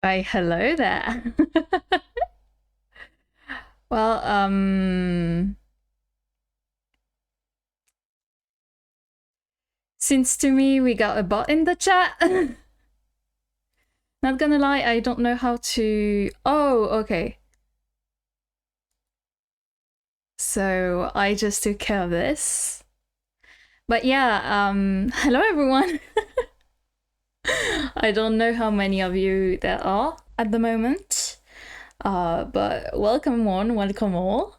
Why, hello there. Well, since to me we got a bot in the chat. Not gonna lie, I don't know how to. Oh, okay. So I just took care of this. But yeah, hello everyone. I don't know how many of you there are at the moment. But welcome one, welcome all.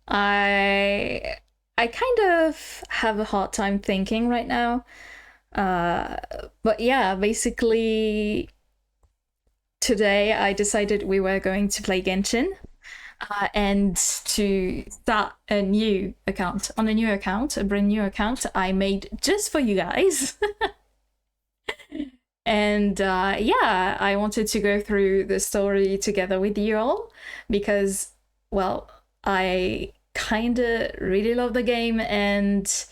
I I kind of have a hard time thinking right now. But yeah, basically today I decided we were going to play Genshin and to start a new account. On a new account, a brand new account I made just for you guys. And yeah, I wanted to go through the story together with you all because, well, I kind of really love the game and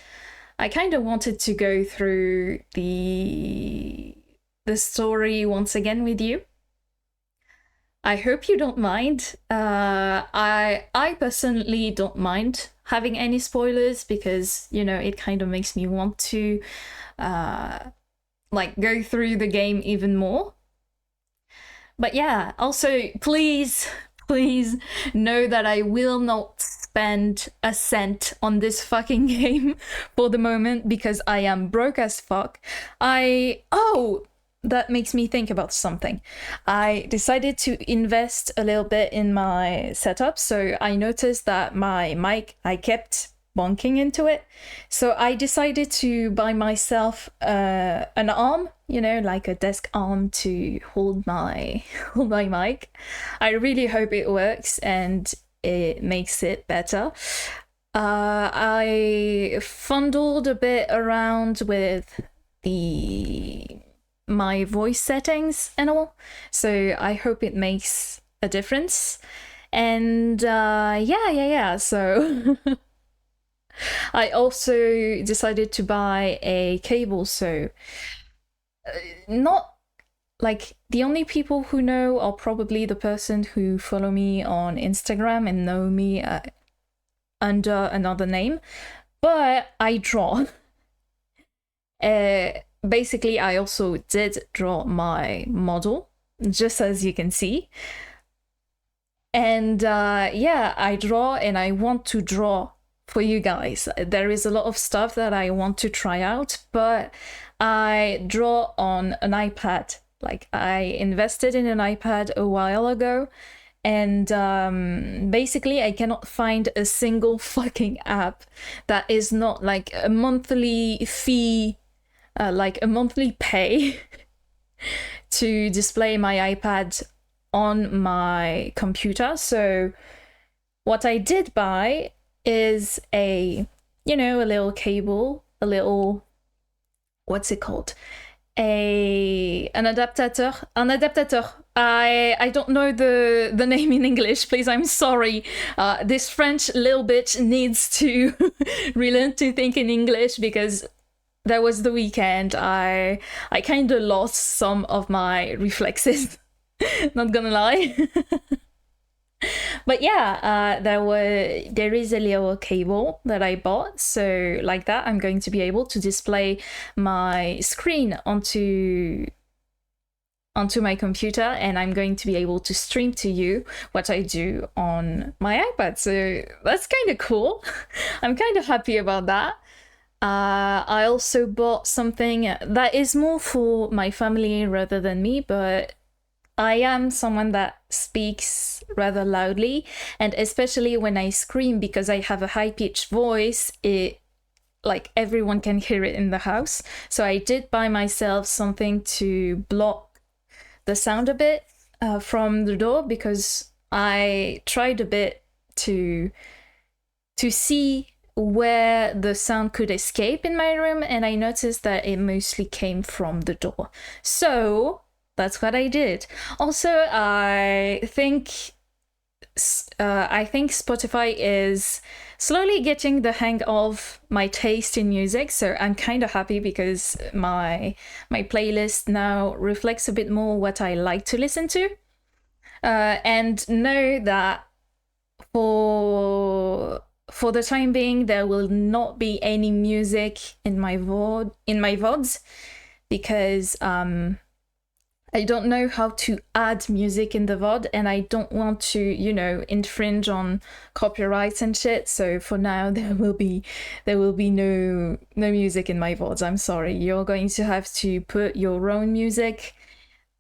I kind of wanted to go through the story once again with you. I hope you don't mind. I personally don't mind having any spoilers because it kind of makes me want to like go through the game even more. But yeah, also please know that I will not spend a cent on this fucking game for the moment because I am broke as fuck. That makes me think about something. I decided to invest a little bit in my setup, so I noticed that my mic, I kept bonking into it. So I decided to buy myself an arm, like a desk arm to hold my hold my mic. I really hope it works and it makes it better. I fondled a bit around with my voice settings and all, so I hope it makes a difference. And yeah. So I also decided to buy a cable, so not like the only people who know are probably the person who follow me on Instagram and know me under another name, but I draw. Basically, I also did draw my model, just as you can see. And yeah, I draw and I want to draw for you guys. There is a lot of stuff that I want to try out, but I draw on an iPad. Like, I invested in an iPad a while ago, and basically I cannot find a single fucking app that is not like a monthly fee, like a monthly pay to display my iPad on my computer. So what I did buy is a little cable, a little, what's it called? An adaptator. I don't know the name in English. Please, I'm sorry. This French little bitch needs to relearn to think in English because that was the weekend. I kind of lost some of my reflexes. Not gonna lie. But yeah, there is a little cable that I bought, so like that I'm going to be able to display my screen onto my computer, and I'm going to be able to stream to you what I do on my iPad. So that's kind of cool. I'm kind of happy about that. I also bought something that is more for my family rather than me, but I am someone that speaks rather loudly, and especially when I scream because I have a high-pitched voice, it like everyone can hear it in the house. So I did buy myself something to block the sound a bit from the door because I tried a bit to see where the sound could escape in my room, and I noticed that it mostly came from the door. So that's what I did. Also, I think Spotify is slowly getting the hang of my taste in music. So I'm kind of happy because my playlist now reflects a bit more what I like to listen to. And know that for the time being, there will not be any music in my VODs because I don't know how to add music in the VOD, and I don't want to, infringe on copyrights and shit. So for now, there will be no music in my VODs. I'm sorry. You're going to have to put your own music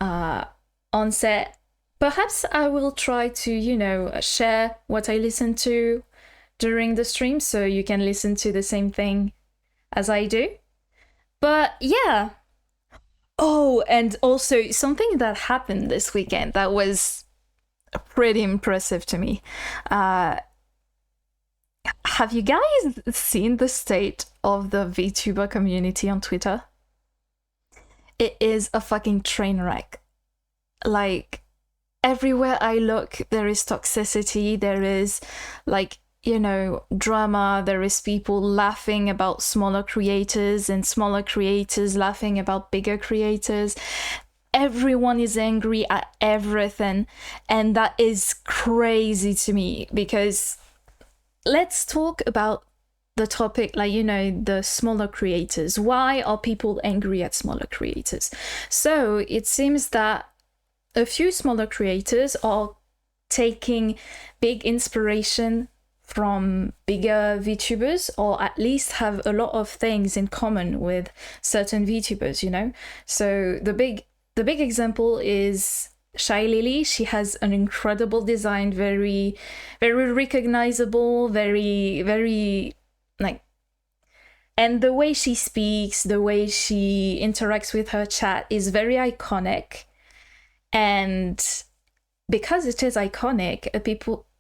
on set. Perhaps I will try to, share what I listen to during the stream so you can listen to the same thing as I do. But yeah. Oh, and also something that happened this weekend that was pretty impressive to me. Have you guys seen the state of the VTuber community on Twitter? It is a fucking train wreck. Like, everywhere I look, there is toxicity, there is, drama, there is people laughing about smaller creators and smaller creators laughing about bigger creators. Everyone is angry at everything, and that is crazy to me because let's talk about the topic, the smaller creators. Why are people angry at smaller creators? So it seems that a few smaller creators are taking big inspiration from bigger VTubers, or at least have a lot of things in common with certain VTubers, So the big example is Shy Lily. She has an incredible design, very, very recognizable, very, very and the way she speaks, the way she interacts with her chat is very iconic. And because it is iconic,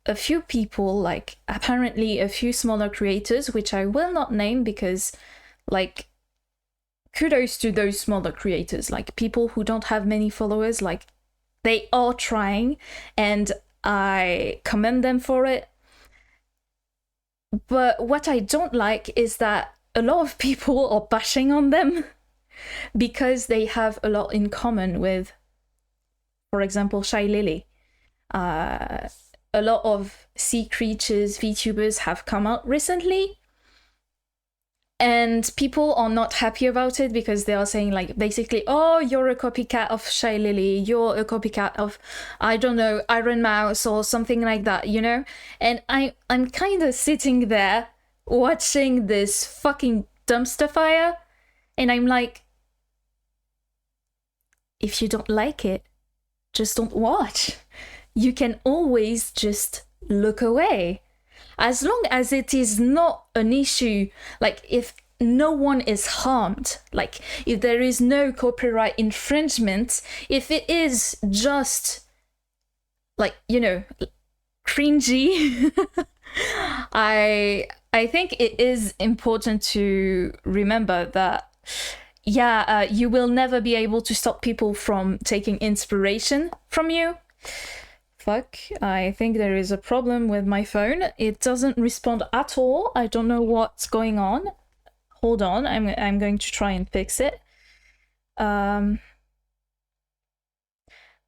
a few people, apparently a few smaller creators, which I will not name because, kudos to those smaller creators, people who don't have many followers, they are trying, and I commend them for it. But what I don't like is that a lot of people are bashing on them because they have a lot in common with, for example, Shy Lily. A lot of sea creatures VTubers have come out recently, and people are not happy about it because they are saying basically, oh, you're a copycat of Shy Lily, you're a copycat of, I don't know, Iron Mouse or something like that, And I'm kind of sitting there watching this fucking dumpster fire, and I'm like, if you don't like it, just don't watch. You can always just look away. As long as it is not an issue, if no one is harmed, if there is no copyright infringement, if it is just, cringy, I think it is important to remember that, you will never be able to stop people from taking inspiration from you. Fuck, I think there is a problem with my phone. It doesn't respond at all. I don't know what's going on. Hold on, I'm going to try and fix it.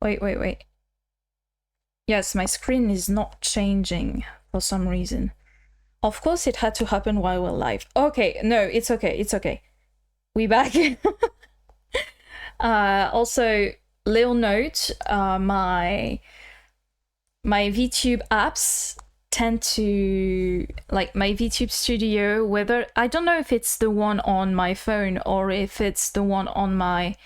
Wait. Yes, my screen is not changing for some reason. Of course it had to happen while we're live. Okay, no, it's okay. We back. Also, little note, my VTube apps tend to, my VTube studio, whether, I don't know if it's the one on my phone or if it's the one on my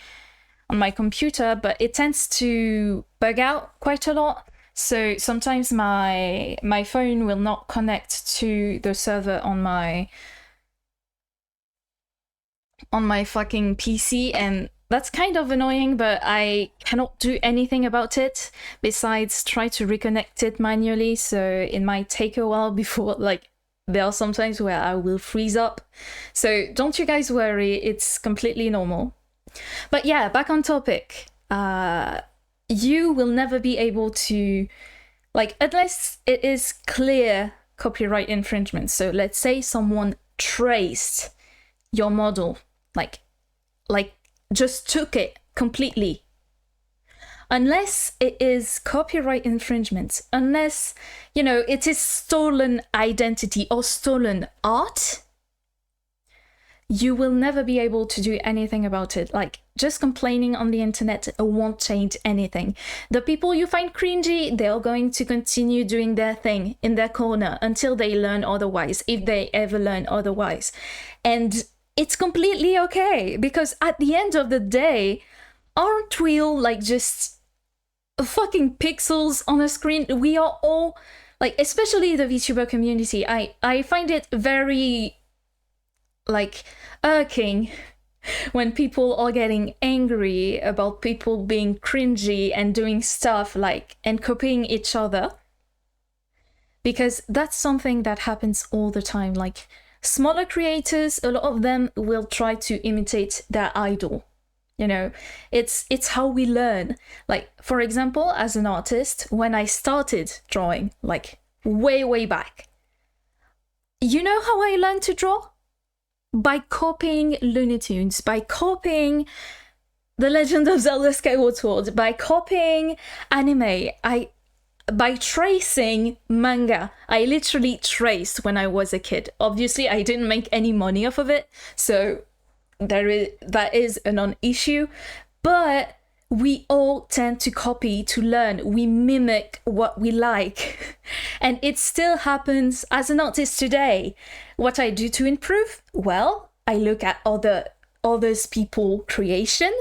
computer, but it tends to bug out quite a lot. So sometimes my phone will not connect to the server on my fucking PC, and that's kind of annoying, but I cannot do anything about it besides try to reconnect it manually. So it might take a while before, there are some times where I will freeze up. So don't you guys worry, it's completely normal. But yeah, back on topic. You will never be able to, unless it is clear copyright infringement. So let's say someone traced your model, like just took it completely. Unless it is copyright infringement, unless, you know, it is stolen identity or stolen art, you will never be able to do anything about it. Like, just complaining on the internet won't change anything. The people you find cringy, they're going to continue doing their thing in their corner until they learn otherwise, if they ever learn otherwise. And it's completely okay, because at the end of the day, aren't we all like just fucking pixels on a screen? We are all, like, especially the VTuber community, I find it very, like, irking when people are getting angry about people being cringy and doing stuff like, and copying each other, because that's something that happens all the time. Like, smaller creators, a lot of them will try to imitate their idol. You know, it's how we learn. Like, for example, as an artist, when I started drawing, like way back, you know how I learned to draw? By copying Looney Tunes, by copying The Legend of Zelda Skyward Sword, by copying anime, by tracing manga. I literally traced when I was a kid. Obviously, I didn't make any money off of it, so that is a non-issue, but we all tend to copy to learn. We mimic what we like. And it still happens as an artist today. What I do to improve? Well, I look at others people creation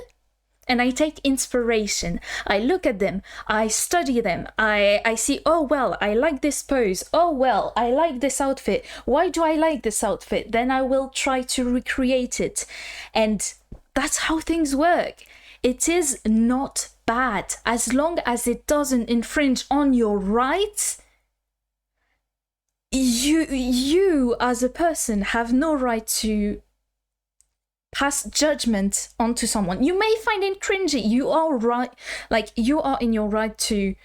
and I take inspiration. I look at them, I study them, I see, oh well, I like this pose, oh well, I like this outfit. Why do I like this outfit? Then I will try to recreate it. And that's how things work. It is not bad as long as it doesn't infringe on your rights. You as a person have no right to pass judgment onto someone. You may find it cringy. You are right, like, you are in your right to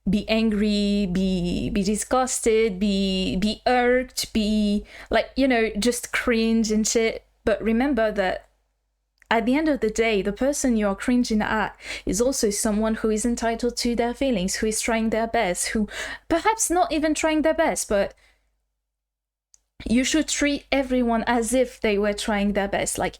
be angry, be disgusted, be irked, be like, you know, just cringe and shit. But remember that at the end of the day, the person you are cringing at is also someone who is entitled to their feelings, who is trying their best, who perhaps not even trying their best, but you should treat everyone as if they were trying their best. Like,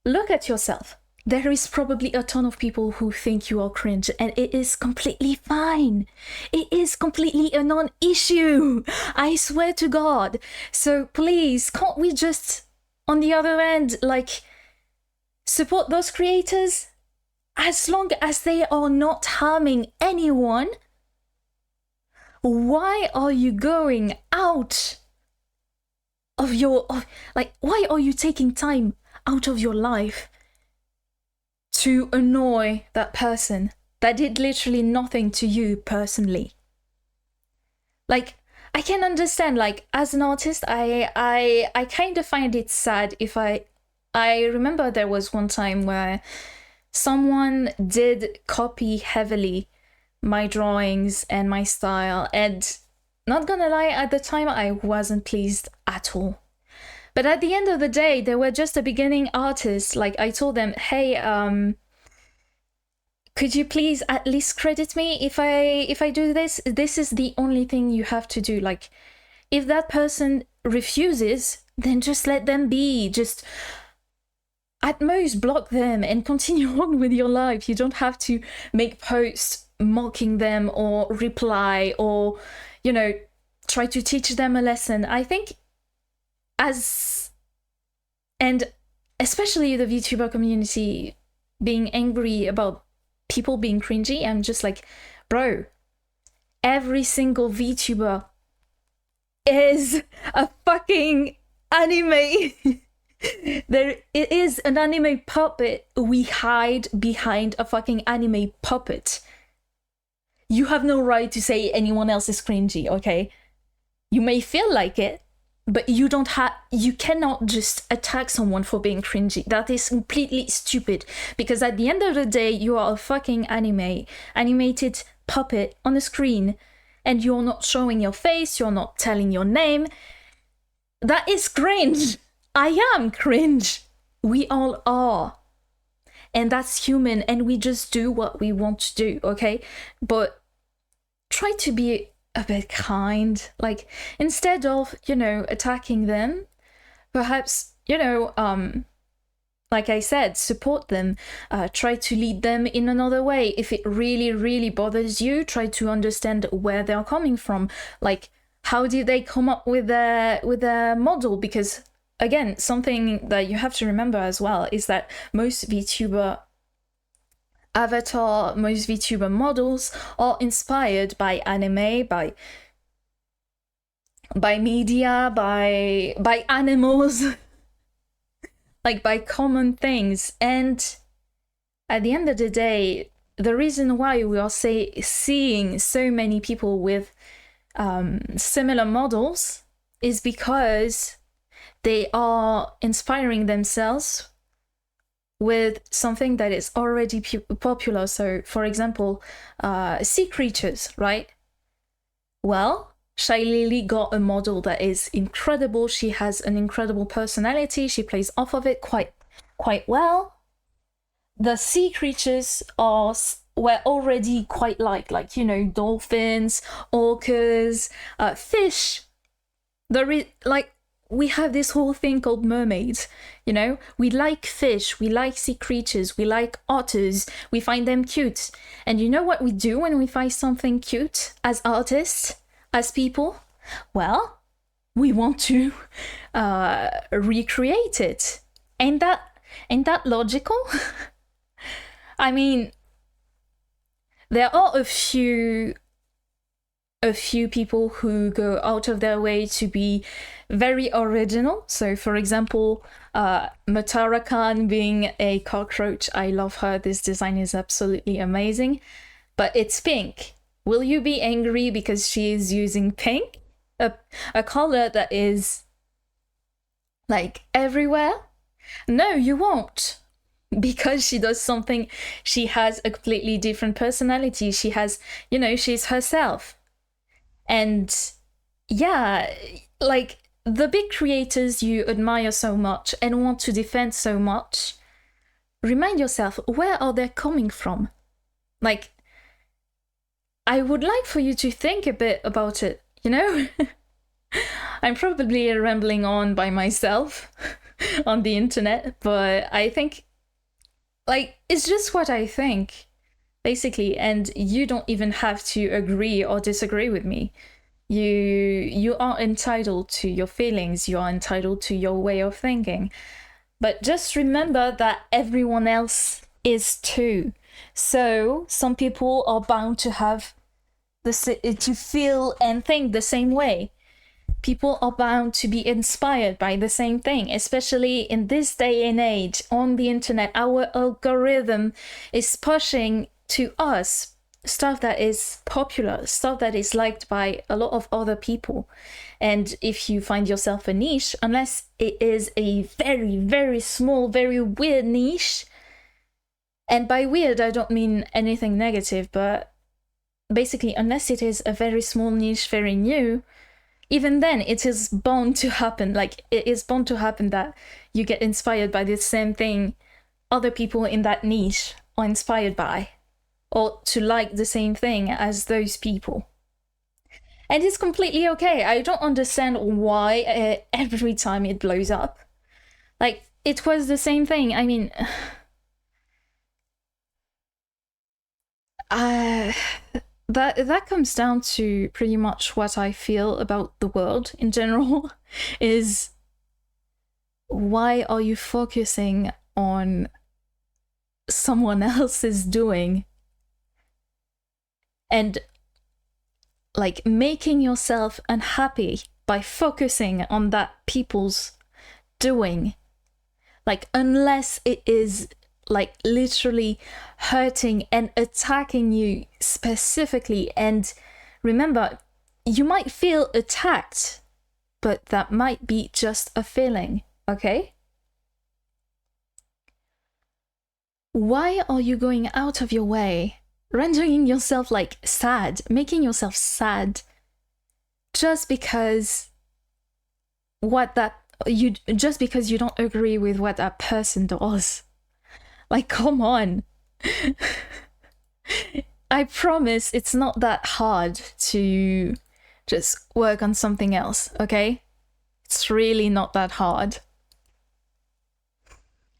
look at yourself. There is probably a ton of people who think you are cringe, and it is completely fine. It is completely a non-issue. I swear to God. So please, can't we just, on the other end, like, support those creators as long as they are not harming anyone? Why are you going out of your, why are you taking time out of your life to annoy that person that did literally nothing to you personally? Like, I can understand, like, as an artist, I kind of find it sad if I remember there was one time where someone did copy heavily my drawings and my style, and not gonna lie, at the time I wasn't pleased at all. But at the end of the day, they were just a beginning artist. Like, I told them, hey, could you please at least credit me if I do this? This is the only thing you have to do. Like, if that person refuses, then just let them be. Just at most block them and continue on with your life. You don't have to make posts mocking them or reply or, you know, try to teach them a lesson. I think and especially the VTuber community being angry about people being cringy, I'm just like, bro, every single VTuber is a fucking anime. It is an anime puppet. We hide behind a fucking anime puppet. You have no right to say anyone else is cringy, okay? You may feel like it, but you cannot just attack someone for being cringy. That is completely stupid, because at the end of the day, you are a fucking animated puppet on a screen, and you're not showing your face, you're not telling your name, that is cringe. I am cringe. We all are. And that's human, and we just do what we want to do, okay? But try to be a bit kind. Like, instead of, attacking them, perhaps, like I said, support them, try to lead them in another way. If it really, really bothers you, try to understand where they're coming from. Like, how did they come up with their model? Because, again, something that you have to remember as well is that most VTuber avatar, most VTuber models are inspired by anime, by media, by animals, like by common things. And at the end of the day, the reason why we are seeing so many people with similar models is because they are inspiring themselves with something that is already popular. So, for example, sea creatures, right? Well, Shylily got a model that is incredible. She has an incredible personality. She plays off of it quite well. The sea creatures were already quite like dolphins, orcas, fish. We have this whole thing called mermaids, we like fish, we like sea creatures, we like otters, we find them cute. And you know what we do when we find something cute as artists, as people? Well, we want to recreate it. Ain't that logical? I mean, there are a few people who go out of their way to be very original. So, for example, Matara Khan being a cockroach, I love her. This design is absolutely amazing. But it's pink. Will you be angry because she is using pink? A color that is like everywhere? No, you won't. Because she does something, she has a completely different personality. She has, she's herself. And yeah, like the big creators you admire so much and want to defend so much, remind yourself, where are they coming from? Like, I would like for you to think a bit about it, I'm probably rambling on by myself on the internet, but I think, it's just what I think, basically, and you don't even have to agree or disagree with me. You are entitled to your feelings, you are entitled to your way of thinking. But just remember that everyone else is too. So some people are bound to have to feel and think the same way. People are bound to be inspired by the same thing, especially in this day and age on the internet. Our algorithm is pushing to us stuff that is popular, stuff that is liked by a lot of other people. And if you find yourself a niche, unless it is a very, very small, very weird niche, and by weird I don't mean anything negative, but basically unless it is a very small niche, very new, even then it is bound to happen. Like, it is bound to happen that you get inspired by the same thing other people in that niche are inspired by, or to like the same thing as those people. And it's completely okay. I don't understand why every time it blows up. Like, it was the same thing. I mean, that comes down to pretty much what I feel about the world in general, is why are you focusing on someone else's doing and like making yourself unhappy by focusing on that people's doing? Like, unless it is like literally hurting and attacking you specifically. And remember, you might feel attacked, but that might be just a feeling, okay? Why are you going out of your way rendering yourself like sad, making yourself sad just because just because you don't agree with what that person does. Like, come on. I promise it's not that hard to just work on something else, okay? It's really not that hard.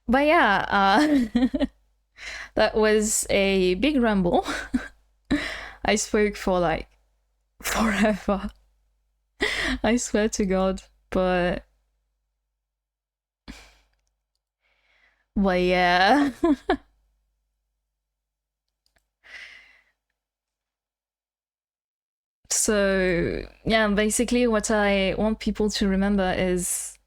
But yeah, that was a big ramble. I spoke for like forever. I swear to God. But yeah. So yeah, basically what I want people to remember is,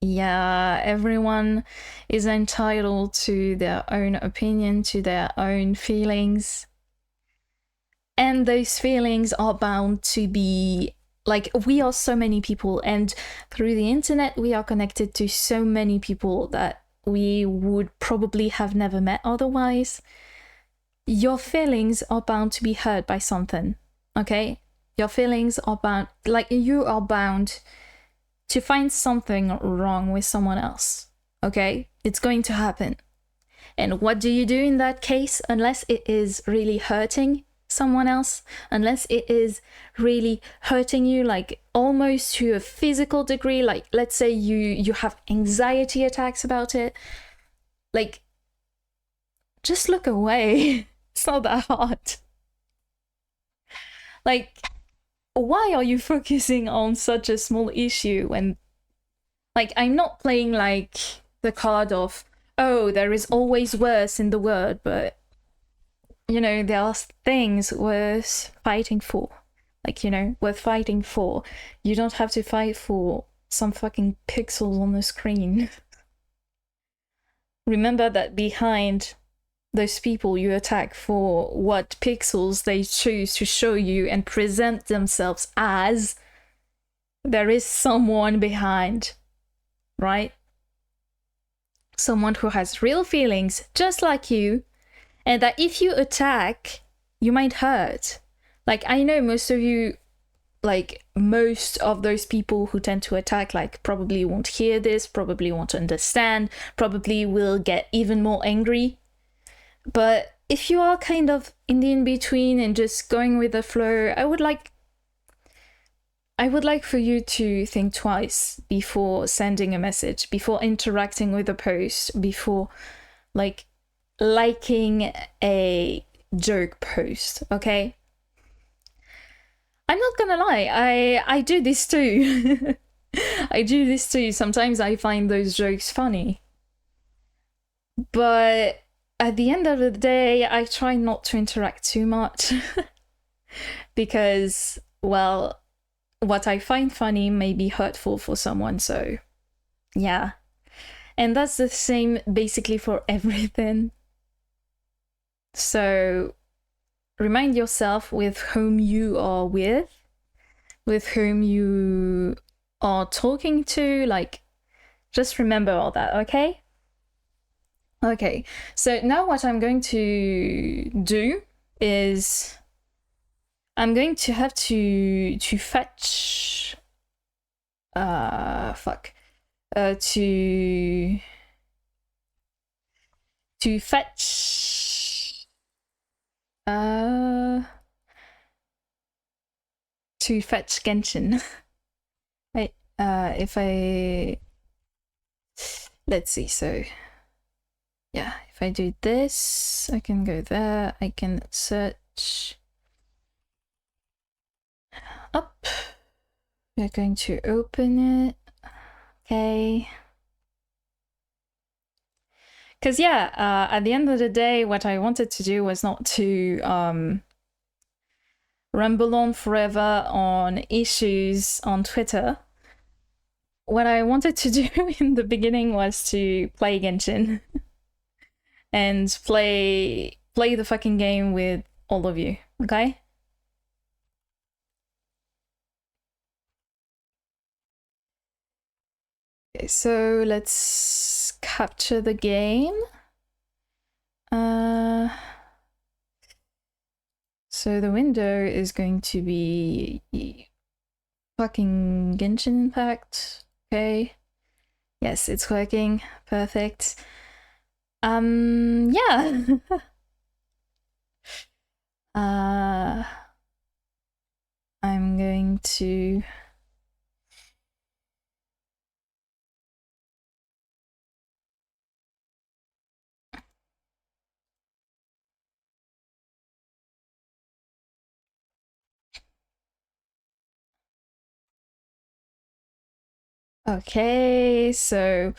yeah, everyone is entitled to their own opinion, to their own feelings. And those feelings are bound to be, like, we are so many people, and through the internet we are connected to so many people that we would probably have never met otherwise. Your feelings are bound to be hurt by something, okay? Your feelings are bound, like, you are bound to find something wrong with someone else, okay? It's going to happen. And what do you do in that case? Unless it is really hurting someone else, unless it is really hurting you, like almost to a physical degree, like let's say you have anxiety attacks about it, like just look away. It's not that hard. Like, why are you focusing on such a small issue when, like, I'm not playing like the card of, oh, there is always worse in the world, but you know, there are things worth fighting for. Like, you know, worth fighting for. You don't have to fight for some fucking pixels on the screen. Remember that behind those people you attack for what pixels they choose to show you and present themselves as, there is someone behind, right? Someone who has real feelings just like you, and that if you attack, you might hurt. Like, I know most of you, like most of those people who tend to attack, like probably won't hear this, probably won't understand, probably will get even more angry. But if you are kind of in the in-between and just going with the flow, I would like for you to think twice before sending a message, before interacting with a post, before like liking a joke post, okay? I'm not gonna lie, I do this too. I do this too. Sometimes I find those jokes funny. But at the end of the day, I try not to interact too much. Because, well, what I find funny may be hurtful for someone, so yeah. And that's the same basically for everything. So remind yourself with whom you are with whom you are talking to, like, just remember all that, okay? Okay, so now what I'm going to do is I'm going to have to fetch to fetch to fetch Genshin. Wait, if I, let's see, so yeah, if I do this, I can go there, I can search up. We're going to open it. Okay. Because yeah, at the end of the day, what I wanted to do was not to ramble on forever on issues on Twitter. What I wanted to do in the beginning was to play Genshin and play the fucking game with all of you, okay? Okay, so let's capture the game. So the window is going to be fucking Genshin Impact. Okay. Yes, it's working. Perfect. Yeah. I'm going to okay, so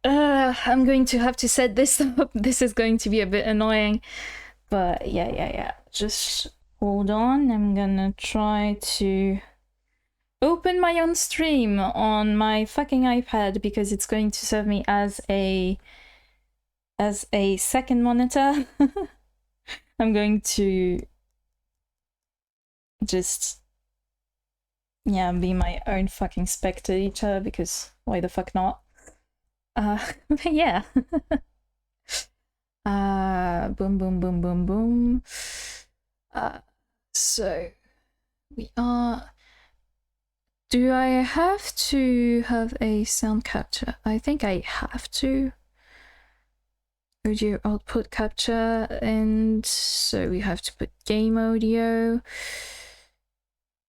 I'm going to have to set this up. This is going to be a bit annoying, but yeah. Just hold on. I'm gonna try to open my own stream on my fucking iPad because it's going to serve me as a second monitor. I'm going to just be my own fucking spectator because why the fuck not? But yeah. Boom. So we are. Do I have to have a sound capture? I think I have to. Audio output capture, and so we have to put game audio.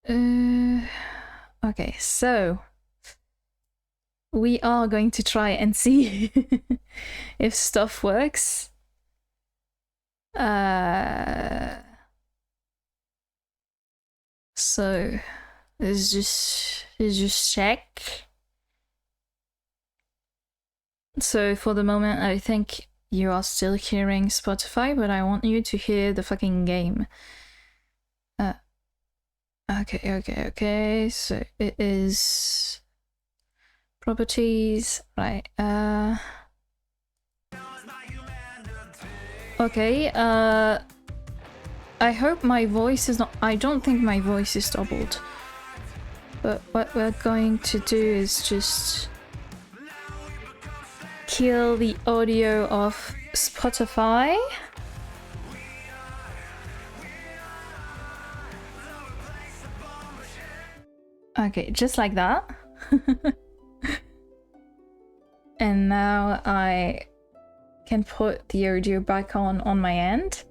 Okay, so we are going to try and see if stuff works. So let's just check. So for the moment, I think you are still hearing Spotify, but I want you to hear the fucking game. Okay. So it is properties, right? Okay. I hope my voice is not. I don't think my voice is doubled. But what we're going to do is just kill the audio of Spotify. Okay, just like that. And now I can put the audio back on my end.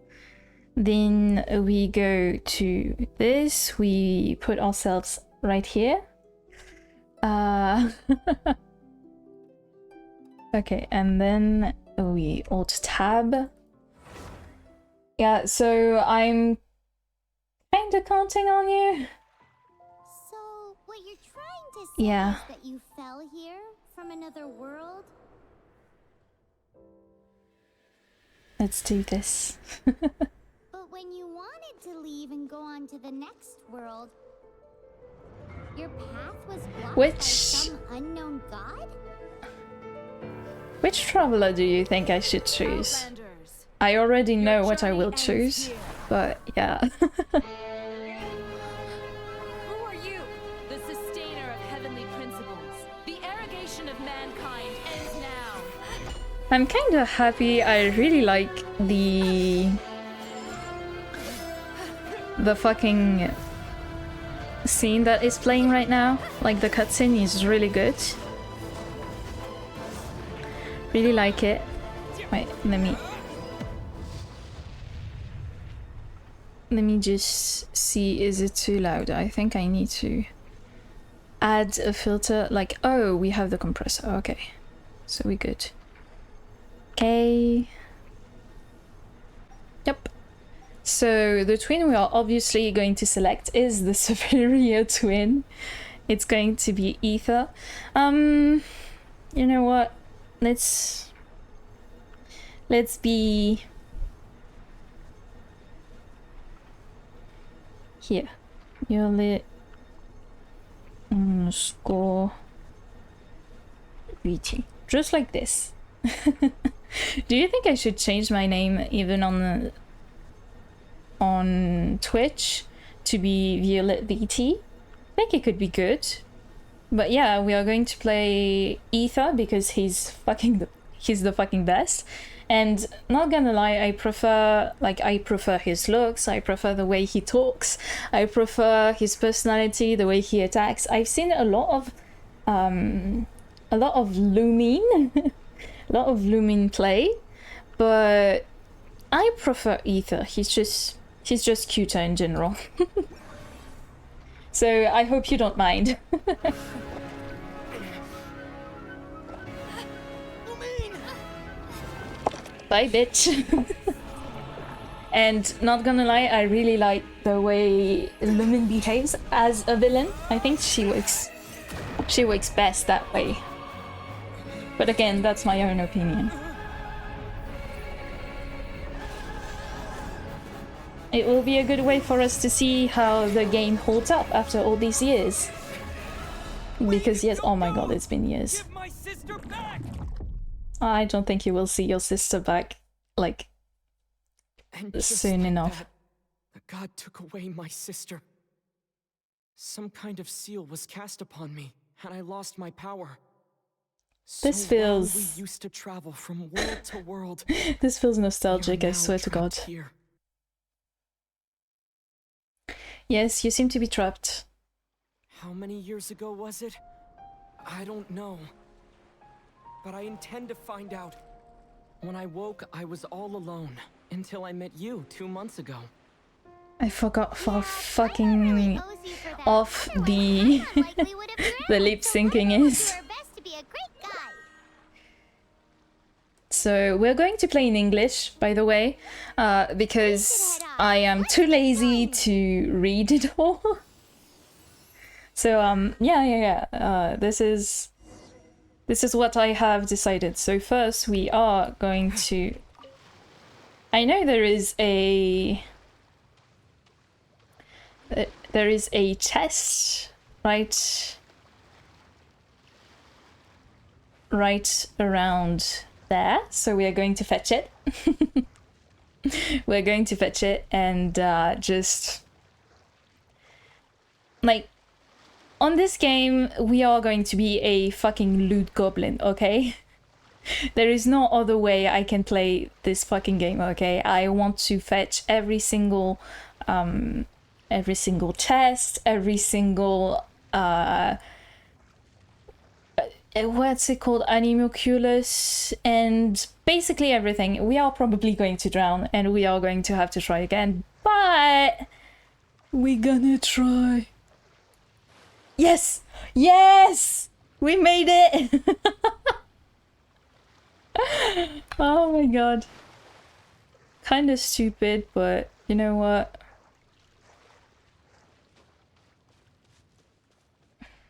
Then we go to this, we put ourselves right here. Okay, and then we alt tab. Yeah, so I'm kinda counting on you. So what you're trying to say is that you fell here from another world? Let's do this. But when you wanted to leave and go on to the next world, your path was blocked by some unknown god? Which traveler do you think I should choose? I already know what I will choose, but yeah. Who are you? The sustainer of heavenly principles. The arrogation of mankind ends now. I'm kinda happy. I really like the fucking scene that is playing right now. Like the cutscene is really good. Really like it. Wait, let me just see, is it too loud? I think I need to add a filter. Like, oh, we have the compressor. Okay, so we're good. Okay. Yep. So the twin we are obviously going to select is the superior twin. It's going to be Ether. You know what? Let's be here. You'll score VT. Just like this. Do you think I should change my name even on Twitch to be Violet VT? I think it could be good. But yeah, we are going to play Ether because he's the fucking best. And not gonna lie, I prefer his looks, I prefer the way he talks, I prefer his personality, the way he attacks. I've seen a lot of Lumin a lot of Lumin play, but I prefer Ether. He's just cuter in general. So I hope you don't mind. Bye, bitch. And not gonna lie, I really like the way Lumin behaves as a villain. I think she works best that way. But again, that's my own opinion. It will be a good way for us to see how the game holds up after all these years. Because yes, oh my god, it's been years. Give my sister back! I don't think you will see your sister back, like, And just soon like enough. that, the god took away my sister. Some kind of seal was cast upon me, and I lost my power. This So while feels- we used to travel from world to world. This feels we are nostalgic, I now swear to God. trapped here. Yes, you seem to be trapped. How many years ago was it? I don't know. But I intend to find out. When I woke, I was all alone. Until I met you 2 months ago. I forgot how I fucking really owes you for that. off Otherwise, the I unlikely would have the drowned, lip so syncing why not is. do our best to be a great guy? So we're going to play in English, by the way, because I am too lazy to read it all. So yeah. This is what I have decided. So first we are going to. I know there is a chest right around there, so we are going to fetch it. We're going to fetch it and just like on this game we are going to be a fucking loot goblin, okay? There is no other way I can play this fucking game, okay? I want to fetch every single chest, every single what's it called, animalculus, and basically everything. We are probably going to drown and we are going to have to try again, but we're gonna try. Yes, we made it. Oh my god, kind of stupid, but you know what,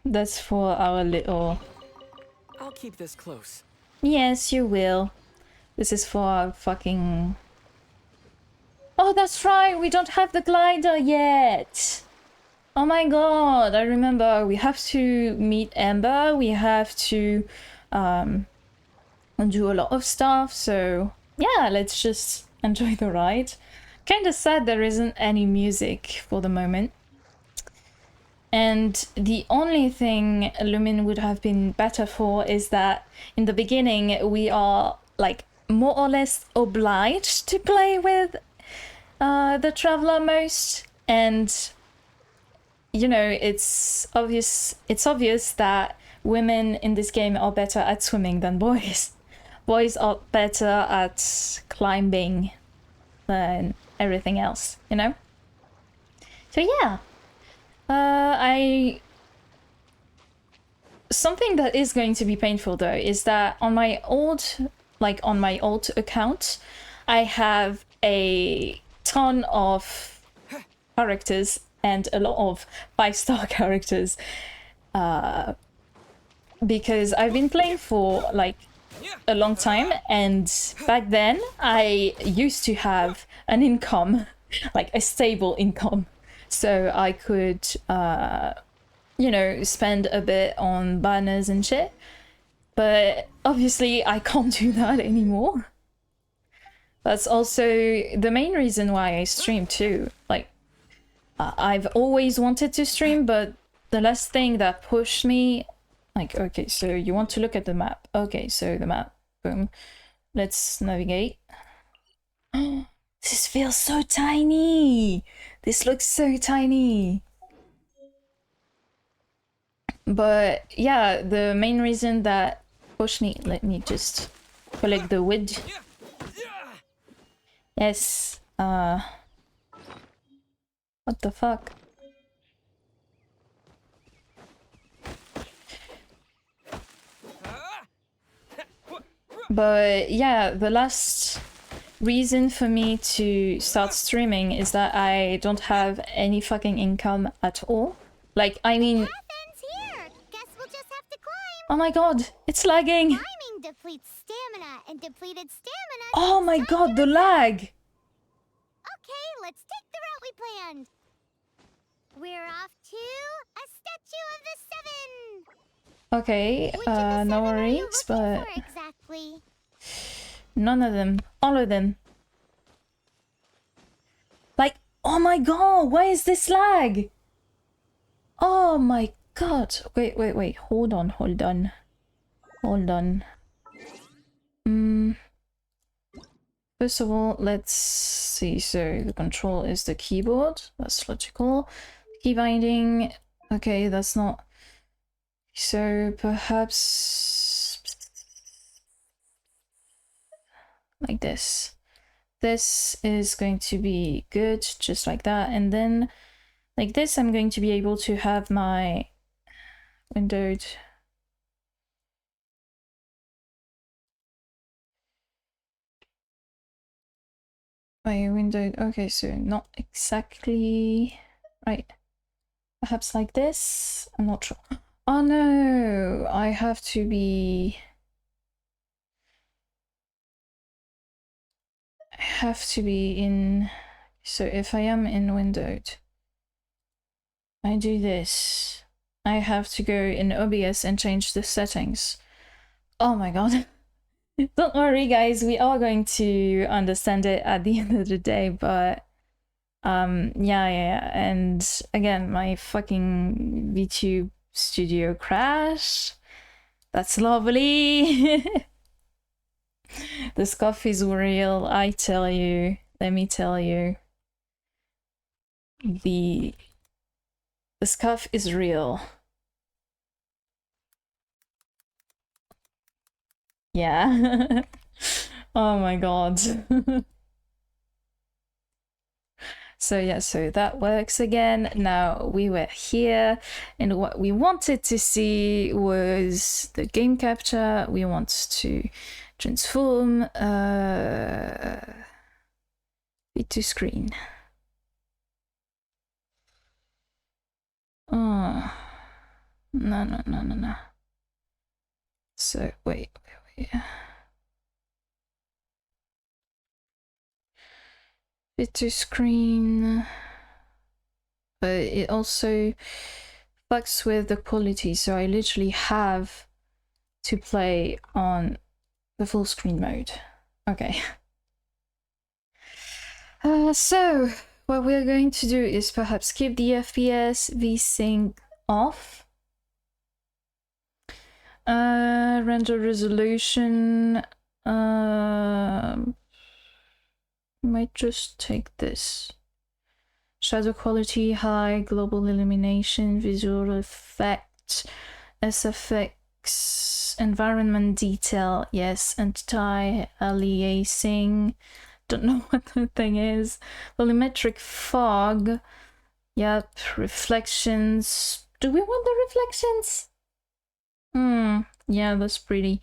that's for our little. I'll keep this close. Yes, you will. This is for our fucking... Oh, that's right, we don't have the glider yet. Oh my god, I remember. We have to meet Amber, we have to do a lot of stuff, so yeah, let's just enjoy the ride. Kinda sad there isn't any music for the moment. And the only thing Lumin would have been better for is that in the beginning we are like more or less obliged to play with the Traveler most, and you know, it's obvious that women in this game are better at swimming than boys. Boys are better at climbing than everything else, you know? So yeah. Something that is going to be painful though is that on my old account, I have a ton of characters and a lot of 5-star characters, because I've been playing for like a long time, and back then I used to have an income, like a stable income, so I could you know, spend a bit on banners and shit, but obviously I can't do that anymore. That's also the main reason why I stream too. Like, I've always wanted to stream, but the last thing that pushed me, like, okay, so you want to look at the map. Okay, so the map, boom. let's navigate. This feels so tiny. This looks so tiny. But yeah, the main reason that let me just collect the wood. Yes. What the fuck? But yeah, the last reason for me to start streaming is that I don't have any fucking income at all. Like, I mean... Path ends here. Guess we'll just have to climb. Oh my god, it's lagging! Climbing depletes stamina, and depleted stamina... Oh my god, the lag! Okay, let's take the route we planned. We're off to a Statue of the Seven. Okay, Which of the no seven are you worries, looking but... for exactly? None of them. All of them. Like, oh my god, why is this lag? Oh my god. Wait. Hold on. First of all, let's see. So the control is the keyboard. That's logical. Key binding. Okay, that's not... So perhaps... like this. This is going to be good, just like that. And then, like this, I'm going to be able to have my windowed... Okay, so not exactly... right. Perhaps like this? I'm not sure. Oh no! I have to be... in... So if I am in windowed, I do this. I have to go in OBS and change the settings. Oh my god. Don't worry guys, we are going to understand it at the end of the day, but yeah. And again, my fucking VTube studio crashed. That's lovely. The scuff is real, I tell you. Let me tell you. The scuff is real. Yeah. Oh my god. So yeah, so that works again. Now we were here, and what we wanted to see was the game capture. We want to transform it to screen. Oh no. So wait. Fit to screen, but it also fucks with the quality, so I literally have to play on the full screen mode. Okay. So what we're going to do is perhaps keep the FPS VSync off. Render resolution. Might just take this. Shadow quality high, global illumination, visual effect, SFX, environment detail, yes, anti-aliasing. Don't know what the thing is. Volumetric fog. Yep, reflections. Do we want the reflections? Yeah, that's pretty.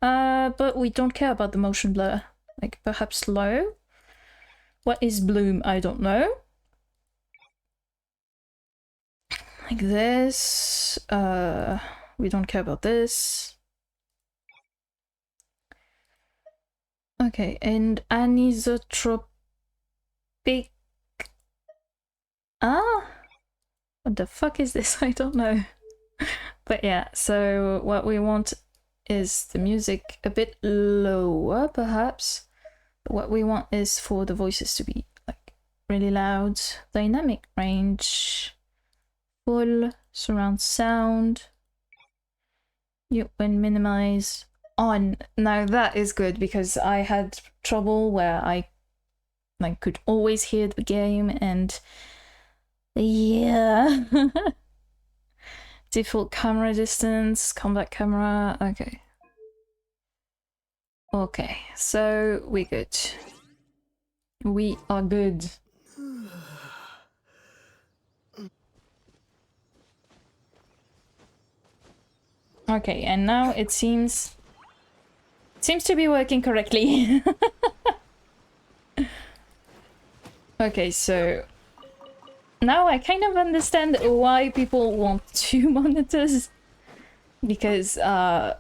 But we don't care about the motion blur. Like, perhaps low? What is bloom? I don't know. Like this. We don't care about this. Okay, and anisotropic. What the fuck is this? I don't know. But yeah, so what we want is the music a bit lower, perhaps. But what we want is for the voices to be like really loud. Dynamic range. Full surround sound. You can minimize on. Now that is good because I had trouble where I like could always hear the game and yeah. Default camera distance, combat camera, okay. Okay, so we good. We are good. Okay, and now it seems to be working correctly. Okay, so now I kind of understand why people want 2 monitors. Because, yeah.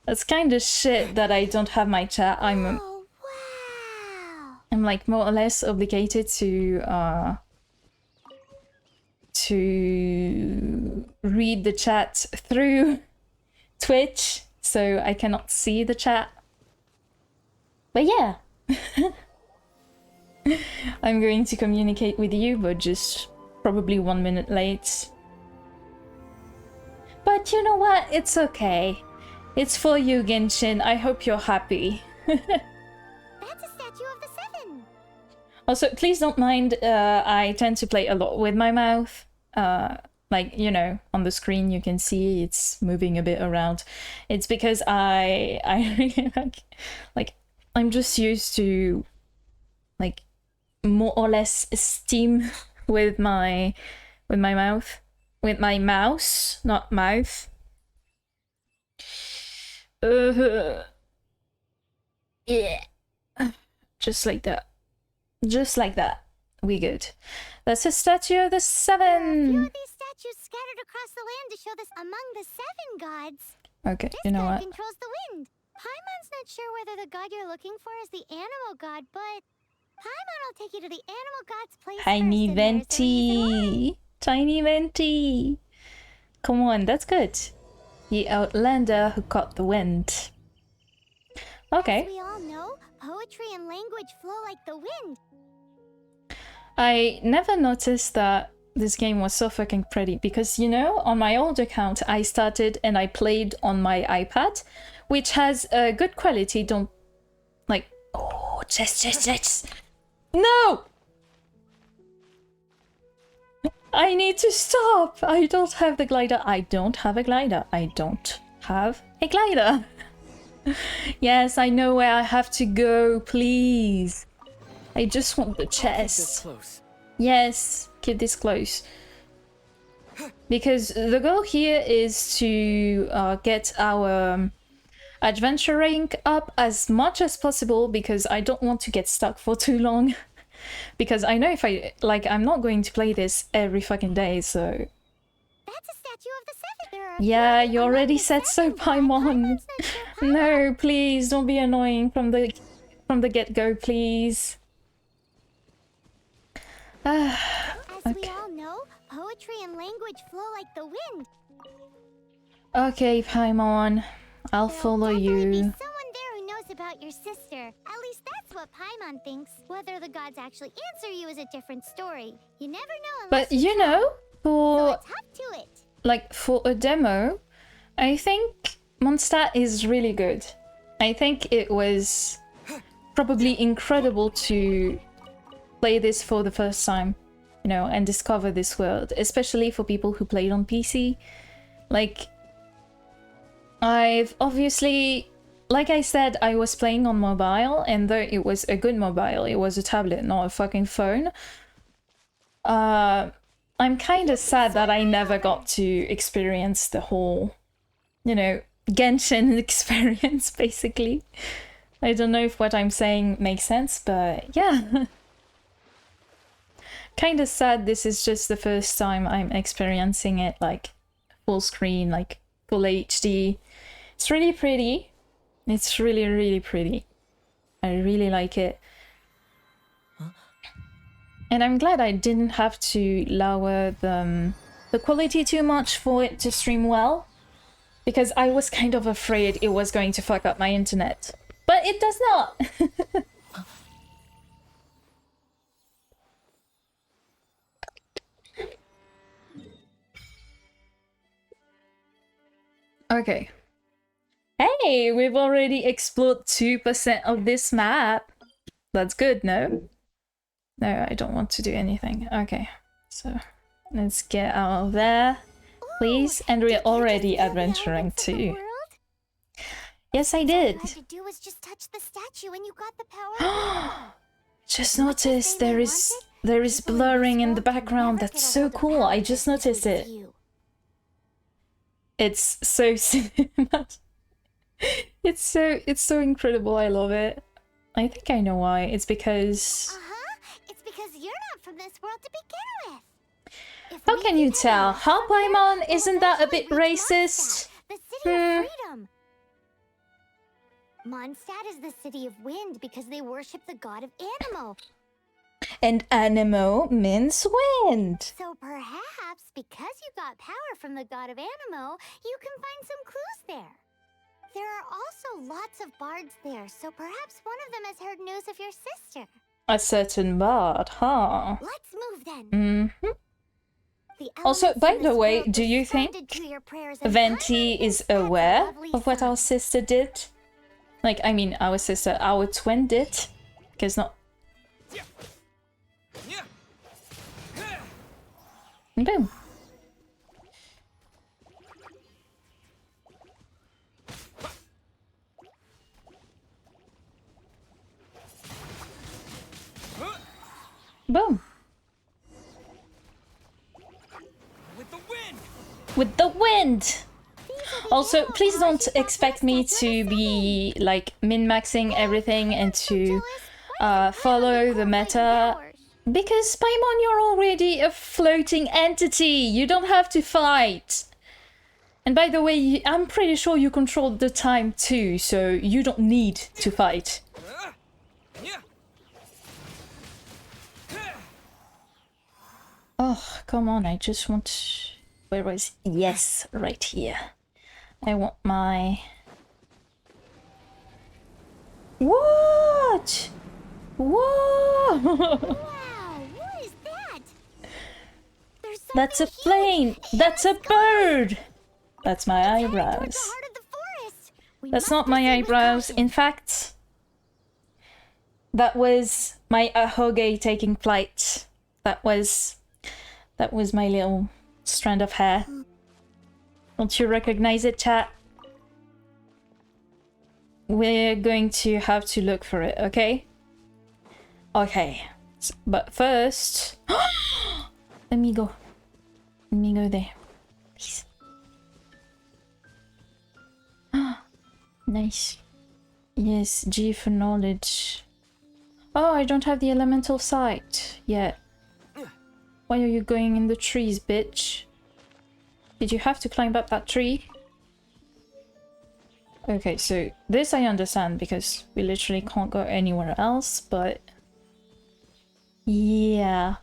That's kind of shit that I don't have my chat. Oh, wow. I'm like more or less obligated to read the chat through Twitch, so I cannot see the chat. But yeah. I'm going to communicate with you, but just probably 1 minute late. But you know what? It's okay. It's for you, Genshin. I hope you're happy. That's a statue of the seven. Also, please don't mind, I tend to play a lot with my mouth. Like, you know, on the screen you can see it's moving a bit around. It's because I really like I'm just used to like more or less steam with my mouth. With my mouse, not mouth. Yeah. Just like that. Just like that. We good. That's a statue of the There are a few seven. of these statues scattered across the land to show this among the seven gods. Okay, This you know god what? controls the wind. Paimon's not sure whether the god you're looking for is the animal god, but Paimon will take you to the animal god's place Tiny first, and there's the reason why. Venti. Tiny Venti. Come on, that's good. The outlander who caught the wind. Okay. As we all know, poetry and language flow like the wind. I never noticed that this game was so fucking pretty because, you know, on my old account, I started and I played on my iPad, which has a good quality. Don't like, oh, chest. No! I need to stop. I don't have the glider. I don't have a glider. I don't have a glider. Yes, I know where I have to go, please. I just want the Keep this chest. close. Yes, keep this close. Because the goal here is to get our adventure rank up as much as possible because I don't want to get stuck for too long. Because I know if I'm not going to play this every fucking day, so... That's a statue of the seven. There are a Yeah, few you among already the said so, seven, but Paimon. Paimon's not sure Paimon. No, please, don't be annoying from the get-go, please. As we Okay. all know, poetry and language flow like the wind. Okay, Paimon. I'll There'll follow definitely be you. someone there who knows about your sister. At least that's what Paimon thinks. Whether the gods actually answer you is a different story. You never know unless But you know, so for let's hop to it. like for a demo, I think Mondstadt is really good. I think it was probably incredible to play this for the first time, you know, and discover this world, especially for people who played on PC. Like, I've obviously, like I said, I was playing on mobile, and though it was a good mobile, it was a tablet, not a fucking phone. I'm kind of sad that I never got to experience the whole, you know, Genshin experience, basically. I don't know if what I'm saying makes sense, but yeah. Kind of sad this is just the first time I'm experiencing it, like, full screen, like, full HD. It's really pretty. It's really, really pretty. I really like it. And I'm glad I didn't have to lower the quality too much for it to stream well. Because I was kind of afraid it was going to fuck up my internet. But it does not! Okay. Hey, we've already explored 2% of this map. That's good, no? No, I don't want to do anything. Okay, so let's get out of there, please. And we're already adventuring too. Yes, I did. All you had to do was just touch the statue and you got the power. Just noticed there is blurring in the background. That's so cool. I just noticed it. It's so cinematic. It's so incredible. I love it. I think I know why. It's because It's because you're not from this world to begin with. how can you tell? How Paimon? Isn't that a bit racist? The city of freedom. Mondstadt is the city of wind because they worship the god of Anemo. And Anemo means wind. So perhaps because you got power from the god of Anemo, you can find some clues there. There are also lots of bards there, so perhaps one of them has heard news of your sister. A certain bard, huh? Let's move then. Also, by the way, do you think Venti is aware of what our sister did? Like, I mean, our sister, our twin did? Because not... Boom. Boom. With the wind! Also, please don't expect me to be, like, min-maxing everything and to follow the meta. Because, Paimon, you're already a floating entity! You don't have to fight! And by the way, I'm pretty sure you control the time too, so you don't need to fight. Oh, come on, I just want... Where was... Yes, right here. I want my... What? Whoa! Wow, what is that? That's a plane! That's a bird! That's my eyebrows. That's not my eyebrows. In fact, that was my ahoge taking flight. That was my little strand of hair. Don't you recognize it, chat? We're going to have to look for it, okay? Okay. But first... Let me go. Let me go there. Please. Nice. Yes, G for knowledge. Oh, I don't have the elemental sight yet. Why are you going in the trees, bitch? Did you have to climb up that tree? Okay, so this I understand because we literally can't go anywhere else, but... Yeah.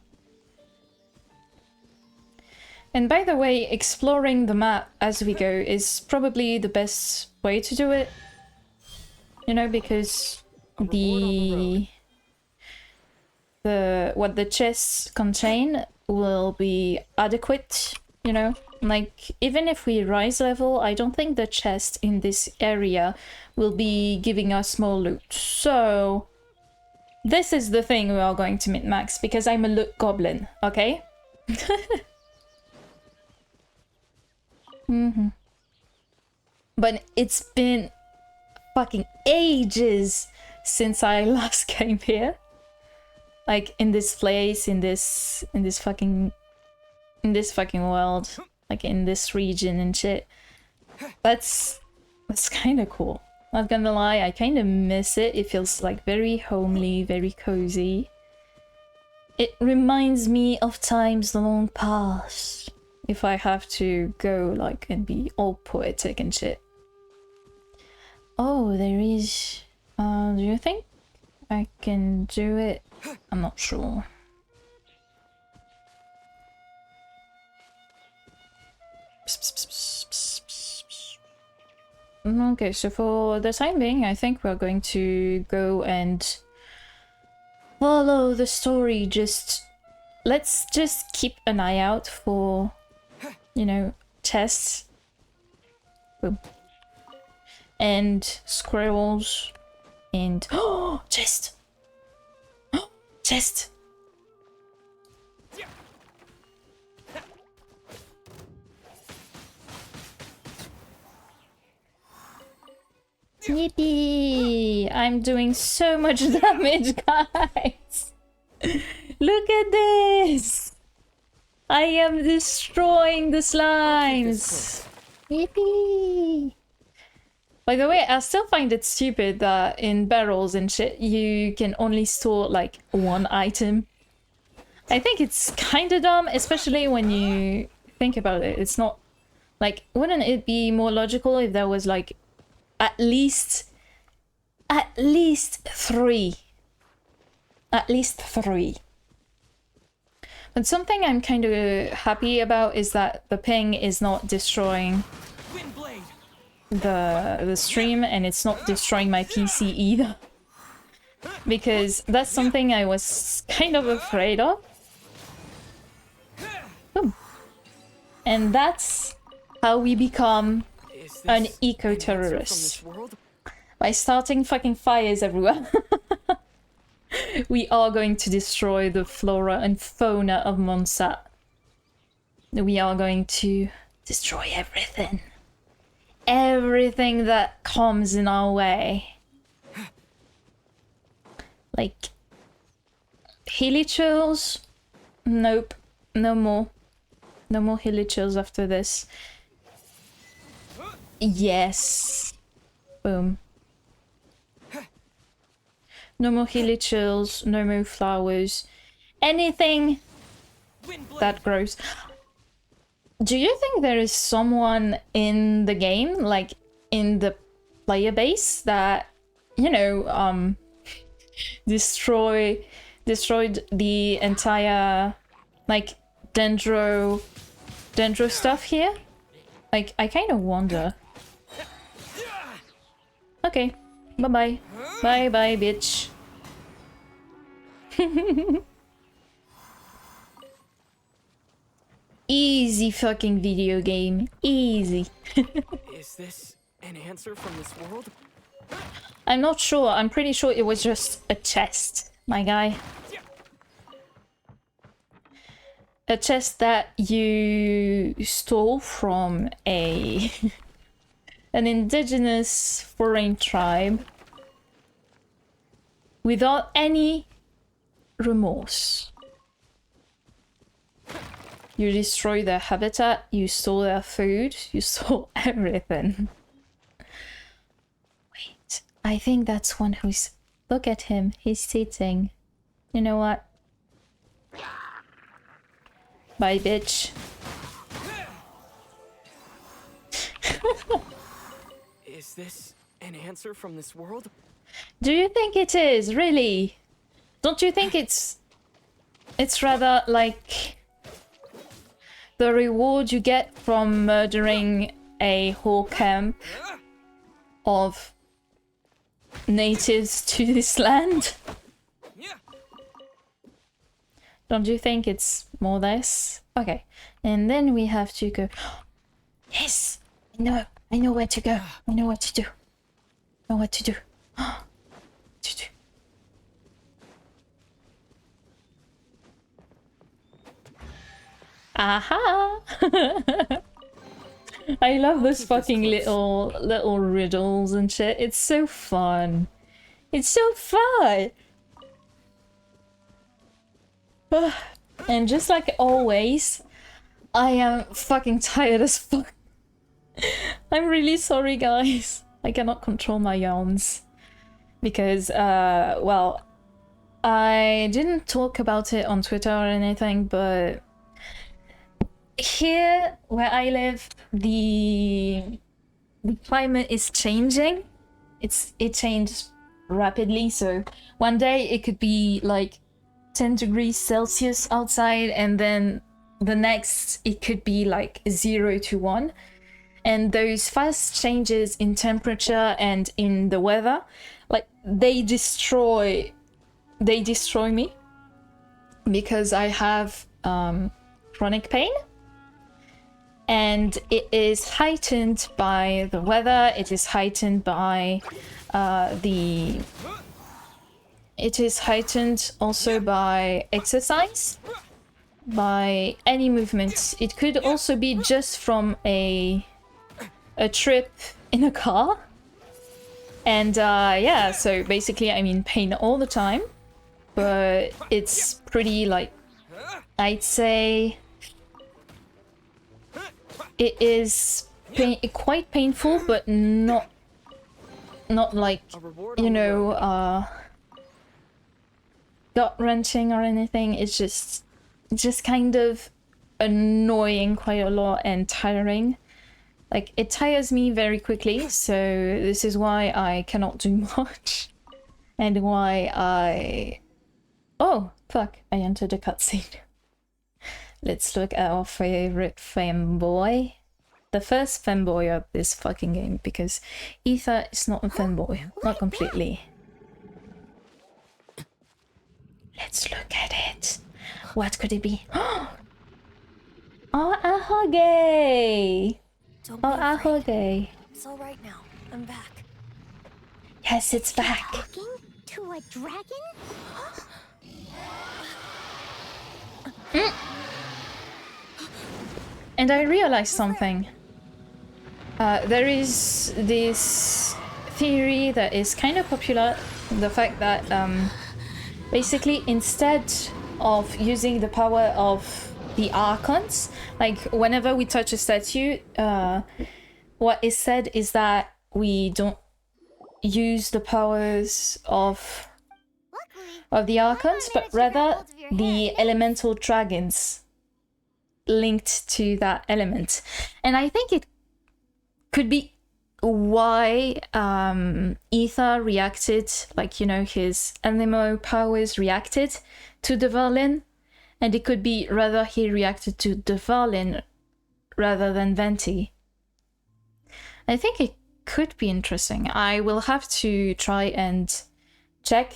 And by the way, exploring the map as we go is probably the best way to do it. You know, because what the chests contain will be adequate, you know? Like, even if we rise level, I don't think the chest in this area will be giving us more loot. So, this is the thing we are going to min-max, because I'm a loot goblin, okay? But it's been fucking ages since I last came here. Like, in this place, in this fucking world, like in this region and shit. That's kind of cool. Not gonna lie, I kind of miss it. It feels like very homely, very cozy. It reminds me of times long past. If I have to go like and be all poetic and shit. Oh, there is. Do you think I can do it? I'm not sure. Okay, so for the time being, I think we're going to go and follow the story. Let's just keep an eye out for, you know, chests. Boom. And squirrels. And oh, chest. Oh, chest. Yippee! I'm doing so much damage, guys. Look at this. I am destroying the slimes. Yippee! By the way, I still find it stupid that in barrels and shit, you can only store like one item. I think it's kind of dumb, especially when you think about it. It's not like, wouldn't it be more logical if there was like at least three? At least three. But something I'm kind of happy about is that the ping is not destroying the stream, and it's not destroying my PC either. Because that's something I was kind of afraid of. Boom. And that's how we become an eco-terrorist. By starting fucking fires everywhere. We are going to destroy the flora and fauna of Monsat. We are going to destroy everything. Everything that comes in our way. Like hilichurls? Nope. No more. No more hilichurls after this. Yes. Boom. No more hilichurls, no more flowers. Anything that grows. Do you think there is someone in the game, like in the player base, that, you know, destroyed the entire, like, dendro stuff here? Like, I kind of wonder. Okay, bye-bye. Bye-bye, bitch. Easy fucking video game. Easy. Is this an answer from this world? I'm not sure. I'm pretty sure it was just a chest, my guy. A chest that you stole from an indigenous foreign tribe without any remorse. You destroy their habitat, you stole their food, you stole everything. Wait, I think that's one who's... Look at him, he's sitting. You know what? Bye, bitch. Is this an answer from this world? Do you think it is? Really? Don't you think it's rather like the reward you get from murdering a whole camp of natives to this land? Don't you think it's more this? Okay, and then we have to go. Yes, I know where to go. I know what to do. I know what to do. Aha! I love those fucking little riddles and shit. It's so fun. It's so fun. And just like always, I am fucking tired as fuck. I'm really sorry, guys. I cannot control my yawns. Because, well, I didn't talk about it on Twitter or anything, but here where I live, the climate is changing. It changed rapidly, so one day it could be like 10 degrees Celsius outside, and then the next it could be like 0 to 1. And those fast changes in temperature and in the weather, like they destroy me, because I have chronic pain. and it is heightened by the weather, it is heightened by it is heightened also by exercise, by any movements. It could also be just from a trip in a car. And yeah, so basically I'm in pain all the time, but it's pretty, like, I'd say it is quite painful, but not like, you know, gut-wrenching or anything. It's just kind of annoying quite a lot and tiring. Like, it tires me very quickly, so this is why I cannot do much. And why I... Oh, fuck, I entered a cutscene. Let's look at our favorite femboy. The first femboy of this fucking game, because Ether is not a femboy. Not completely. Let's look at it. What could it be? Oh, a huggy! Don't Oh, be a afraid. huggy. It's all right now. I'm back. Yes, it's back. Talking to a dragon? And I realized something. There is this theory that is kind of popular, the fact that basically instead of using the power of the archons, like whenever we touch a statue, what is said is that we don't use the powers of Luckily, the archons, but managed to grab rather hold of your the head. elemental dragons linked to that element. And I think it could be why Ether reacted, like, you know, his anemo powers reacted to the Verlin, and it could be rather he reacted to the Verlin rather than Venti. I think it could be interesting. I will have to try and check,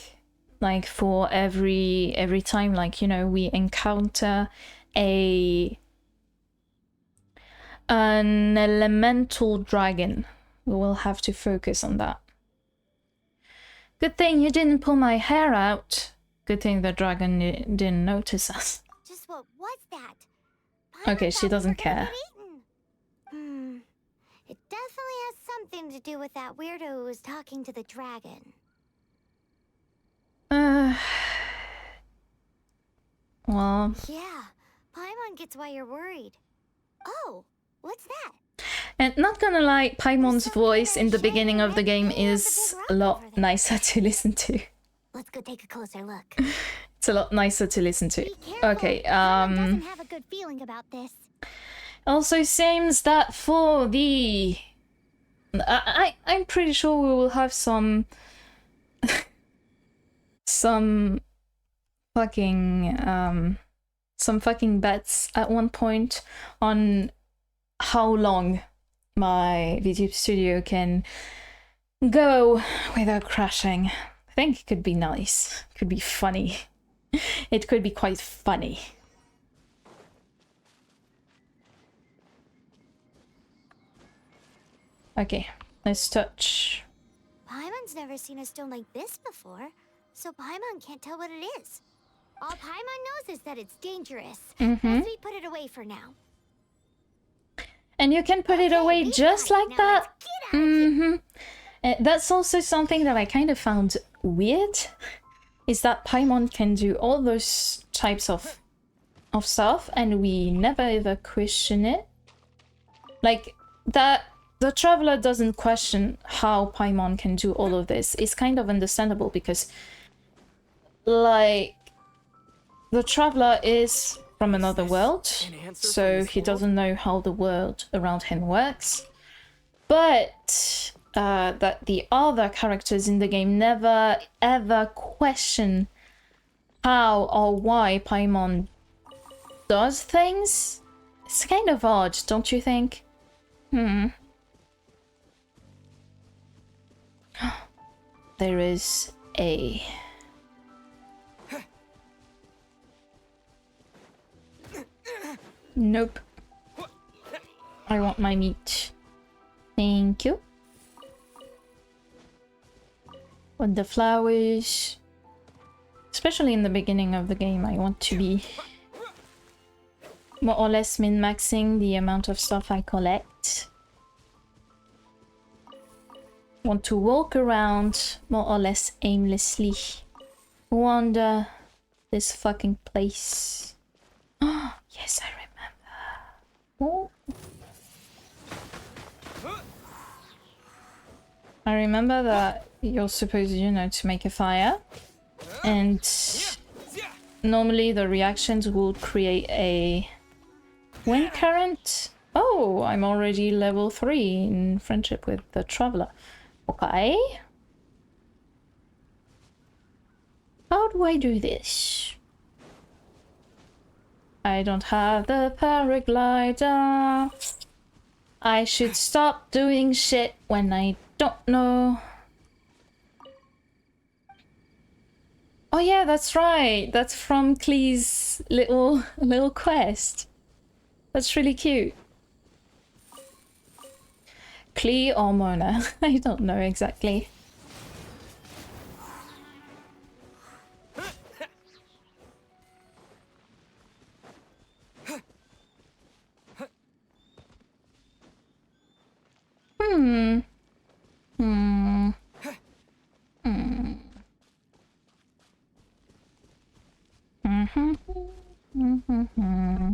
like, for every time, like, you know, we encounter an elemental dragon. We will have to focus on that. Good thing you didn't pull my hair out. Good thing the dragon didn't notice us. Just what was that? Okay, I she thought we doesn't were gonna care. get eaten. It definitely has something to do with that weirdo who was talking to the dragon. Well, Yeah, Paimon gets why you're worried. Oh, what's that? and not gonna lie, Paimon's voice in the beginning of the game is a lot nicer to listen to. Let's go take a closer look. It's a lot nicer to listen to. Be careful. Okay, Paimon doesn't have a good feeling about this. also seems that for the... I'm pretty sure we will have some... some fucking bets at one point on how long my video studio can go without crashing. I think it could be nice. It could be funny. It could be quite funny. Okay, let's touch. Paimon's never seen a stone like this before, so Paimon can't tell what it is. All Paimon knows is that it's dangerous. Best we put it away for now. And you can put it Okay, away we just got it. like Now that. let's get out of here. That's also something that I kind of found weird, is that Paimon can do all those types of stuff, and we never ever question it. Like, that the Traveler doesn't question how Paimon can do all of this. It's kind of understandable because, like, the Traveler is from another world, so he doesn't know how the world around him works. But that the other characters in the game never ever question how or why Paimon does things. It's kind of odd, don't you think? There is a... Nope. I want my meat. Thank you. Want the flowers. Especially in the beginning of the game, I want to be more or less min-maxing the amount of stuff I collect. Want to walk around more or less aimlessly. Wander this fucking place. Oh, yes, I remember. Oh. I remember that you're supposed, you know, to make a fire. And normally the reactions will create a wind current. Oh, I'm already level 3 in friendship with the traveler. Okay. How do I do this? I don't have the paraglider. I should stop doing shit when I don't know. Oh yeah, that's right. That's from Klee's little quest. That's really cute. Klee or Mona? I don't know exactly. Hmm. Hmm. Hmm. Mm-hmm. Mm-hmm.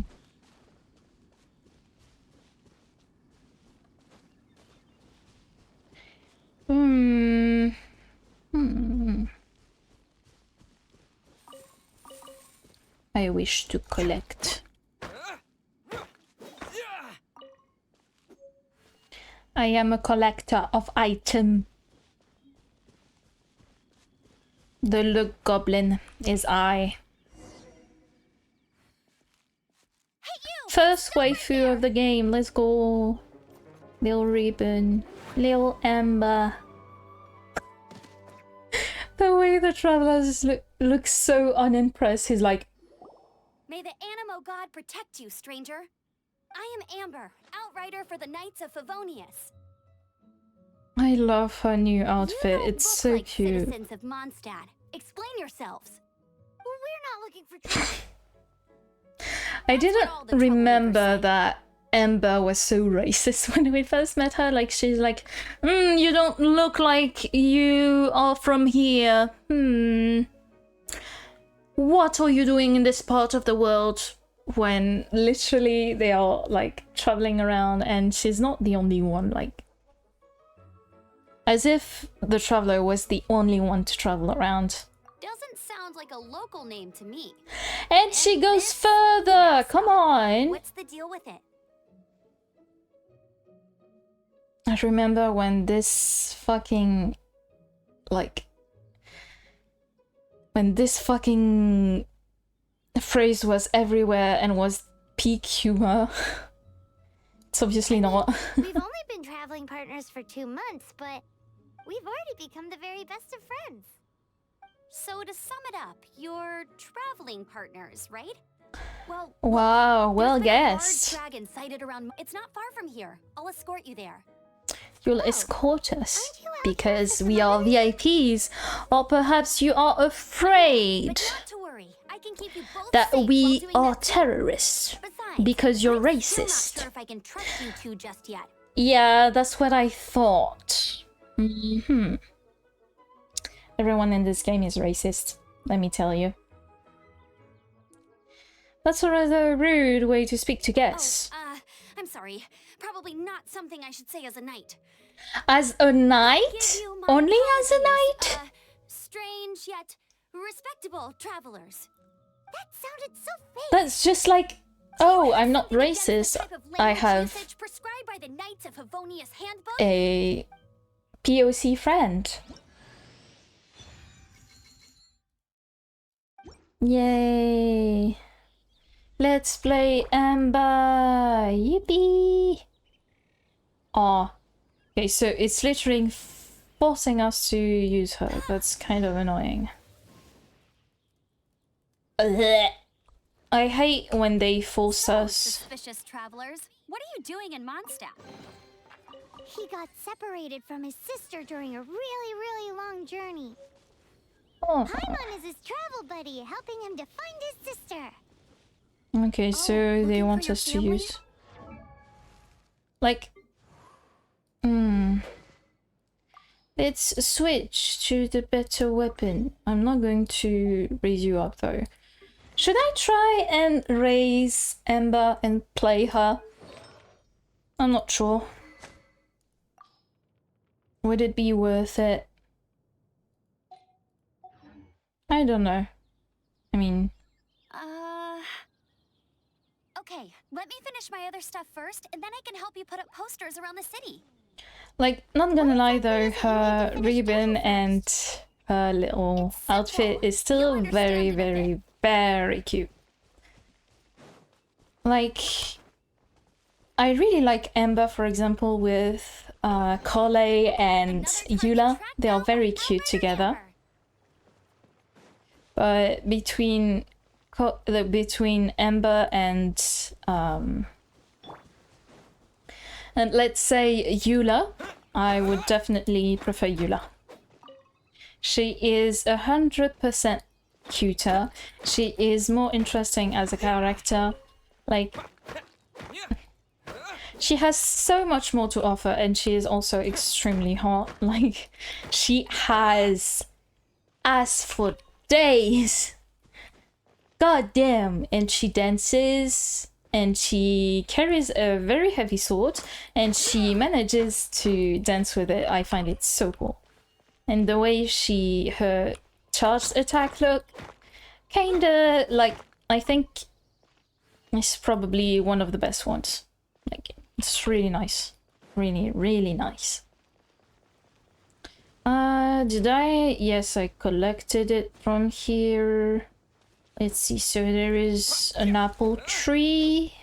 Hmm. Hmm. I wish to collect. I am a collector of items. The look goblin is I. First waifu of the game, let's go. Lil Ribbon, Lil Amber. The way the travelers look so unimpressed. He's like, May the Animo god protect you, stranger. I am Amber, outrider for the Knights of Favonius. I love her new outfit. You don't It's look so like cute. citizens of Mondstadt. Explain yourselves. We're not looking for trouble. I That's didn't what all the troublemakers remember say. that Amber was so racist when we first met her. Like, she's like, you don't look like you are from here. What are you doing in this part of the world? When literally they are like traveling around and she's not the only one, like as if the traveler was the only one to travel around. Doesn't sound like a local name to me. And she goes this further. Come on. What's the deal with it? I remember when this fucking phrase was everywhere and was peak humor. It's obviously not. We've only been traveling partners for 2 months, but we've already become the very best of friends. So to sum it up, you're traveling partners, right? Well, Wow, well there's been a large guessed. dragon sighted around. It's not far from here. I'll escort you there. You'll Oh, escort us aren't you out because there for we are VIPs, or perhaps you are afraid But not to worry. I can keep you both that safe we while doing are that too. terrorists Besides, because you're I'm still not racist. sure if I can trust you two just yet. Yeah, that's what I thought. Everyone in this game is racist, let me tell you. That's a rather rude way to speak to guests. I'm sorry. Probably not something I should say as a knight. As a Give knight? you my Only as a apologies, knight? Strange yet respectable travelers. That sounded so fake. That's just like, oh, I'm not Something against the racist. type of I language have usage prescribed by the Knights of Favonius Handbook. a POC friend. Yay. Let's play Amber. Yippee. Aw. Okay, so it's literally forcing us to use her. That's kind of annoying. Ugh. I hate when they force So, us. suspicious travelers, what are you doing in Mondstadt? He got separated from his sister during a really long journey. Oh, Paimon is his travel buddy, helping him to find his sister. okay, so they looking want for your us to family? use... Like... Let's switch to the better weapon. I'm not going to raise you up though. Should I try and raise Ember and play her? I'm not sure. Would it be worth it? I don't know. I mean... Okay, let me finish my other stuff first, and then I can help you put up posters around the city. Like, not gonna lie though, her ribbon and her little outfit is still very cute. Like, I really like Ember, for example, with Collei and Eula. They are very cute together. But between Ember and let's say Eula, I would definitely prefer Eula. She is 100% cuter. She is more interesting as a character. Like, she has so much more to offer, and she is also extremely hot. Like, she has ass for days. God damn. And she dances, and she carries a very heavy sword, and she manages to dance with it. I find it so cool. And the way her charged attack look, kinda like, I think it's probably one of the best ones. Like, it's really nice. Really nice. Did I? Yes, I collected it from here. Let's see, so there is an apple tree.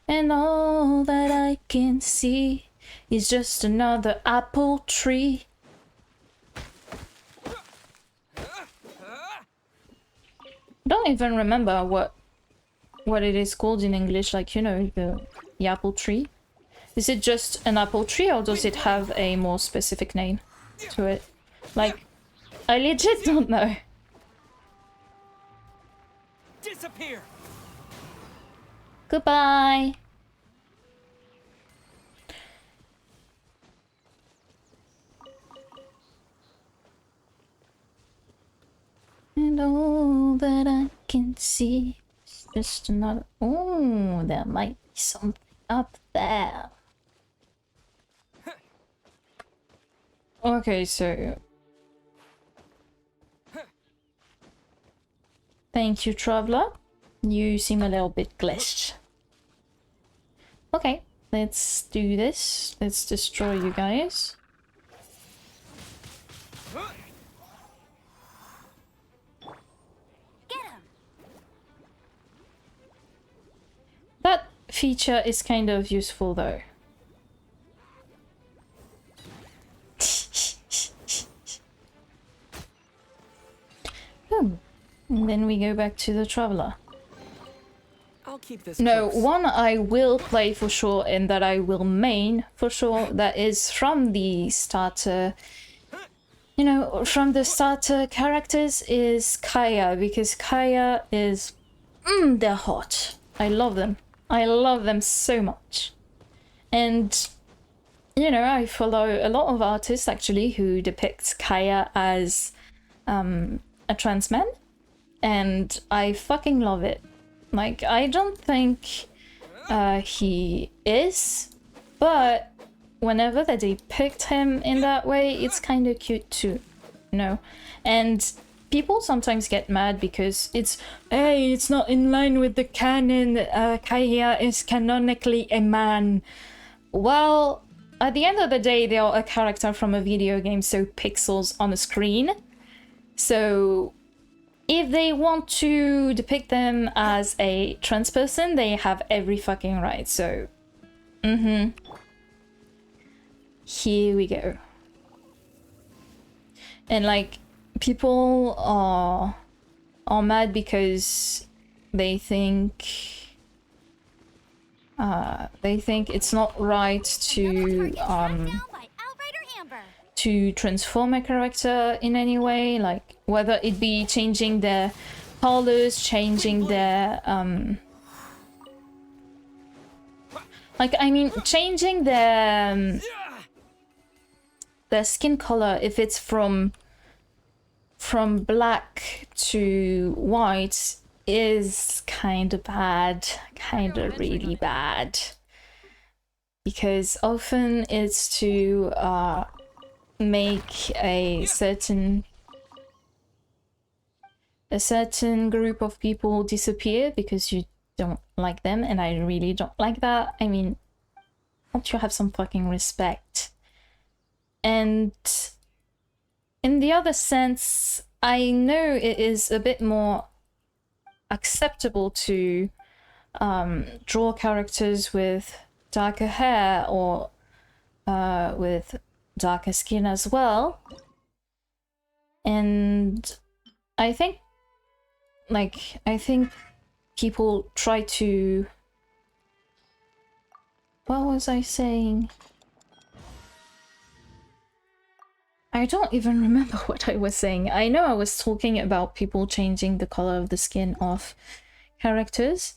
And all that I can see is just another apple tree. Don't even remember what it is called in English, like, you know, the apple tree. Is it just an apple tree, or does it have a more specific name to it? Like, I legit don't know. Disappear. Goodbye. And all that I can see is just another... Oh, there might be something up there. Okay, so... Thank you, traveler. You seem a little bit glitched. Okay, let's do this. Let's destroy you guys. Get him! That feature is kind of useful though. And then we go back to the traveler. I'll keep this No, close. one I will play for sure and that I will main for sure, that is from the starter, you know, from the starter characters is Kaya, because Kaya is, they're hot. I love them. I love them so much. And, you know, I follow a lot of artists actually who depict Kaya as a trans man, and I fucking love it. Like, I don't think he is, but whenever that they picked him in that way, it's kind of cute too, you know? And people sometimes get mad because hey, it's not in line with the canon, Kaya is canonically a man. Well, at the end of the day, they are a character from a video game, so pixels on a screen. So if they want to depict them as a trans person, they have every fucking right. So, here we go. And like, people are mad because they think it's not right to Down by Outrider Amber. to transform a character in any way, like whether it be changing their colors, changing their like I mean changing their skin color, if it's from black to white, is kind of bad, kind of really bad, because often it's to make a certain group of people disappear because you don't like them, and I really don't like that. I mean, don't you have some fucking respect? And in the other sense, I know it is a bit more acceptable to draw characters with darker hair or with darker skin as well. And I think people try to... What was I saying? I don't even remember what I was saying. I know I was talking about people changing the color of the skin of characters,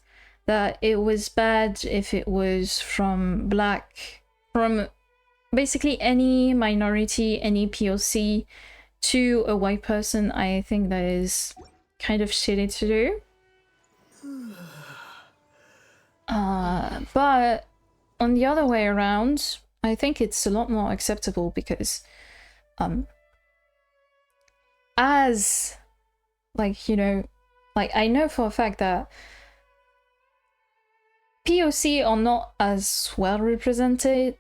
that it was bad if it was from black, from basically any minority, any POC, to a white person. I think that is kind of shitty to do. But on the other way around, I think it's a lot more acceptable because as, like, you know, like, I know for a fact that POC are not as well representation.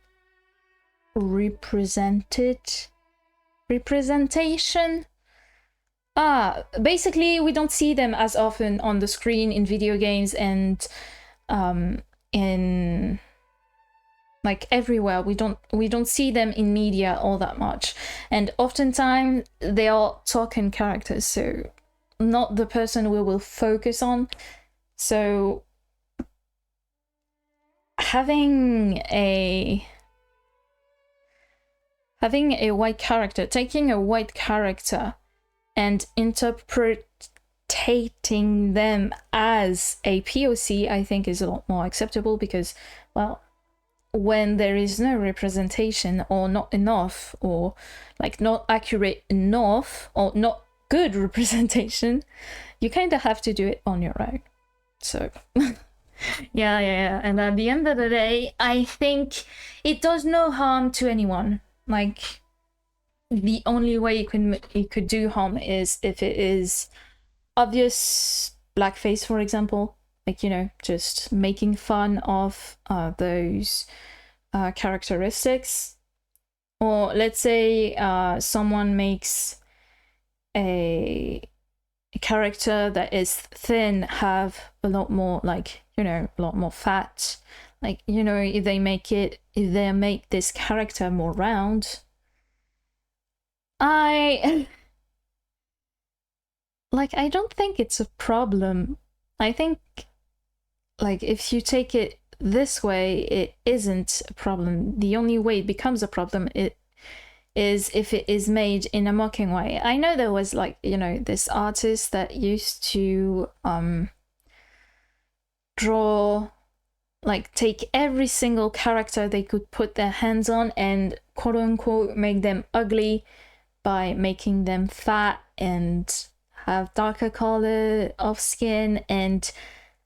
Basically we don't see them as often on the screen in video games and in like everywhere. We don't see them in media all that much, and oftentimes they are token characters, so not the person we will focus on. So having a white character, taking a white character and interpreting them as a POC, I think is a lot more acceptable, because, well, when there is no representation, or not enough, or like not accurate enough, or not good representation, you kind of have to do it on your own. So yeah. And at the end of the day, I think it does no harm to anyone. Like, the only way you could do harm is if it is obvious blackface, for example, like, you know, just making fun of those characteristics. Or let's say someone makes a character that is thin have a lot more, like, you know, a lot more fat. Like, you know, if they make this character more round, I don't think it's a problem. I think, like, if you take it this way, it isn't a problem. The only way it becomes a problem is if it is made in a mocking way. I know there was, like, you know, this artist that used to draw, like, take every single character they could put their hands on and quote unquote make them ugly by making them fat and have darker color of skin and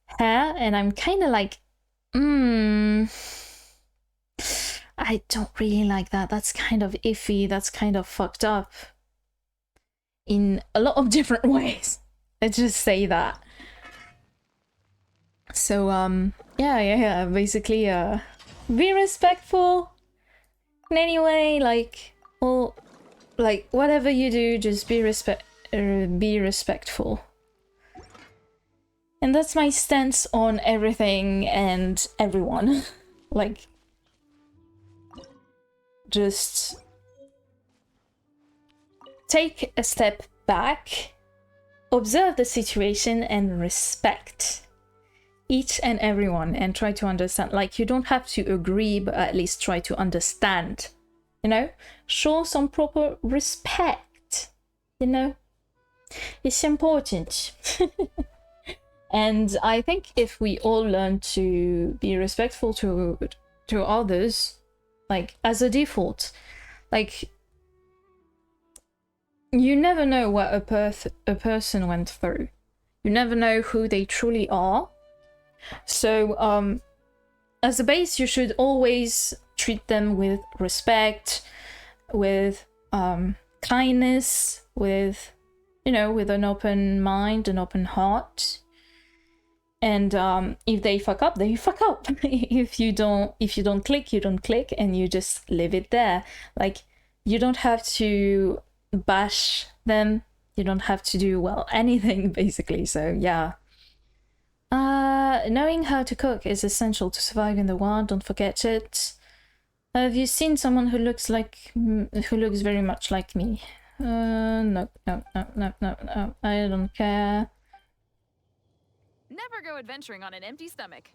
hair. And I'm kind of like, I don't really like that. That's kind of iffy. That's kind of fucked up in a lot of different ways. Let's just say that. So yeah, basically be respectful in any way, like, well, like, whatever you do, just be respectful. And that's my stance on everything and everyone. Like, just take a step back observe the situation and respect each and everyone and try to understand. Like, you don't have to agree, but at least try to understand, you know? Show some proper respect, you know? It's important. And I think if we all learn to be respectful to others, like, as a default, like, you never know what a person went through. You never know who they truly are. So, as a base, you should always treat them with respect, with kindness, with, you know, with an open mind, an open heart. And if they fuck up, they fuck up. If you don't click, you don't click, and you just leave it there. Like, you don't have to bash them. You don't have to do, well, anything, basically. So yeah. Knowing how to cook is essential to survive in the wild. Don't forget it. Have you seen someone who looks very much like me? No. I don't care. Never go adventuring on an empty stomach.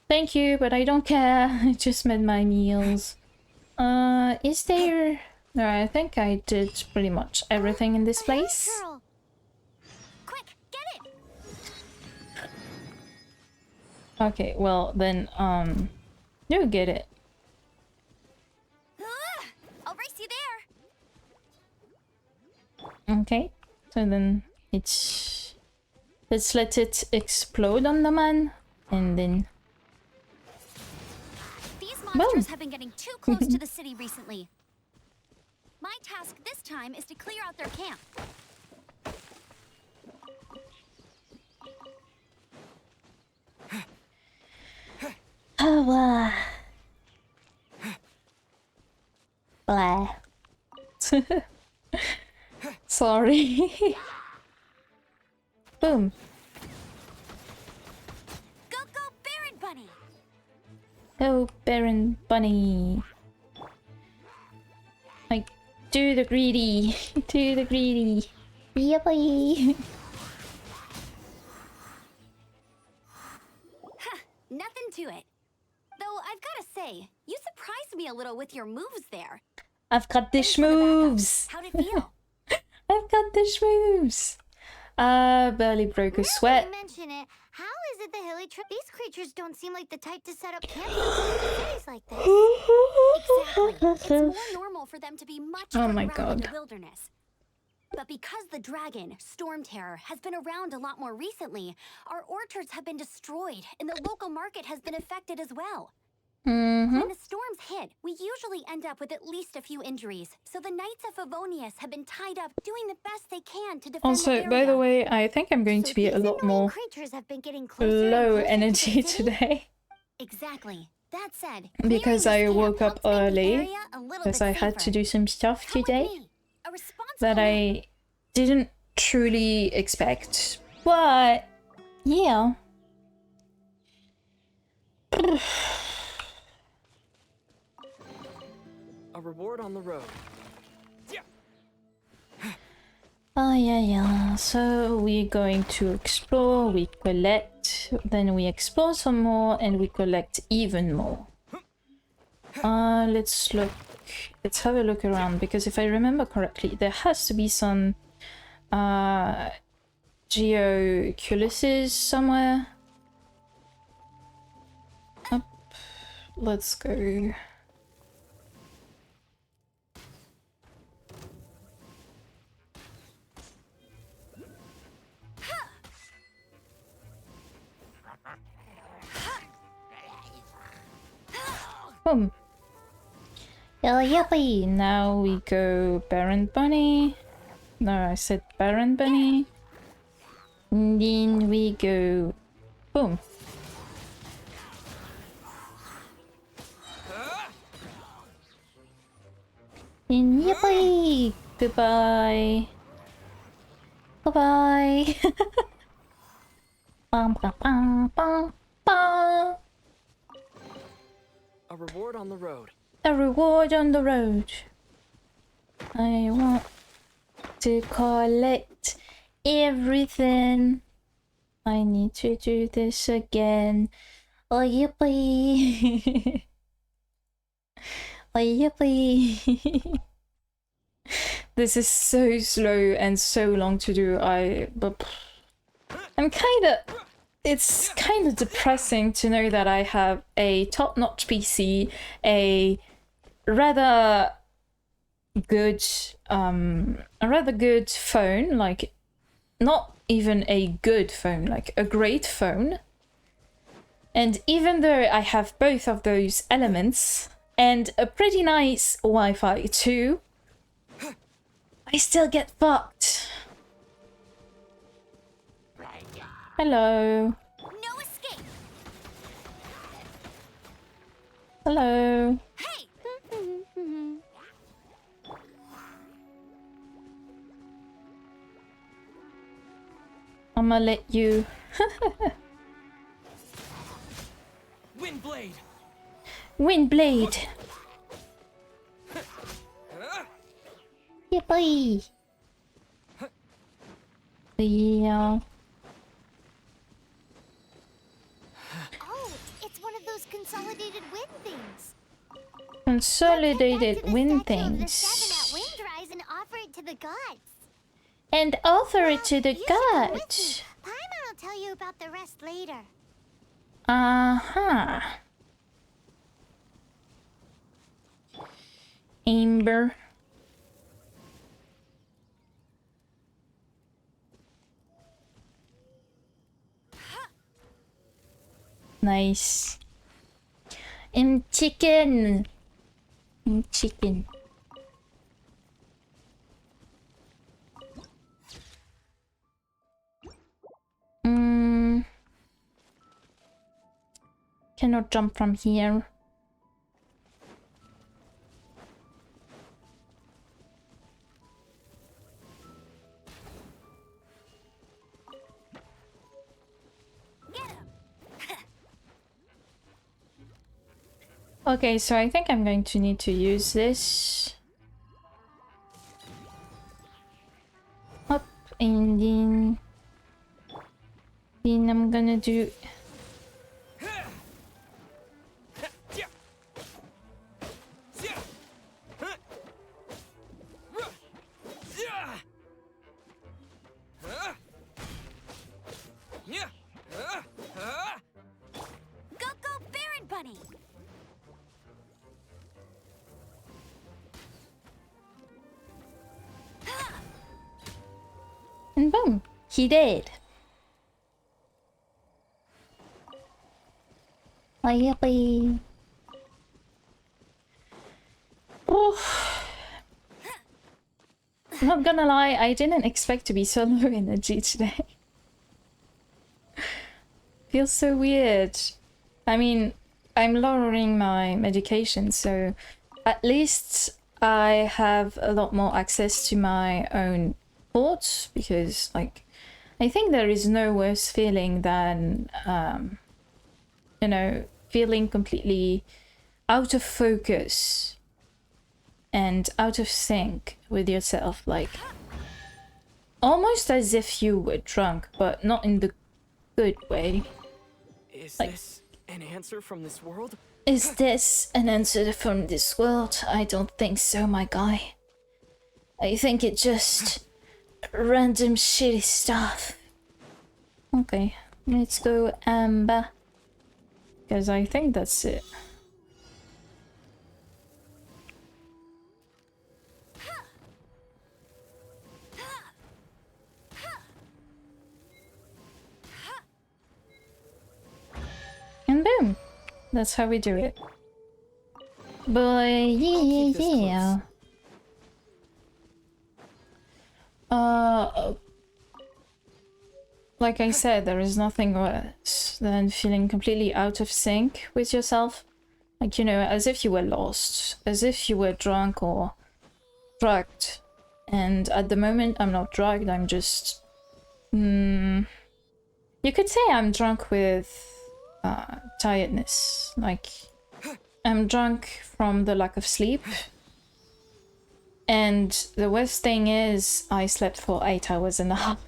Thank you, but I don't care. I just made my meals. Is there... No, I think I did pretty much everything in this place. Girl. Quick, get it! Okay, well then, you get it. I'll race you there. Okay, so then let's let it explode on the man, and then... These monsters have been getting too close to the city recently. My task this time is to clear out their camp. Oh, blah. Sorry. Boom. Go, Baron Bunny! Oh, Baron Bunny. Like, do the greedy. Do the greedy. Yeah, boy. Nothing to it. Though I've gotta say, you surprised me a little with your moves there. I've got the Thanks for the backup. schmoves. How'd it feel? I've got the schmoves. Barely broke a sweat. Now that you mention it, how is it the hilly trip? These creatures don't seem like the type to set up camp in cities like this. Exactly. It's more normal for them to be much Oh further my out in God. the wilderness. But because the dragon, Storm Terror, has been around a lot more recently, our orchards have been destroyed and the local market has been affected as well. Mm-hmm. When the storms hit, we usually end up with at least a few injuries, so the Knights of Favonius have been tied up doing the best they can to defend the Also, area. by the way, I think I'm going to be a these lot annoying more creatures have been getting closer and low closer to the energy city? today. Exactly. That said, Because clearing I this woke camp up helps make the early, area a little because bit I had to safer. do some stuff Come with today me. A responsible that man. I didn't truly expect. But, yeah. A reward on the road. Oh, yeah. So we're going to explore, we collect, then we explore some more, and we collect even more. Let's look. Let's have a look around, because if I remember correctly, there has to be some geoculuses somewhere. Up. Let's go. Boom. Yippee! Now we go Baron Bunny. No, I said Baron Bunny. And then we go... Boom. And yippee! Goodbye. Goodbye. Bum, bum, bum, bum, bum. A reward on the road. A reward on the road. I want to collect everything. I need to do this again. Oh, yippee. Oh, yippee. This is so slow and so long to do. I'm kind of... It's kind of depressing to know that I have a top-notch PC, a rather good phone, like not even a good phone, like a great phone. And even though I have both of those elements and a pretty nice Wi-Fi too, I still get fucked. Hello. No escape. Hello. Hey. I'ma let you. Windblade. Windblade. Yippee. Yeah. Oh, it's one of those consolidated wind things. Consolidated wind The things. seven at Windrise and offer it to the gods. And offer it to the You should come with me. gods. Paimon will tell you about the rest later. Uh-huh. Amber. Nice. And chicken. And chicken. Cannot jump from here. Okay, so I think I'm going to need to use this. Up, and then I'm gonna do... Go, Baron Bunny. And boom, he did. Oh, yippee. Oof. Not gonna lie, I didn't expect to be so low energy today. Feels so weird. I mean, I'm lowering my medication, so at least I have a lot more access to my own thoughts, because, like, I think there is no worse feeling than, you know, feeling completely out of focus and out of sync with yourself, like, almost as if you were drunk, but not in the good way. Is Like- this an answer from this world? Is this an answer from this world? I don't think so, my guy. I think it's just random shitty stuff. Okay, let's go Amber. Because I think that's it. And boom! That's how we do it. Boy, keep this yeah. Like I said, there is nothing worse than feeling completely out of sync with yourself. Like, you know, as if you were lost, as if you were drunk or drugged. And at the moment, I'm not drugged, I'm just... you could say I'm drunk with tiredness. Like, I'm drunk from the lack of sleep. And the worst thing is, I slept for 8 hours and a half.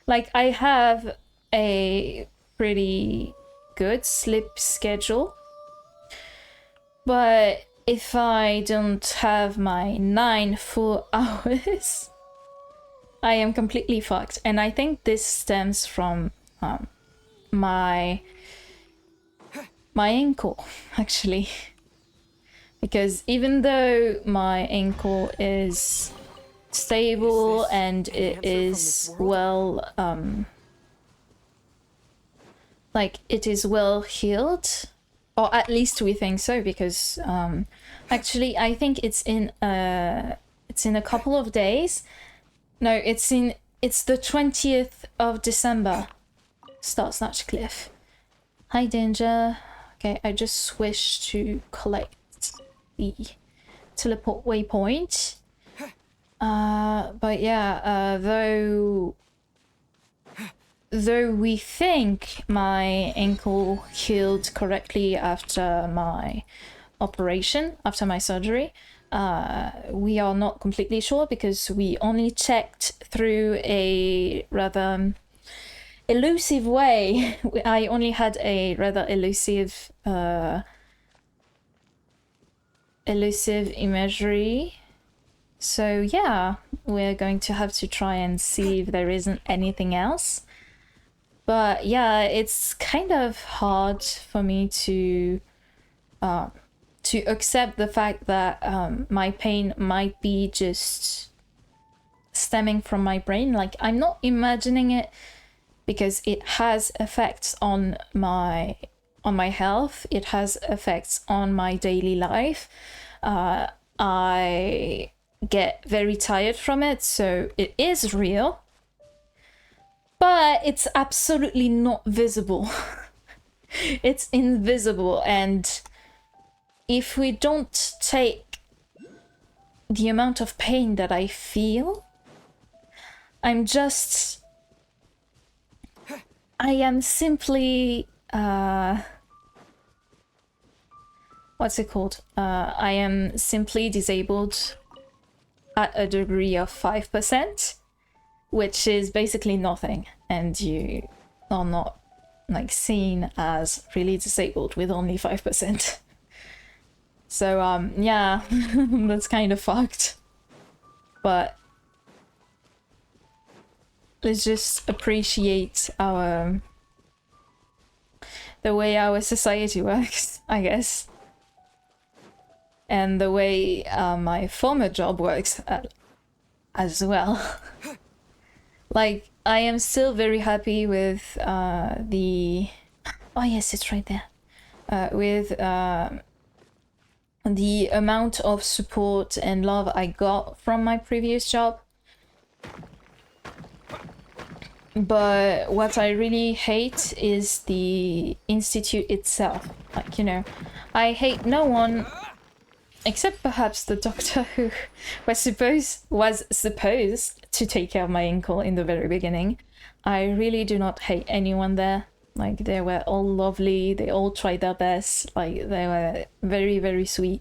Like, I have a pretty good sleep schedule, but if I don't have my 9 full hours, I am completely fucked. And I think this stems from my ankle, actually. Because even though my ankle is stable and it is well, like, it is well healed, or at least we think so, because actually I think it's in a couple of days. No, it's the 20th of December. Star Snatch Cliff. Hi, Danger. Okay, I just switched to collect the teleport waypoint. But yeah, though we think my ankle healed correctly after my operation, after my surgery, we are not completely sure because we only checked through a rather elusive way. I only had a rather elusive imagery. So yeah, we're going to have to try and see if there isn't anything else. But yeah, it's kind of hard for me to accept the fact that my pain might be just stemming from my brain. Like, I'm not imagining it because it has effects on my health. It has effects on my daily life. I get very tired from it, so it is real. But it's absolutely not visible. It's invisible, and if we don't take the amount of pain that I feel, I am simply what's it called? I am simply disabled at a degree of 5%, which is basically nothing, and you are not like seen as really disabled with only 5%. So yeah, that's kind of fucked. But let's just appreciate the way our society works, I guess. And the way my former job works as well. Like, I am still very happy with the... Oh yes, it's right there. With the amount of support and love I got from my previous job. But what I really hate is the institute itself. Like, you know, I hate no one except perhaps the doctor who was supposed to take care of my ankle in the very beginning. I really do not hate anyone there. Like, they were all lovely, they all tried their best, like, they were very, very sweet.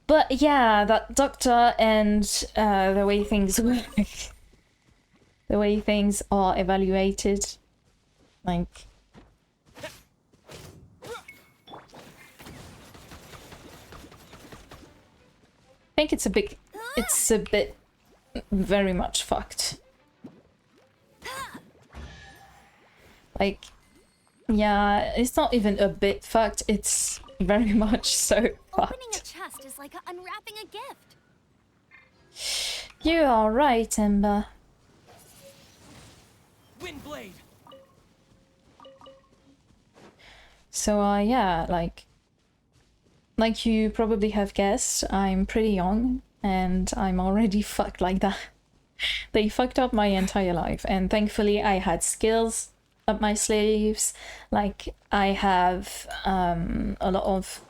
But yeah, that doctor and the way things work, the way things are evaluated, like... I think it's a bit very much fucked. Like, yeah, it's not even a bit fucked, it's very much so fucked. Opening a chest is like unwrapping a gift. You are right, Ember. Windblade. So, yeah, like you probably have guessed, I'm pretty young, and I'm already fucked like that. They fucked up my entire life, and thankfully I had skills up my sleeves. Like, I have a lot of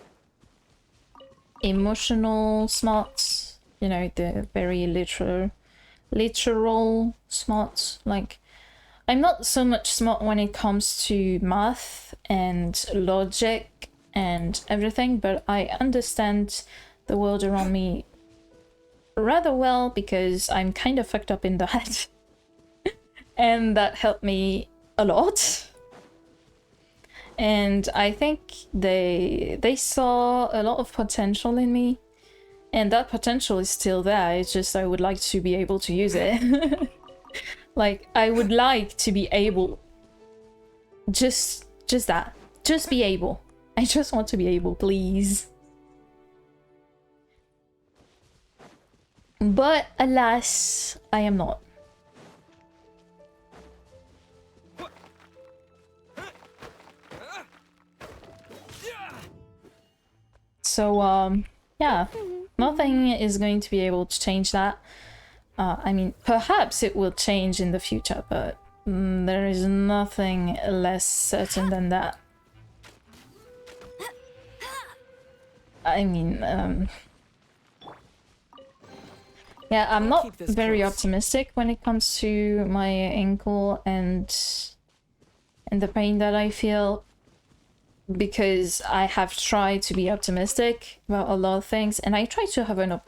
emotional smarts, you know, the very literal smarts. Like, I'm not so much smart when it comes to math and logic and everything, but I understand the world around me rather well because I'm kind of fucked up in the head. and that helped me a lot. And I think they saw a lot of potential in me, and that potential is still there. It's just I would like to be able to use it. Like, I would like to be able, just that, just be able. I just want to be able, please. But alas, I am not. So, yeah, nothing is going to be able to change that. I mean, perhaps it will change in the future, but there is nothing less certain than that. I mean, yeah, I'm not very optimistic when it comes to my ankle and the pain that I feel, because I have tried to be optimistic about a lot of things, and I try to have an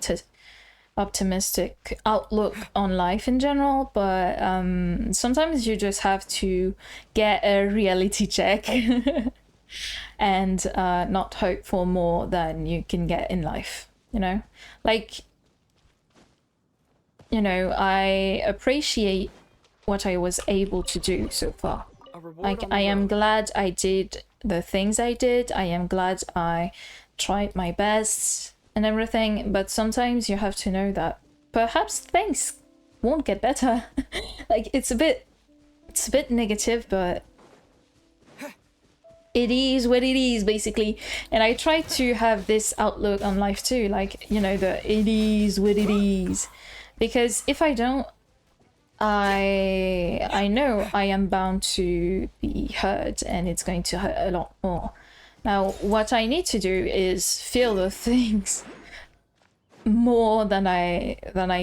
optimistic outlook on life in general, but sometimes you just have to get a reality check and not hope for more than you can get in life, you know? Like, you know, I appreciate what I was able to do so far. Like, I am glad I did the things I did. I am glad I tried my best and everything, but sometimes you have to know that perhaps things won't get better. Like, it's a bit negative, but it is what it is, basically. And I try to have this outlook on life too, like, you know, the it is what it is, because if I don't, I know I am bound to be hurt, and it's going to hurt a lot more. Now, what I need to do is feel the things more than I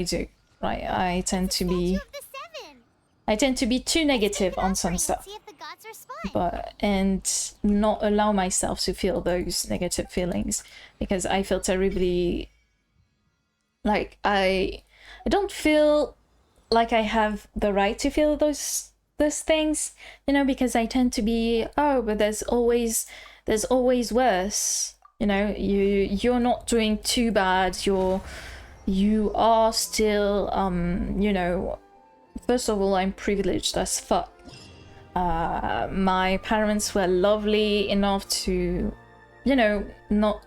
do. Right? I tend to be too negative on some stuff, and not allow myself to feel those negative feelings, because I feel terribly, like, I don't feel like I have the right to feel those things, you know, because I tend to be, oh, but there's always worse, you know, you're not doing too bad, you are still, you know, first of all, I'm privileged as fuck. My parents were lovely enough to, you know, not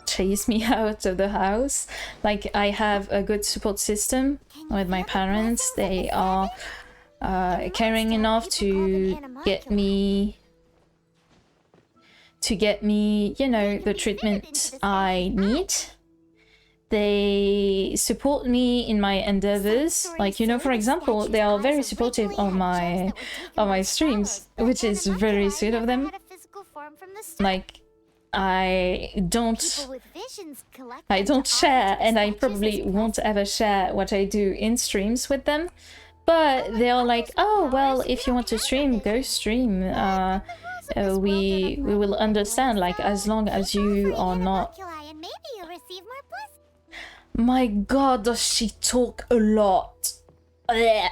chase me out of the house. Like, I have a good support system with my parents. They are caring enough to get me, you know, the treatment I need. They support me in my endeavors. Like, you know, for example, they are very supportive of my streams, which is very sweet of them. Like, I don't share, and I probably won't ever share what I do in streams with them, but they are like, oh, well, if you want to stream, go stream. We will understand, like, as long as you are not... My god, does she talk a lot? Blech.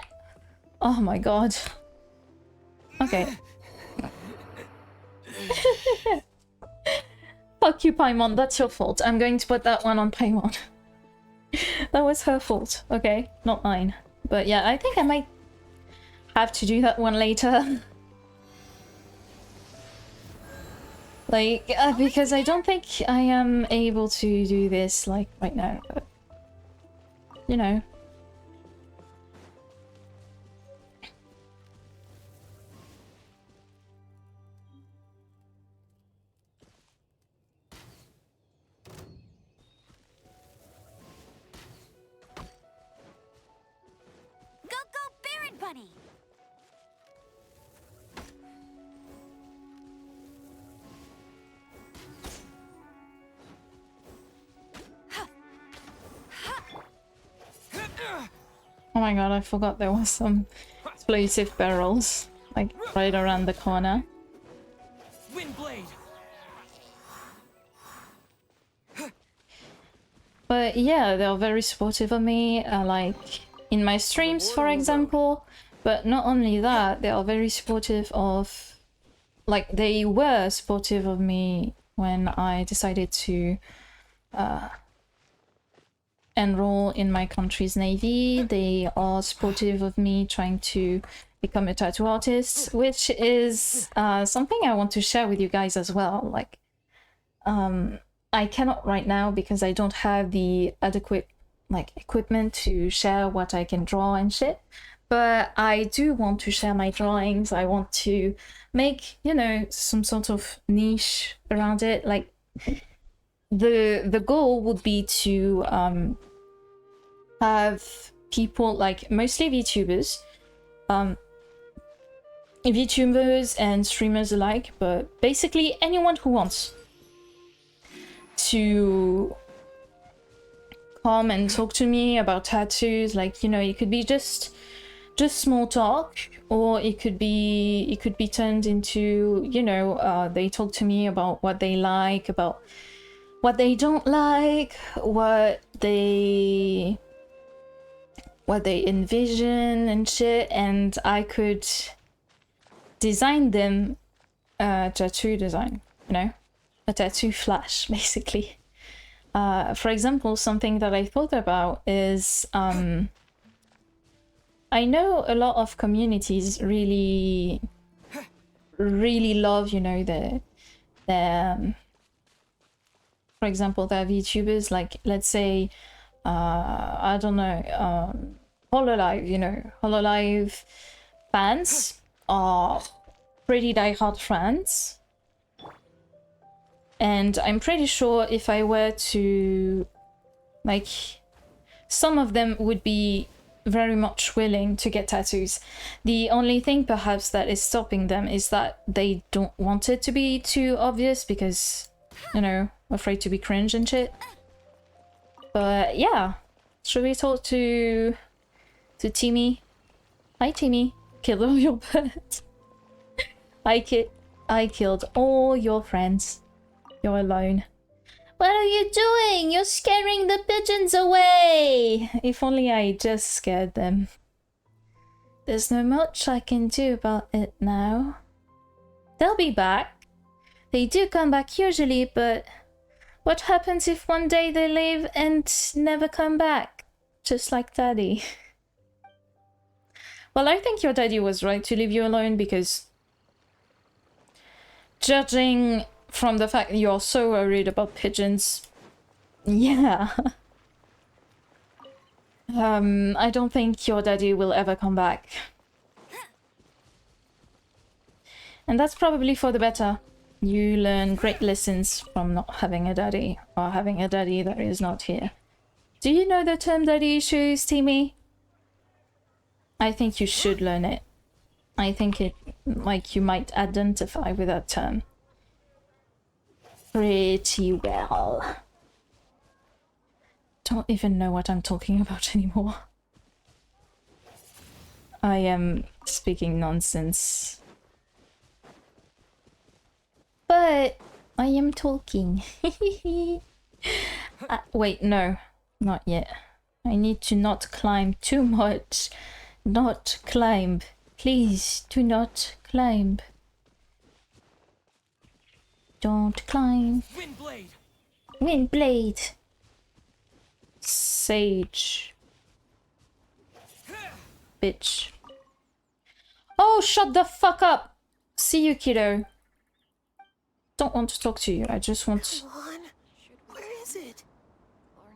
Oh my god. Okay. Fuck you, Paimon, that's your fault. I'm going to put that one on Paimon. That was her fault, okay? Not mine. But yeah, I think I might have to do that one later. Like, because I don't think I am able to do this, like, right now. But, you know. Bunny. Oh my god, I forgot there was some explosive barrels, like, right around the corner. Windblade. But yeah, they're very supportive of me, like, in my streams, for example. But not only that, they are very supportive of, like, they were supportive of me when I decided to enroll in my country's navy. They are supportive of me trying to become a tattoo artist, which is something I want to share with you guys as well. Like, I cannot right now because I don't have the adequate like equipment to share what I can draw and shit. But I do want to share my drawings. I want to make, you know, some sort of niche around it. Like, the goal would be to have people, like mostly VTubers, VTubers and streamers alike, but basically anyone who wants to come and talk to me about tattoos. Like, you know, it could be just small talk, or it could be turned into, you know, they talk to me about what they like, about what they don't like, what they envision and shit, and I could design them a tattoo design, you know, a tattoo flash, basically. For example, something that I thought about is I know a lot of communities really love, you know, their for example, their VTubers, like, let's say, I don't know, Hololive, you know, Hololive fans are pretty diehard fans. And I'm pretty sure if I were to, like, some of them would be very much willing to get tattoos. The only thing perhaps that is stopping them is that they don't want it to be too obvious because, you know, afraid to be cringe and shit. But yeah, should we talk to Timmy? Hi Timmy, killed all your birds. I killed all your friends. You're alone. What are you doing? You're scaring the pigeons away! If only I just scared them. There's not much I can do about it now. They'll be back. They do come back usually, but what happens if one day they leave and never come back? Just like Daddy. Well, I think your daddy was right to leave you alone because, judging from the fact that you're so worried about pigeons, yeah. I don't think your daddy will ever come back. And that's probably for the better. You learn great lessons from not having a daddy, or having a daddy that is not here. Do you know the term daddy issues, Timmy? I think you should learn it. I think it, like, you might identify with that term pretty well. Don't even know what I'm talking about anymore. I am speaking nonsense. But I am talking. Wait, no, not yet. I need to not climb too much. Not climb. Please do not climb. Don't climb. Windblade. Windblade. Sage. Bitch. Oh, shut the fuck up! See you, kiddo. Don't want to talk to you. I just want. Come on. Where is it? Or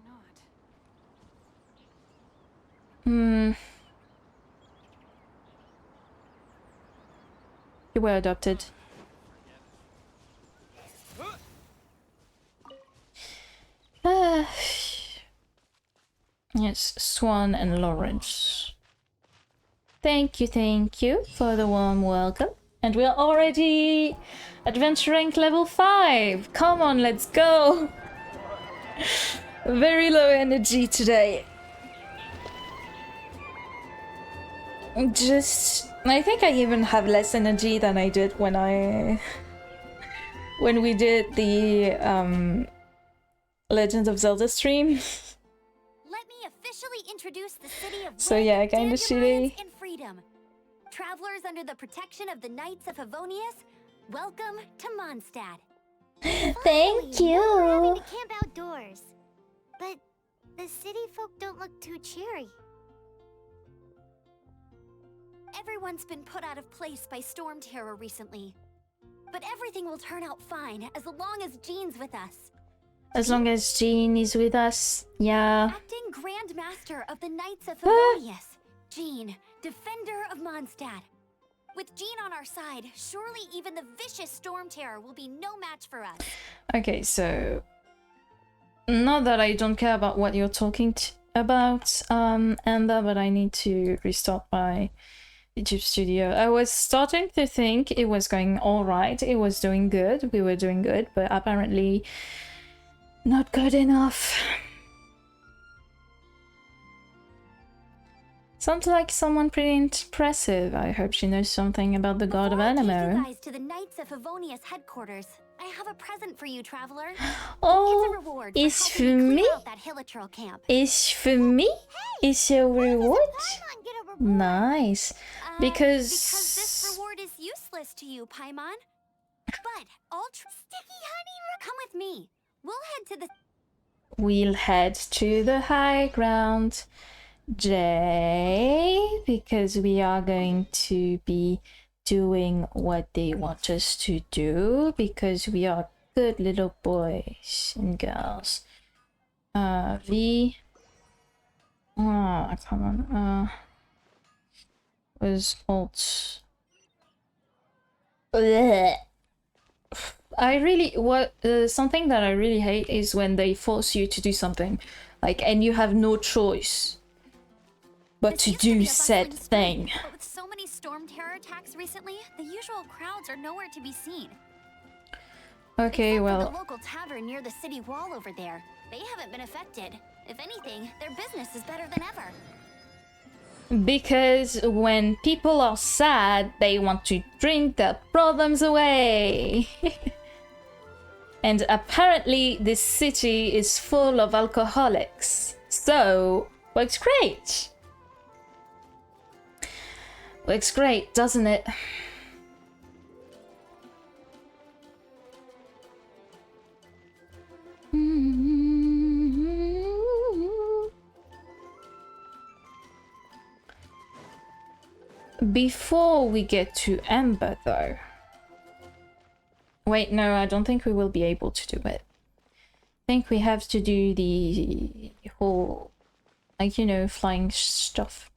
not. You were adopted. Yes, Swan and Lawrence. Thank you for the warm welcome. And we're already adventure rank level 5. Come on, let's go. Very low energy today. I think I even have less energy than I did when we did the Legend of Zelda stream. Let me officially introduce the city of So yeah, kinda shitty. and freedom. travelers under the protection of the Knights of Favonius, welcome to Mondstadt. Thank Finally, now we're having you. to camp outdoors. But the city folk don't look too cheery. Everyone's been put out of place by storm terror recently. But everything will turn out fine as long as Jean's with us. As long as Jean is with us, yeah. Acting Grand Master of the Knights of Favonius, Jean, Defender of Mondstadt. With Jean on our side, surely even the vicious storm terror will be no match for us. Okay, so not that I don't care about what you're talking about, Amber, but I need to restart my YouTube studio. I was starting to think it was going all right. It was doing good. We were doing good, but apparently not good enough. Sounds like someone pretty impressive. I hope she knows something about the god of Before I take you Animo. guys to the Knights of Favonius headquarters, I have a present for you, traveler. It's a Oh, reward it's for helping for me me? clear out that Hilitrol camp. It's for me? It's a reward? Paimon get a reward? Nice. Because this reward is useless to you, Paimon. But Sticky honey, come with me. We'll head to the We'll head to the high ground, Jay, because we are going to be doing what they want us to do, because we are good little boys and girls. V. Oh, come on. Was alt. Blech. I really something that I really hate is when they force you to do something, like, and you have no choice but This to used be do a said bustling thing. street, But with so many storm terror attacks recently, the usual crowds are nowhere to be seen. Okay, Except for well, the local tavern near the city wall over there. They haven't been affected. If anything, their business is better than ever. because when people are sad, they want to drink their problems away. And apparently this city is full of alcoholics, so works great. Works great, doesn't it? Before we get to Amber, though. Wait, no, I don't think we will be able to do it. I think we have to do the whole, like, you know, flying stuff.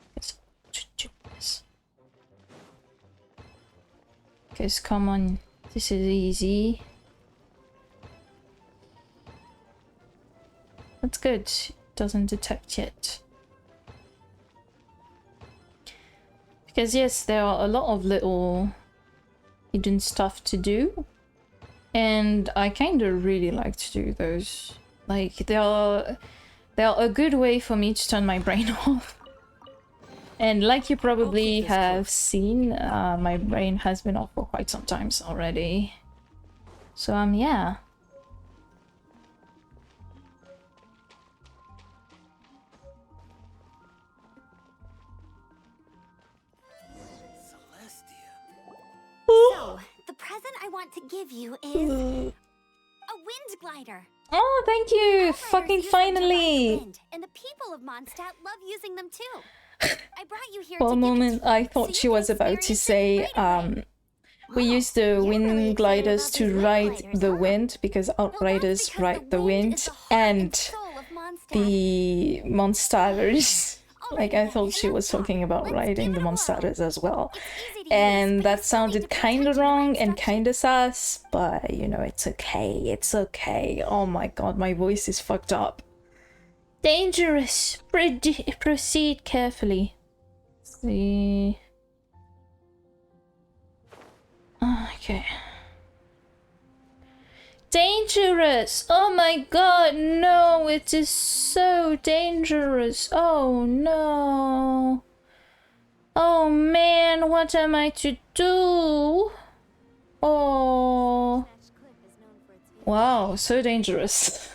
Because, come on, this is easy. That's good. It doesn't detect yet. Because yes, there are a lot of little hidden stuff to do. And I kind of really like to do those. Like, they are a good way for me to turn my brain off. And like you probably have seen, my brain has been off for quite some times already. So, yeah. So, the present I want to give you is a wind glider. Oh, thank you! Outriders Fucking use them to ride the finally! wind, and the people of Mondstadt love using them too. I brought you here For to a give it moment, to you, I so thought you she can was about to experience say, it right away. we use the you're wind really gliders excited to about these ride wind gliders, the huh? wind, because Well, that's Outriders because ride the is wind the heart and and soul of Mondstadt. the Monsters. Like, I thought she enough was talk. talking about Let's riding give the it a whirl. Monsters as well. It's easy to use, And but that you still need sounded to pay kind of attention to my wrong and instructions. kind of sus, but you know, it's okay. It's okay. Oh my god, my voice is fucked up. Dangerous. Proceed carefully. See. Okay. Dangerous! Oh my god, no! It is so dangerous! Oh no! Oh man, what am I to do? Oh. Wow, so dangerous.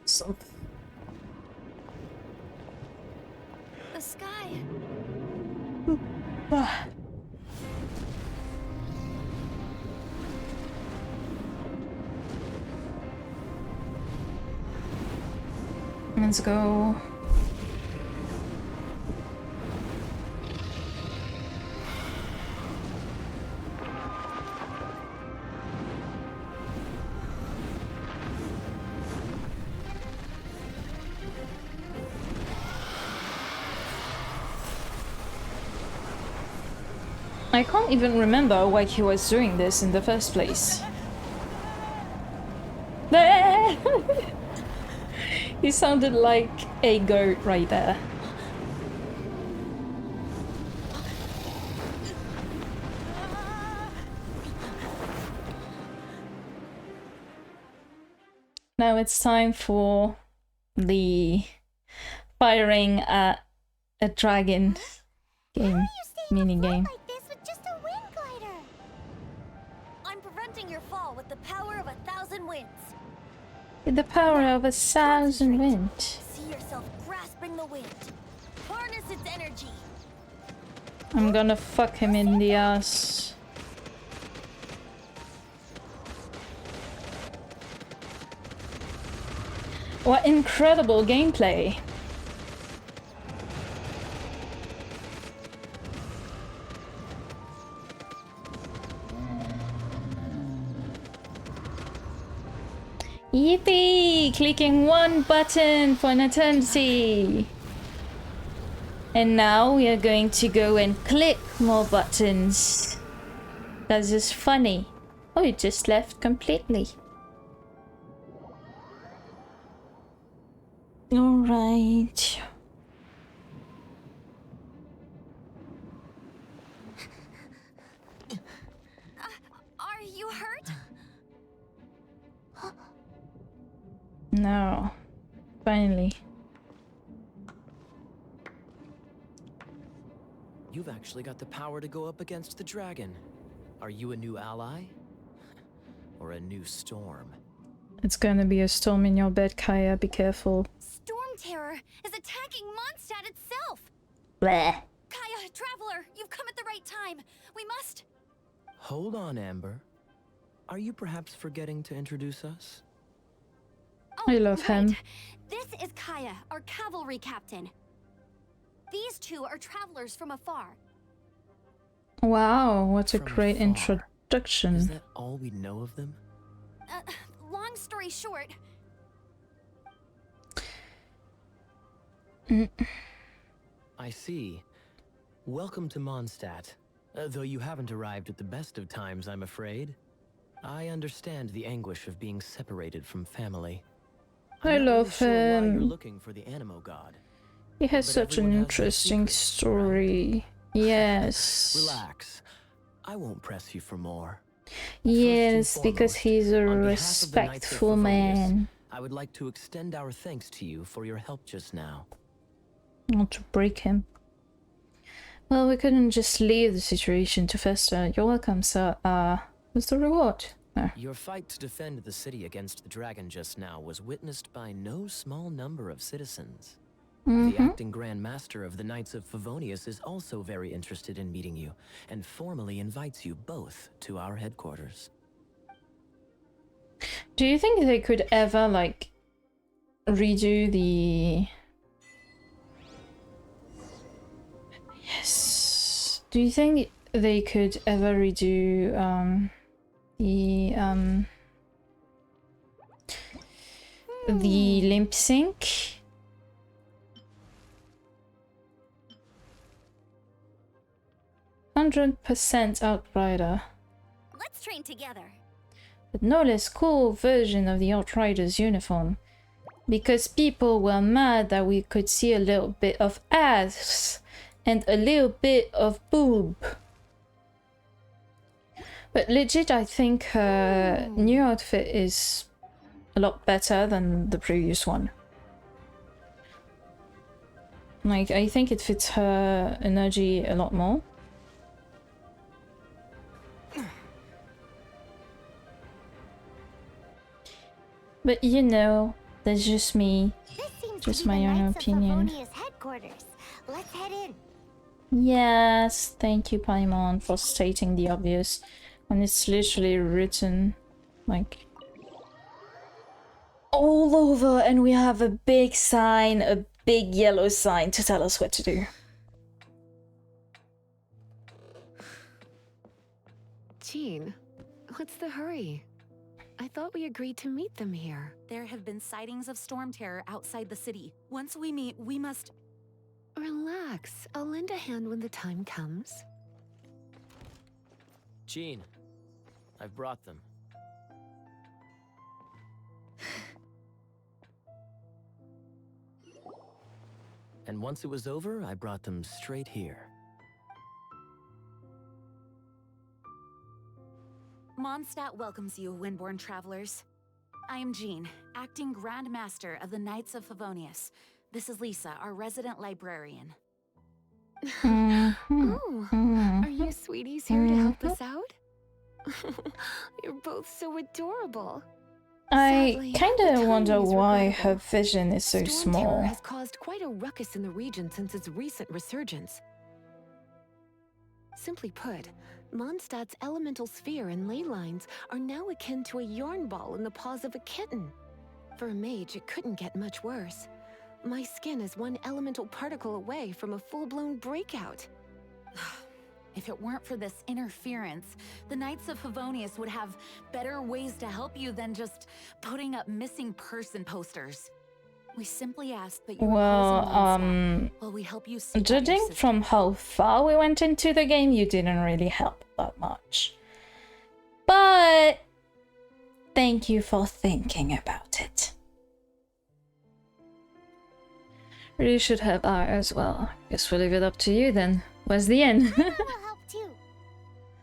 So. Let's go. I can't even remember why he was doing this in the first place. He sounded like a goat right there. Now it's time for the firing at a dragon game, mini game. Like this with just a wind glider. I'm preventing your fall with the power of 1,000 winds. With the power of 1,000 wind. See yourself grasping the wind. Harness its energy. I'm gonna fuck him in the ass. What incredible gameplay! Yippee! Clicking one button for an eternity! And now we are going to go and click more buttons. That's just funny. Oh, it just left completely. Alright. Are you hurt? No. Finally. You've actually got the power to go up against the dragon. Are you a new ally? Or a new storm? It's gonna be a storm in your bed, Kaya. Be careful. Storm Terror is attacking Mondstadt itself! Bleh. Kaya, Traveler, you've come at the right time. We must... Hold on, Amber. Are you perhaps forgetting to introduce us? I love him. Right. This is Kaya, our cavalry captain. These two are travelers from afar. Wow, what a From great afar. introduction. Is that all we know of them? Long story short, I see. Welcome to Mondstadt. Though you haven't arrived at the best of times, I'm afraid. I understand the anguish of being separated from family. I I'm not love really sure why you're him. looking for the Animo god. He has But such an everyone has their interesting secrets, story. Yes. Relax. I won't press you for more. Yes, because foremost, he's a on behalf of the Knights of respectful Favonius, man. I would like to extend our thanks to you for your help just now. Not to break him. Well, we couldn't just leave the situation to fester. You're welcome, sir. What's the reward? Oh. Your fight to defend the city against the dragon just now was witnessed by no small number of citizens. The acting Grand Master of the Knights of Favonius is also very interested in meeting you, and formally invites you both to our headquarters. Do you think they could ever, like, redo the... Yes. Do you think they could ever redo, the limp sync? %, Outrider. let's train together. But no less cool version of the Outriders uniform. Because people were mad that we could see a little bit of ass and a little bit of boob. But legit, I think her new outfit is a lot better than the previous one. Like, I think it fits her energy a lot more. But you know, that's just me. This seems Just to be my the own Knights opinion. of Favonius headquarters. Let's head in. Yes, thank you, Paimon, for stating the obvious. When it's literally written, like, all over, and we have a big sign, a big yellow sign to tell us what to do. Jean, what's the hurry? I thought we agreed to meet them here. There have been sightings of storm terror outside the city. Once we meet, we must... Relax. I'll lend a hand when the time comes. Jean, I've brought them. And once it was over, I brought them straight here. Mondstadt welcomes you, Windborn travelers. I am Jean, acting Grand Master of the Knights of Favonius. This is Lisa, our resident librarian. Oh, are you sweeties here to help us out? You're both so adorable. I Sadly, kind the of wonder timing is why regrettable. her vision is so Storm terror small. has caused quite a ruckus in the region since its recent resurgence. Simply put, Mondstadt's elemental sphere and ley lines are now akin to a yarn ball in the paws of a kitten. For a mage, it couldn't get much worse. My skin is one elemental particle away from a full-blown breakout. If it weren't for this interference, the Knights of Favonius would have better ways to help you than just putting up missing person posters. We simply ask that you Well, oppose Mondstadt while we help you seek out your judging sister. from how far we went into the game, you didn't really help that much. But thank you for thinking about it. Really should have I as well. Guess we'll leave it up to you then. Where's the end? I will help too.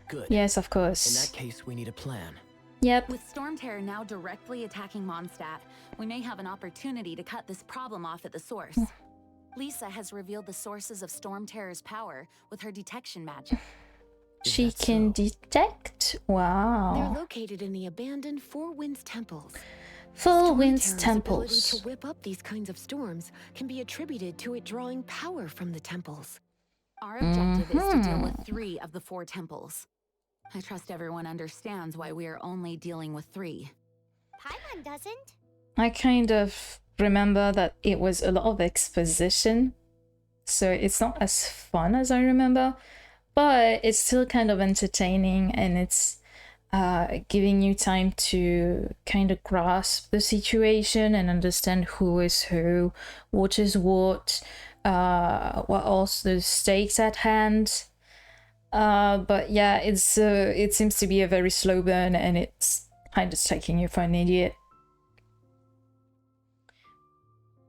Good. Yes, of In course. that case, we need a plan. Yep. With Storm Terror now directly attacking Mondstadt, we may have an opportunity to cut this problem off at the source. Lisa has revealed the sources of Storm Terror's power with her detection magic. Is She that can so? detect. They're Wow. located in the abandoned Four Winds temples. Full Storm Winds Terror's temples. ability to whip up these kinds of storms can be attributed to it drawing power from the temples. Our objective is to deal with 3 of the 4 temples. I trust everyone understands why we are only dealing with 3. Paimon doesn't. I kind of remember that it was a lot of exposition, so it's not as fun as I remember, but it's still kind of entertaining, and it's giving you time to kind of grasp the situation and understand who is who, what is what are the stakes at hand. But yeah, it seems to be a very slow burn, and it's kind of taking you for an idiot.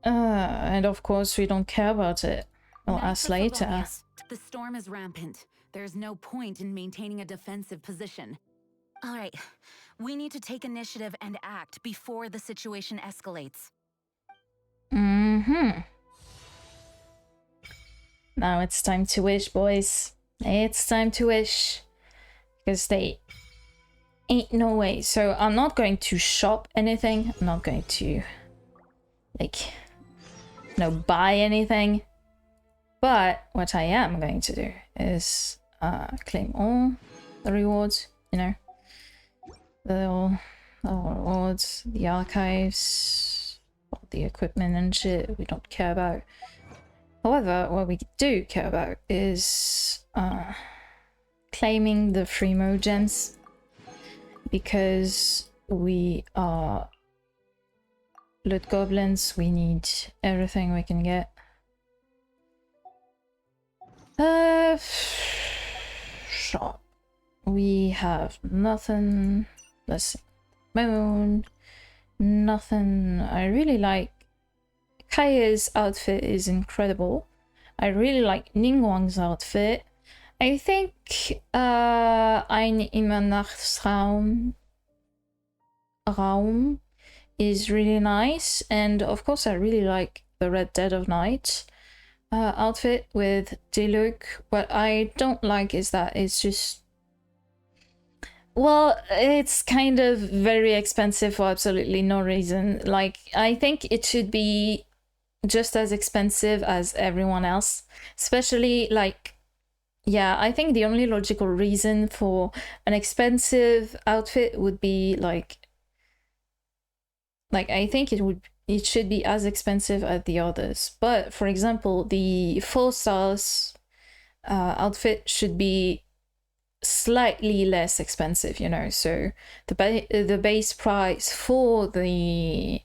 And of course we don't care about it. We'll Knights ask of later. Favonius, the storm is rampant. There's no point in maintaining a defensive position. All right, we need to take initiative and act before the situation escalates. Now it's time to wish, boys. It's time to wish. Because they ain't no way. So I'm not going to shop anything. I'm not going to, like, buy anything. But what I am going to do is claim all the rewards, the rewards, the archives, all the equipment and shit we don't care about. However, what we do care about is claiming the free mode gems, because we are loot goblins. We need everything we can get. Shop. We have nothing. Let's see. Moon. Nothing. I really like Kaya's outfit is incredible. I really like Ningguang's outfit. I think Ein immer Nachtraum Raum is really nice, and of course I really like the Red Dead of Night outfit with Diluc. What I don't like is that it's just, well, it's kind of very expensive for absolutely no reason. Like, I think it should be just as expensive as everyone else, especially like yeah, I think the only logical reason for an expensive outfit would be like I think it should be as expensive as the others. But for example, the 4 stars outfit should be slightly less expensive, you know. So the base price for the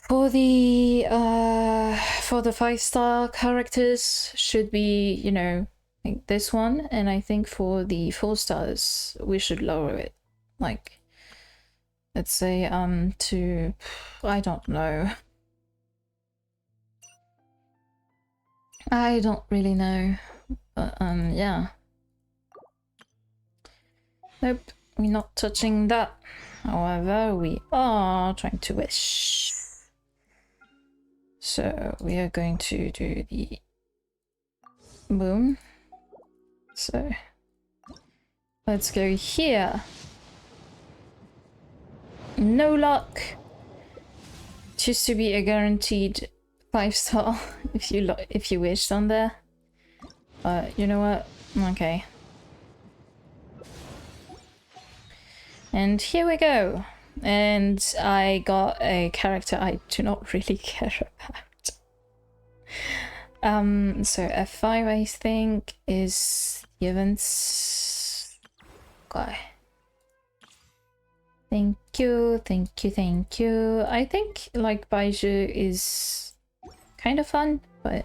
5-star characters should be, you know, like this one, and I think for the 4 stars we should lower it, like let's say to, I don't know, I don't really know, but yeah, nope, we're not touching that. However, we are trying to wish. So we are going to do the boom. So let's go here. No luck. It used to be a guaranteed 5-star if you wished on there. But you know what? Okay. And here we go. And I got a character I do not really care about. So F5 I think is the events guy. Thank you, thank you, thank you. I think like Baiju is kind of fun, but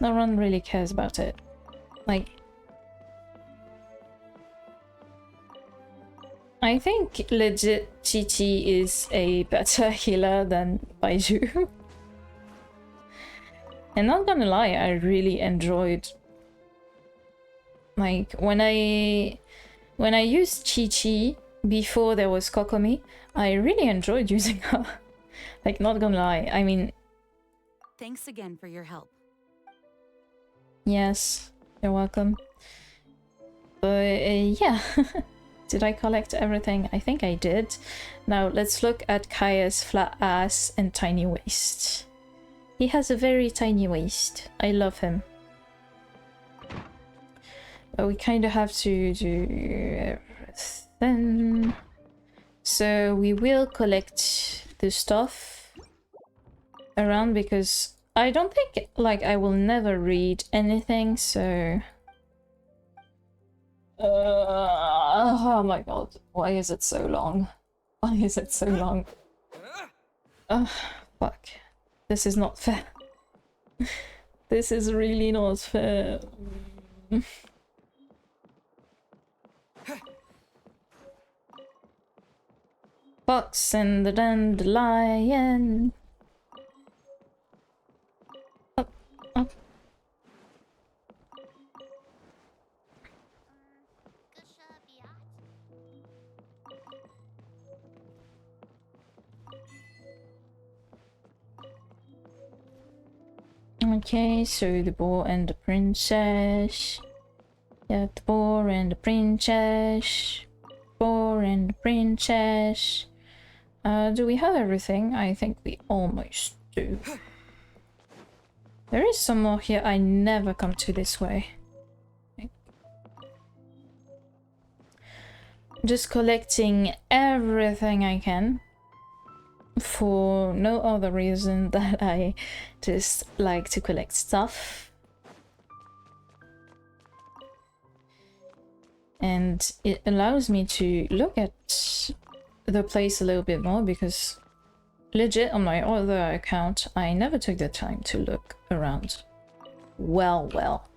no one really cares about it. Like, I think legit Chi-Chi is a better healer than Baiju. And not gonna lie, I really enjoyed, like, when I used Chi-Chi before there was Kokomi, I really enjoyed using her. Like, not gonna lie, I mean... Thanks again for your help. Yes, you're welcome. But yeah, did I collect everything? I think I did. Now let's look at Kaya's flat ass and tiny waist. He has a very tiny waist. I love him. But we kind of have to do everything. So we will collect the stuff around because I don't think, like, I will never read anything, so... oh my god, why is it so long? Why is it so long? Fuck. This is not fair. This is really not fair. Fox and the dandelion. Up, up. Okay, so the boar and the princess. Yeah, the boar and the princess. Boar and the princess. Do we have everything? I think we almost do. There is some more here. I never come to this way. Just collecting everything I can. For no other reason that I just like to collect stuff. And it allows me to look at the place a little bit more because legit on my other account I never took the time to look around. Well.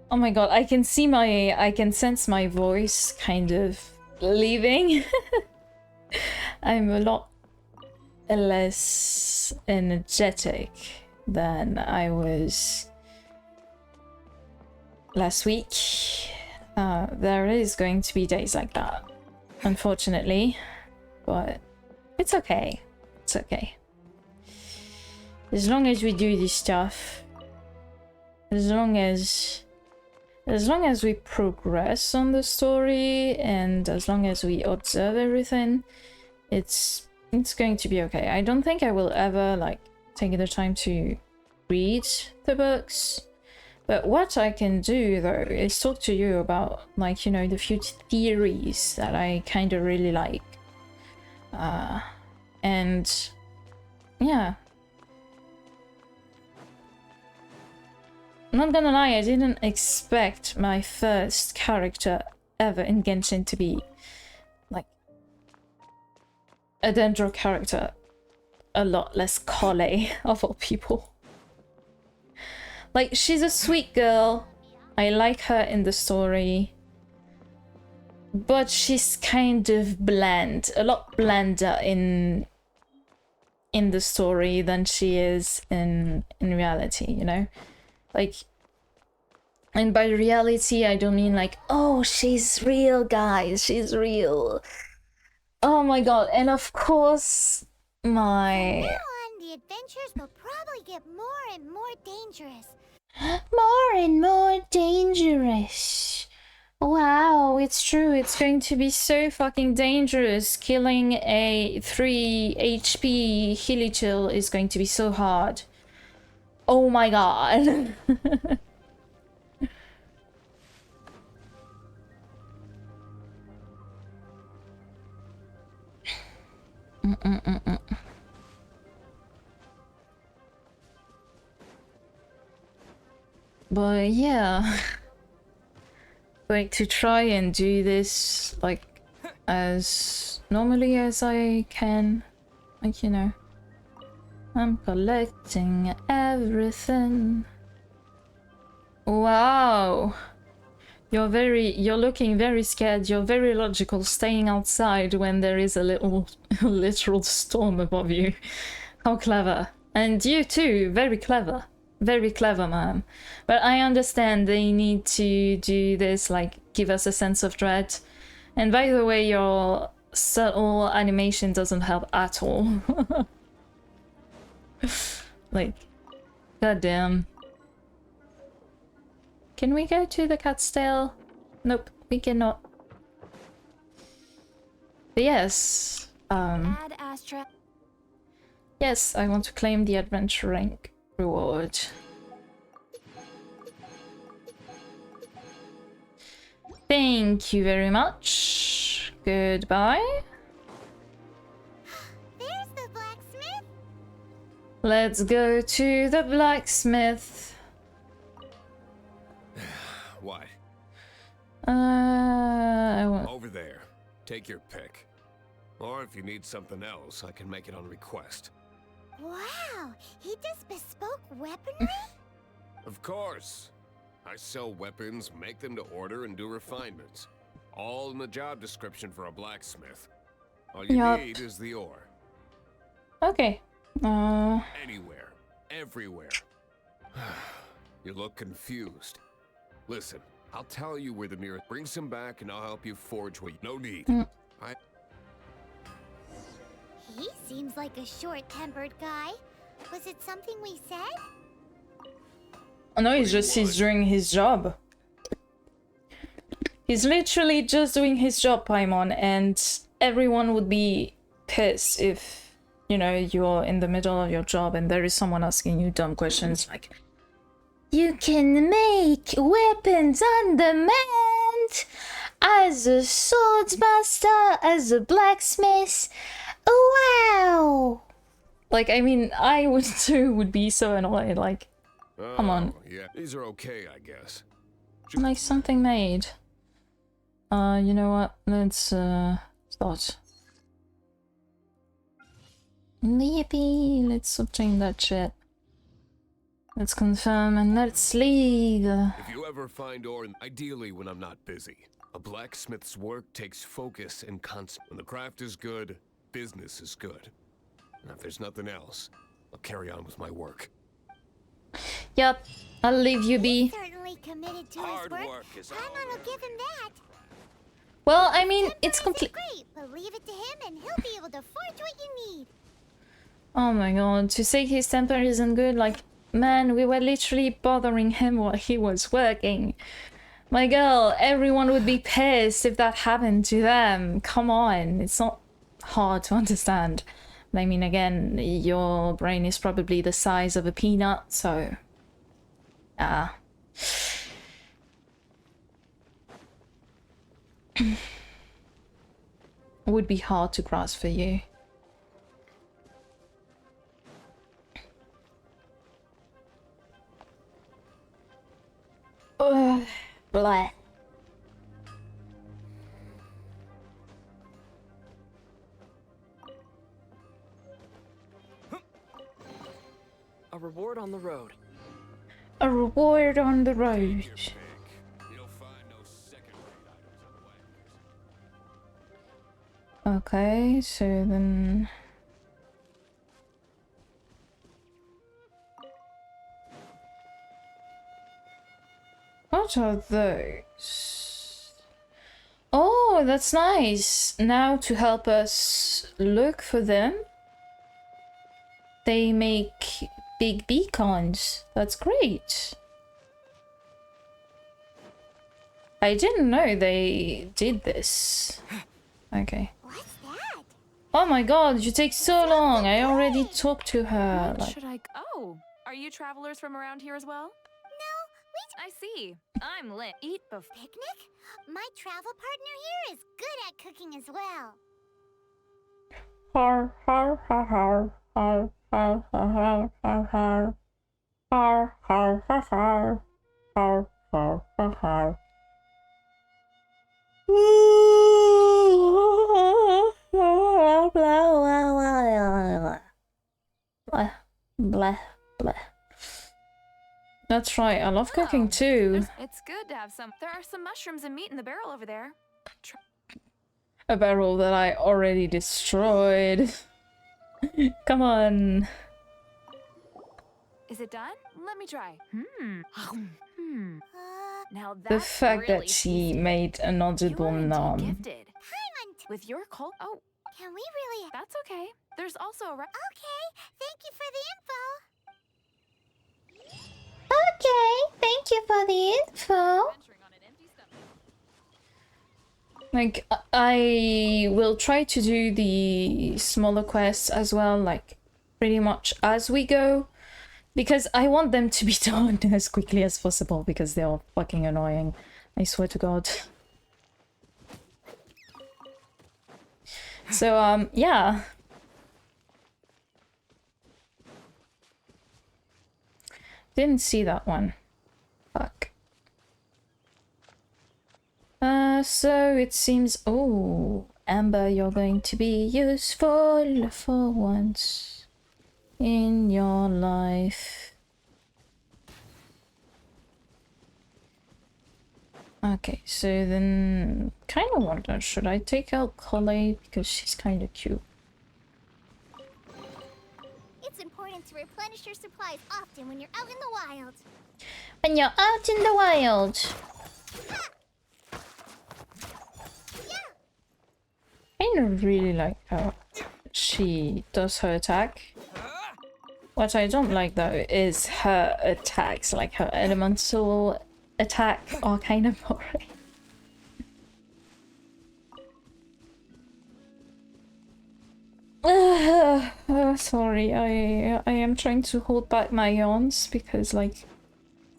Oh my god, I can sense my voice kind of leaving. I'm a lot less energetic than I was last week. There is going to be days like that, unfortunately, but it's okay. It's okay. As long as we do this stuff, as long as we progress on the story, and as long as we observe everything, it's going to be okay. I don't think I will ever like take the time to read the books. But what I can do though is talk to you about, like, you know, the few theories that I kind of really like. And yeah. I'm not gonna lie, I didn't expect my first character ever in Genshin to be like a Dendro character. A lot less Kole of all people. Like, she's a sweet girl. I like her in the story. But she's kind of bland. A lot blander in the story than she is in reality, you know? Like, and by reality, I don't mean like, oh, she's real, guys. She's real. Oh my god. And of course, From my... now on, the adventures will probably get more and more dangerous. More and more dangerous. Wow, it's true. It's going to be so fucking dangerous. Killing a 3 HP Hilichil is going to be so hard. Oh my god. But yeah, like to try and do this like as normally as I can, like, you know, I'm collecting everything. Wow, you're looking very scared. You're very logical, staying outside when there is a little literal storm above you. How clever. And you too, very clever. Very clever, man. But I understand they need to do this, like, give us a sense of dread. And by the way, your subtle animation doesn't help at all. Like, goddamn. Can we go to the cat's tail? Nope, we cannot. But yes, Ad Astra. yes, I want to claim the adventure rank reward. Thank you very much. Goodbye. There's the blacksmith. Let's go to the blacksmith. What? I want... Over there. Take your pick. Or if you need something else, I can make it on request. Wow, he does bespoke weaponry? Of course. I sell weapons, make them to order, and do refinements. All in the job description for a blacksmith. All you Yup. need is the ore. Okay. Anywhere. Everywhere. You look confused. Listen, I'll tell you where the nearest... Bring some back and I'll help you forge what you... No need. He seems like a short-tempered guy. Was it something we said? Oh no, he's doing his job. He's literally just doing his job, Paimon, and everyone would be pissed if, you know, you're in the middle of your job and there is someone asking you dumb questions like, you can make weapons on demand as a swordsmaster, as a blacksmith. Wow! Like, I mean, I would too would be so annoyed, like, come on. Yeah, these are okay, I guess. Like something made. You know what? Let's start. Yippee! Let's obtain that shit. Let's confirm and let's leave. If you ever find ore, ideally when I'm not busy. A blacksmith's work takes focus and constant. When the craft is good, business is good. And if there's nothing else, I'll carry on with my work. Yep, I'll leave you be. Certainly committed to Hard his work. work is all Paimon will give him that. Well, I mean, it's Temper complete. isn't great, but leave it to him and he'll be able to forge what you need. Oh my god, to say his temper isn't good, like, man, we were literally bothering him while he was working. My girl, everyone would be pissed if that happened to them. Come on, it's not hard to understand. I mean, again, your brain is probably the size of a peanut, so... would be hard to grasp for you. Blah. A reward on the road. A reward on the road. You'll find no second-rate items on the way. Okay, so then... what are those? Oh, that's nice. Now to help us look for them, they make big beacons. That's great. I didn't know they did this. Okay. What's that? Oh my god, you take so long. I already talked to her. What Like, should I... Oh, are you travelers from around here as well? I see. I'm lit. Eat before... Picnic? My travel partner here is good at cooking as well. har har har har har har har har har har har har har har har har har. Blah blah blah. That's right, I love cooking too. It's good to have some... There are some mushrooms and meat in the barrel over there. A barrel that I already destroyed. Come on. Is it done? Let me try. Now that's The fact really that she tasty. made an You audible are indeed nom. gifted. With your cold... Oh, Can we really... that's okay. There's also a... Okay, thank you for the info. Okay, thank you for the info. Like, I will try to do the smaller quests as well, like, pretty much as we go. Because I want them to be done as quickly as possible, because they are fucking annoying. I swear to God. So, yeah. Didn't see that one. Fuck. So it seems... Oh, Amber, you're going to be useful for once in your life. Okay, so then... kind of wonder, should I take out Colette because she's kind of cute? It's important to replenish your supplies often when you're out in the wild. When you're out in the wild. I don't really like how she does her attack. What I don't like though is her attacks, like her elemental attack are kind of boring. Sorry, I am trying to hold back my yawns because like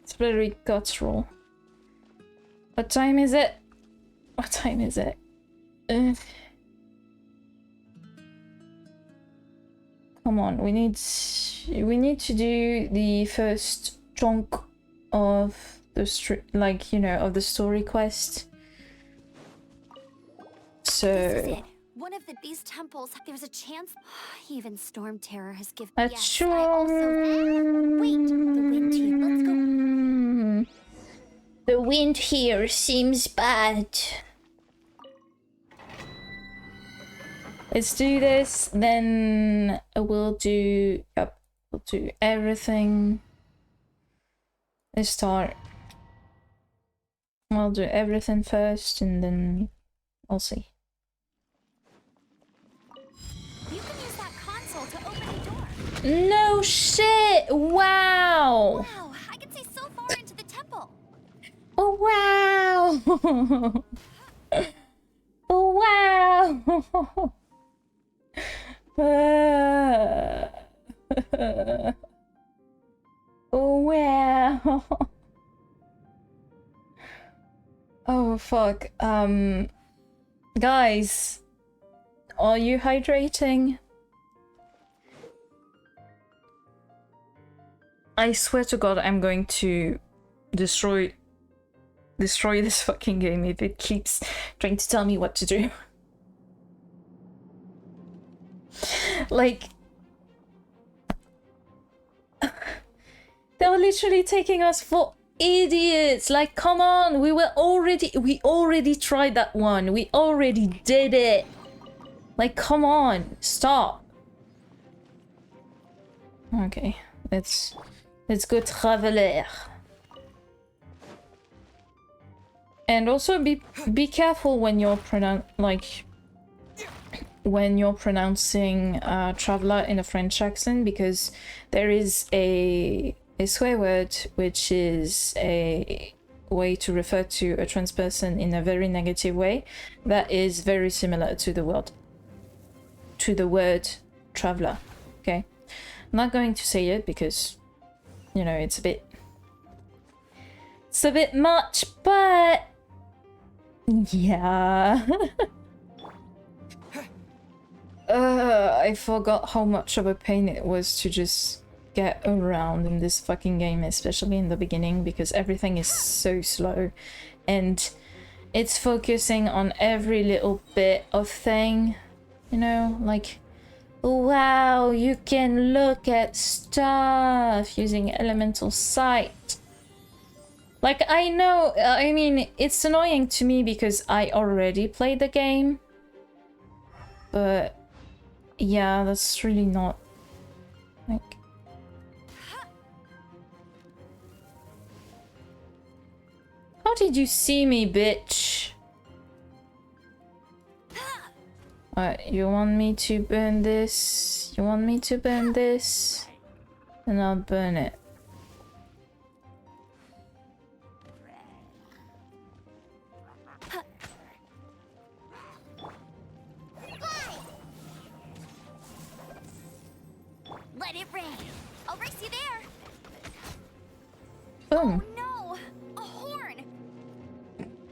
it's very guttural. What time is it? What time is it? Come on, we need to do the first chunk of the like, you know, of the story quest. This is So it. One of these temples, there's a chance. Even Storm Terror has given. that's Yes, true. I also. Wait, the wind here. Let's go. The wind here seems bad. Let's do this, then we'll do... Yep, we'll do everything. Let's start. I'll do everything first, and then I'll see. You can use that console to open the door. No shit! Wow! Wow, I can see so far into the temple. Oh wow! Oh wow! Oh wow. Oh fuck. Guys, are you hydrating? I swear to God, I'm going to destroy this fucking game if it keeps trying to tell me what to do. Like, they're literally taking us for idiots. Like, come on, we already tried that one. We already did it. Like, come on, stop. Okay, let's go traveler. And also be careful when you're pronouncing traveler in a French accent, because there is a swear word which is a way to refer to a trans person in a very negative way that is very similar to the word traveler. Okay, I'm not going to say it because, you know, it's a bit much, but yeah. I forgot how much of a pain it was to just get around in this fucking game, especially in the beginning, because everything is so slow and it's focusing on every little bit of thing, you know, like, wow, you can look at stuff using elemental sight. Like, I know, I mean, it's annoying to me because I already played the game, but yeah, that's really not, like... How did you see me, bitch? You want me to burn this? You want me to burn this? Then I'll burn it. Let it rain. I'll race you there. Boom. Oh no! A horn!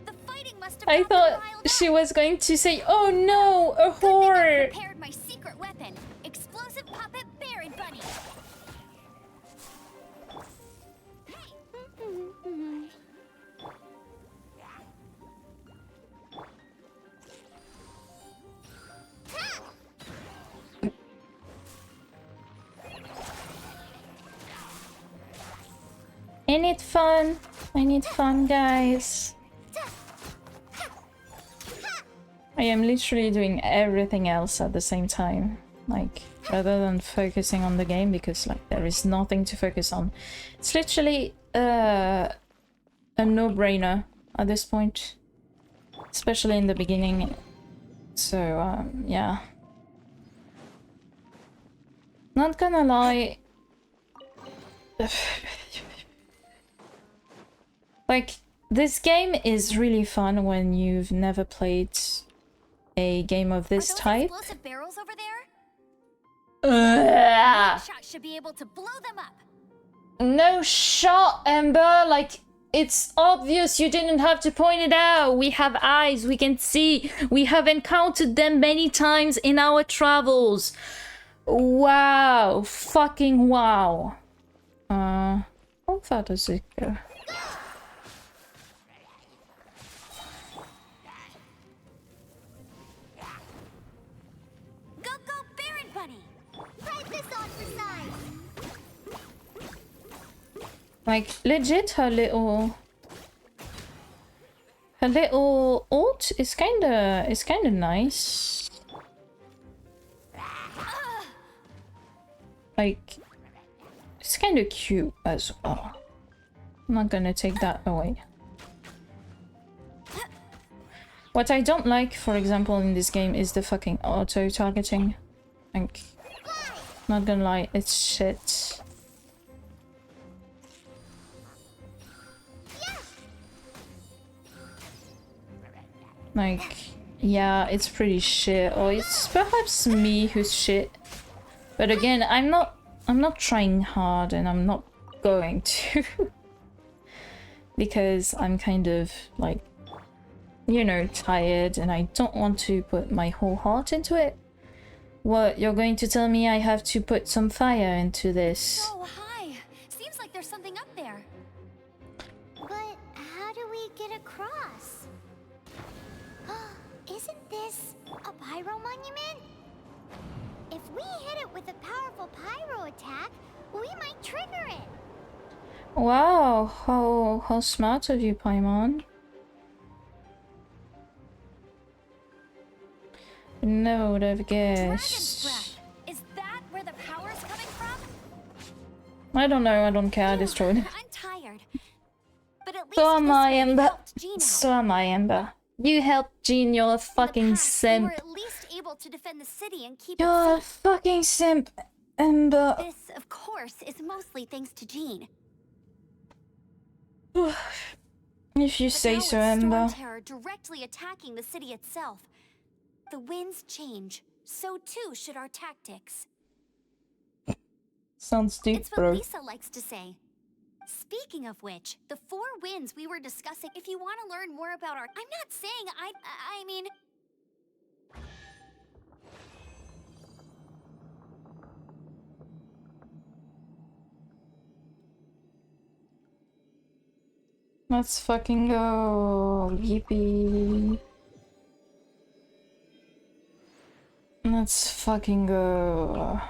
The fighting must have I got them thought riled she up. was going to say, oh no, a Good thing I whore! prepared my secret weapon, explosive puppet Berry Bunny. Ain't it fun? Ain't it fun, guys? I am literally doing everything else at the same time, like, rather than focusing on the game, because, like, there is nothing to focus on. It's literally a no-brainer at this point, especially in the beginning. So, yeah. Not gonna lie. Like, this game is really fun when you've never played a game of this Are those type. explosive barrels over there? One shot should be able to blow them up. No shot, Ember. Like, it's obvious. You didn't have to point it out. We have eyes. We can see. We have encountered them many times in our travels. Wow. Fucking wow. How far does it go? Go, go, Baron Bunny! Fight this on for size. Like, legit, her little ult is kinda nice. Like, it's kinda cute as well. I'm not gonna take that away. What I don't like, for example, in this game is the fucking auto-targeting. Like, not gonna lie, it's shit. Like, yeah, it's pretty shit. Or it's perhaps me who's shit. But again, I'm not I'm not trying hard and I'm not going to. Because I'm kind of like, you know, tired and I don't want to put my whole heart into it. What, you're going to tell me I have to put some fire into this? Oh, hi. Seems like there's something up there. But how do we get across? Isn't this a pyro monument? If we hit it with a powerful pyro attack, we might trigger it. Wow, how smart of you, Paimon. Never would have Dragon's guessed. breath. Is that where the power's coming from? I don't know, I don't care, I destroyed it. I'm tired. But at least So am this I, way Ember. helped Jean out. So am I, Ember. You helped Jean, you're a In the fucking past, we simp. were at least able to defend the city and keep You're it a safe. fucking simp, Ember. This, of course, is mostly thanks to Jean. If you But say now so, with Ember. Storm Terror directly attacking the city itself. The winds change, so too should our tactics. Sounds deep, It's what bro. Lisa likes to say. Speaking of which, the 4 winds we were discussing, if you want to learn more about our... I'm not saying I mean... Let's fucking go. Yippee. Let's fucking go.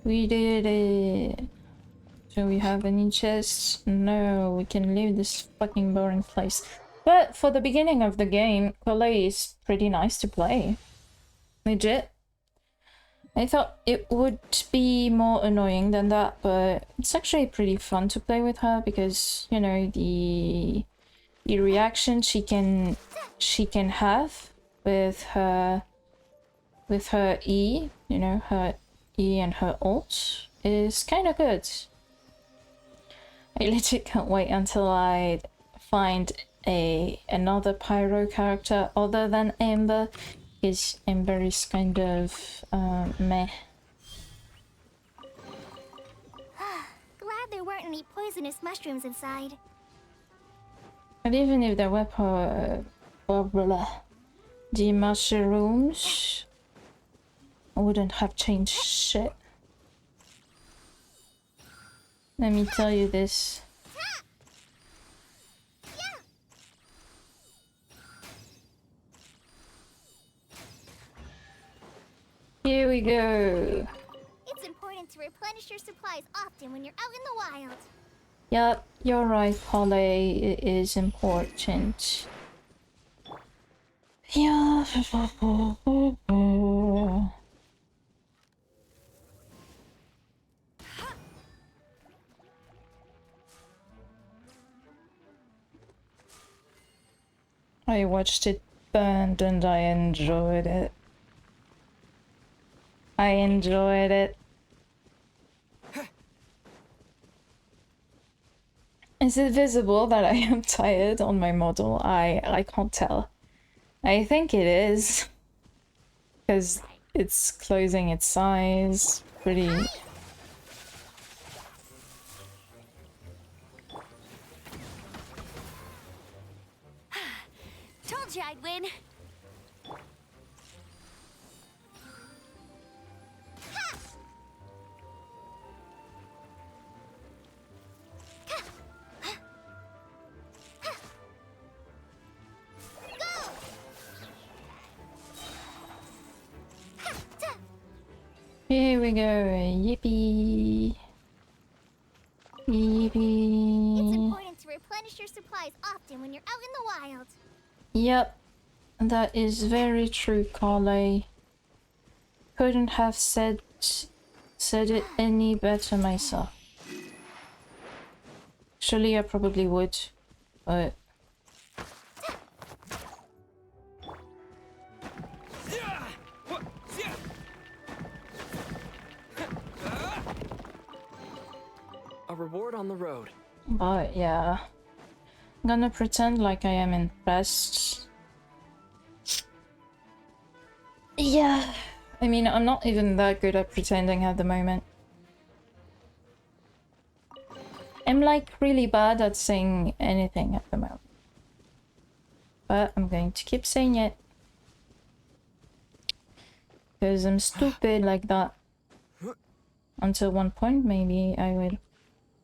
We did it. Do we have any chests? No, we can leave this fucking boring place. But for the beginning of the game, Colette is pretty nice to play. Legit. I thought it would be more annoying than that, but it's actually pretty fun to play with her because, you know, the reaction she can have with her E, you know, her E and her ult is kind of good. I literally can't wait until I find another pyro character other than Ember, because Ember is kind of meh. Glad there weren't any poisonous mushrooms inside. But even if there were the mushrooms, I wouldn't have changed shit. Let me tell you this. Here we go. It's important to replenish your supplies often when you're out in the wild. Yep, you're right, Polly. It is important. Yeah. I watched it burn and I enjoyed it. I enjoyed it. Is it visible that I am tired on my model? I can't tell. I think it is. Because it's closing its eyes. Pretty... Told you I'd win. Here we go. Yippee. It's Yippee. important to replenish your supplies often when you're out in the wild. Yep. That is very true, Carly. Couldn't have said it any better myself. Actually, I probably would, but... A reward on the road. But yeah. I'm gonna pretend like I am impressed. Yeah. I mean, I'm not even that good at pretending at the moment. I'm like really bad at saying anything at the moment. But I'm going to keep saying it. Because I'm stupid like that. Until one point, maybe I will.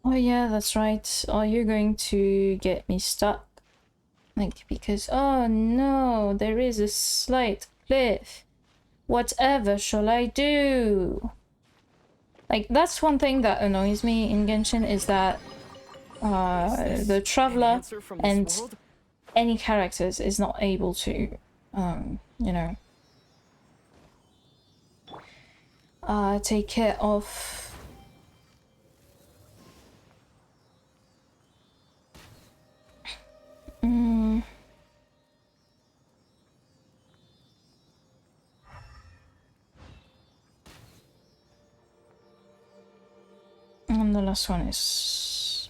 Oh yeah, that's right. Are you going to get me stuck? Like, because, oh no, there is a slight cliff. Whatever shall I do? Like, that's one thing that annoys me in Genshin, is that the traveler and any characters is not able to, you know, take care of and the last one is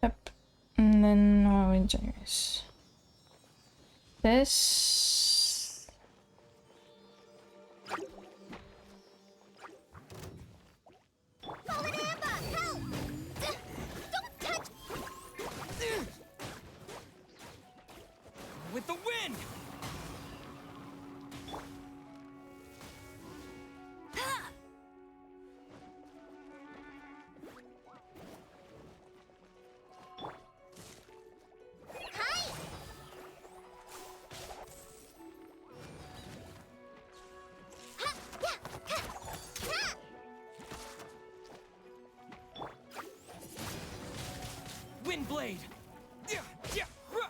yep. And then what we do is this. Fallen Amber, help! Don't touch! With the wind! Hi! Ha! Yeah! Ha! Ha! Wind blade! Yeah, yeah, huh.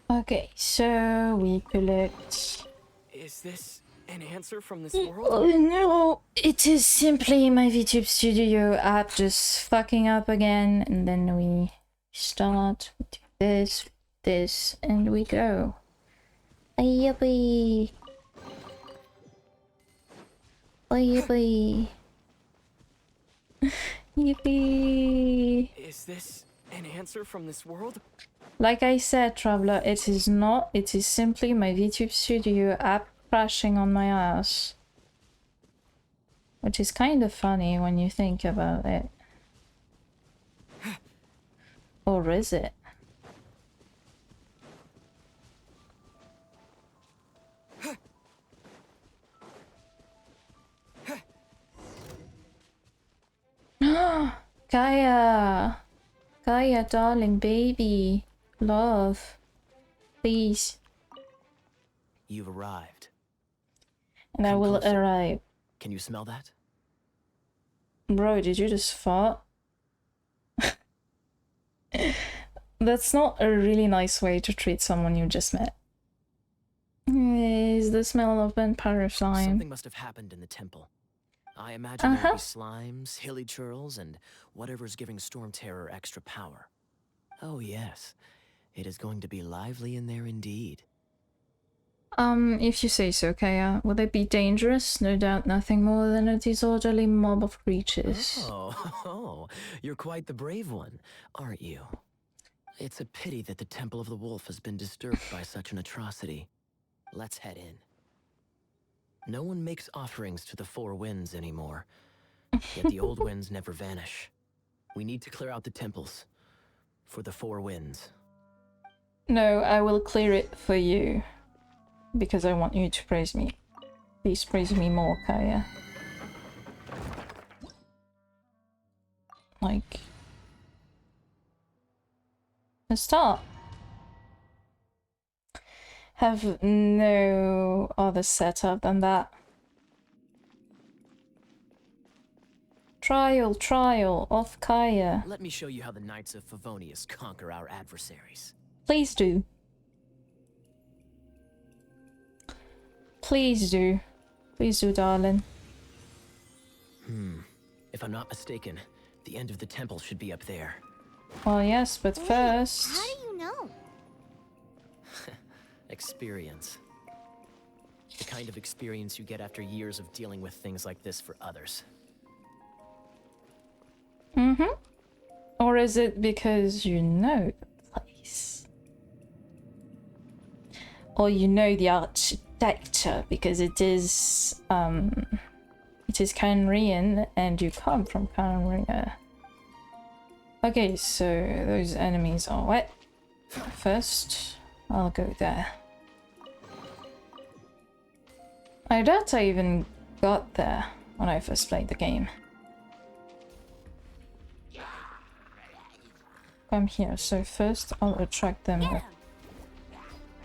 Okay, so we collect. Is this an answer from this world? Oh no, it is simply my VTube Studio app just fucking up again, and then we start, we do this, and we go. Yippee! Yippee! Yippee! Is this an answer from this world? Like I said, Traveler, it is not, it is simply my VTube Studio app crashing on my ass. Which is kind of funny when you think about it. Or is it? Kaya! Kaya, darling baby. Love. Please. You've arrived. And I Come will closer. arrive. Can you smell that? Bro, did you just fart? That's not a really nice way to treat someone you just met. Is the smell of burnt slime. Something must have happened in the temple. I imagine there'll be slimes, hilly churls, and whatever's giving Storm Terror extra power. Oh yes, it is going to be lively in there indeed. If you say so, Kaya. Will they be dangerous? No doubt nothing more than a disorderly mob of creatures. Oh, you're quite the brave one, aren't you? It's a pity that the Temple of the Wolf has been disturbed by such an atrocity. Let's head in. No one makes offerings to the Four Winds anymore, yet the old winds never vanish. We need to clear out the temples for the Four Winds. No, I will clear it for you. Because I want you to praise me. Please praise me more, Kaya. Like... let's start. Have no other setup than that. Trial of Kaya. Let me show you how the Knights of Favonius conquer our adversaries. Please do. Please do. Please do, darling. If I'm not mistaken, the end of the temple should be up there. Well, yes, but first... How do you know? Experience. The kind of experience you get after years of dealing with things like this for others. Mm-hmm. Or is it because you know the place? Or you know the architecture because it is Canrian and you come from Canria. Okay, so those enemies are wet. First, I'll go there. I doubt I even got there when I first played the game. Come here, so first I'll attract them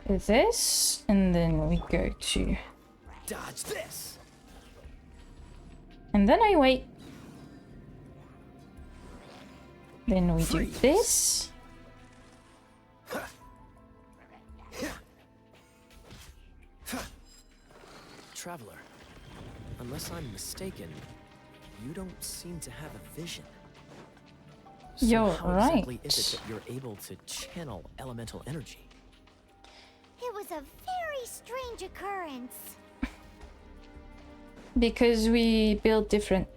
with this, and then we go to... Dodge this! And then I wait. Then we do this. Traveler, unless I'm mistaken, you don't seem to have a vision. So You're how right. exactly is it that you're able to channel elemental energy? It was a very strange occurrence. Because we build different.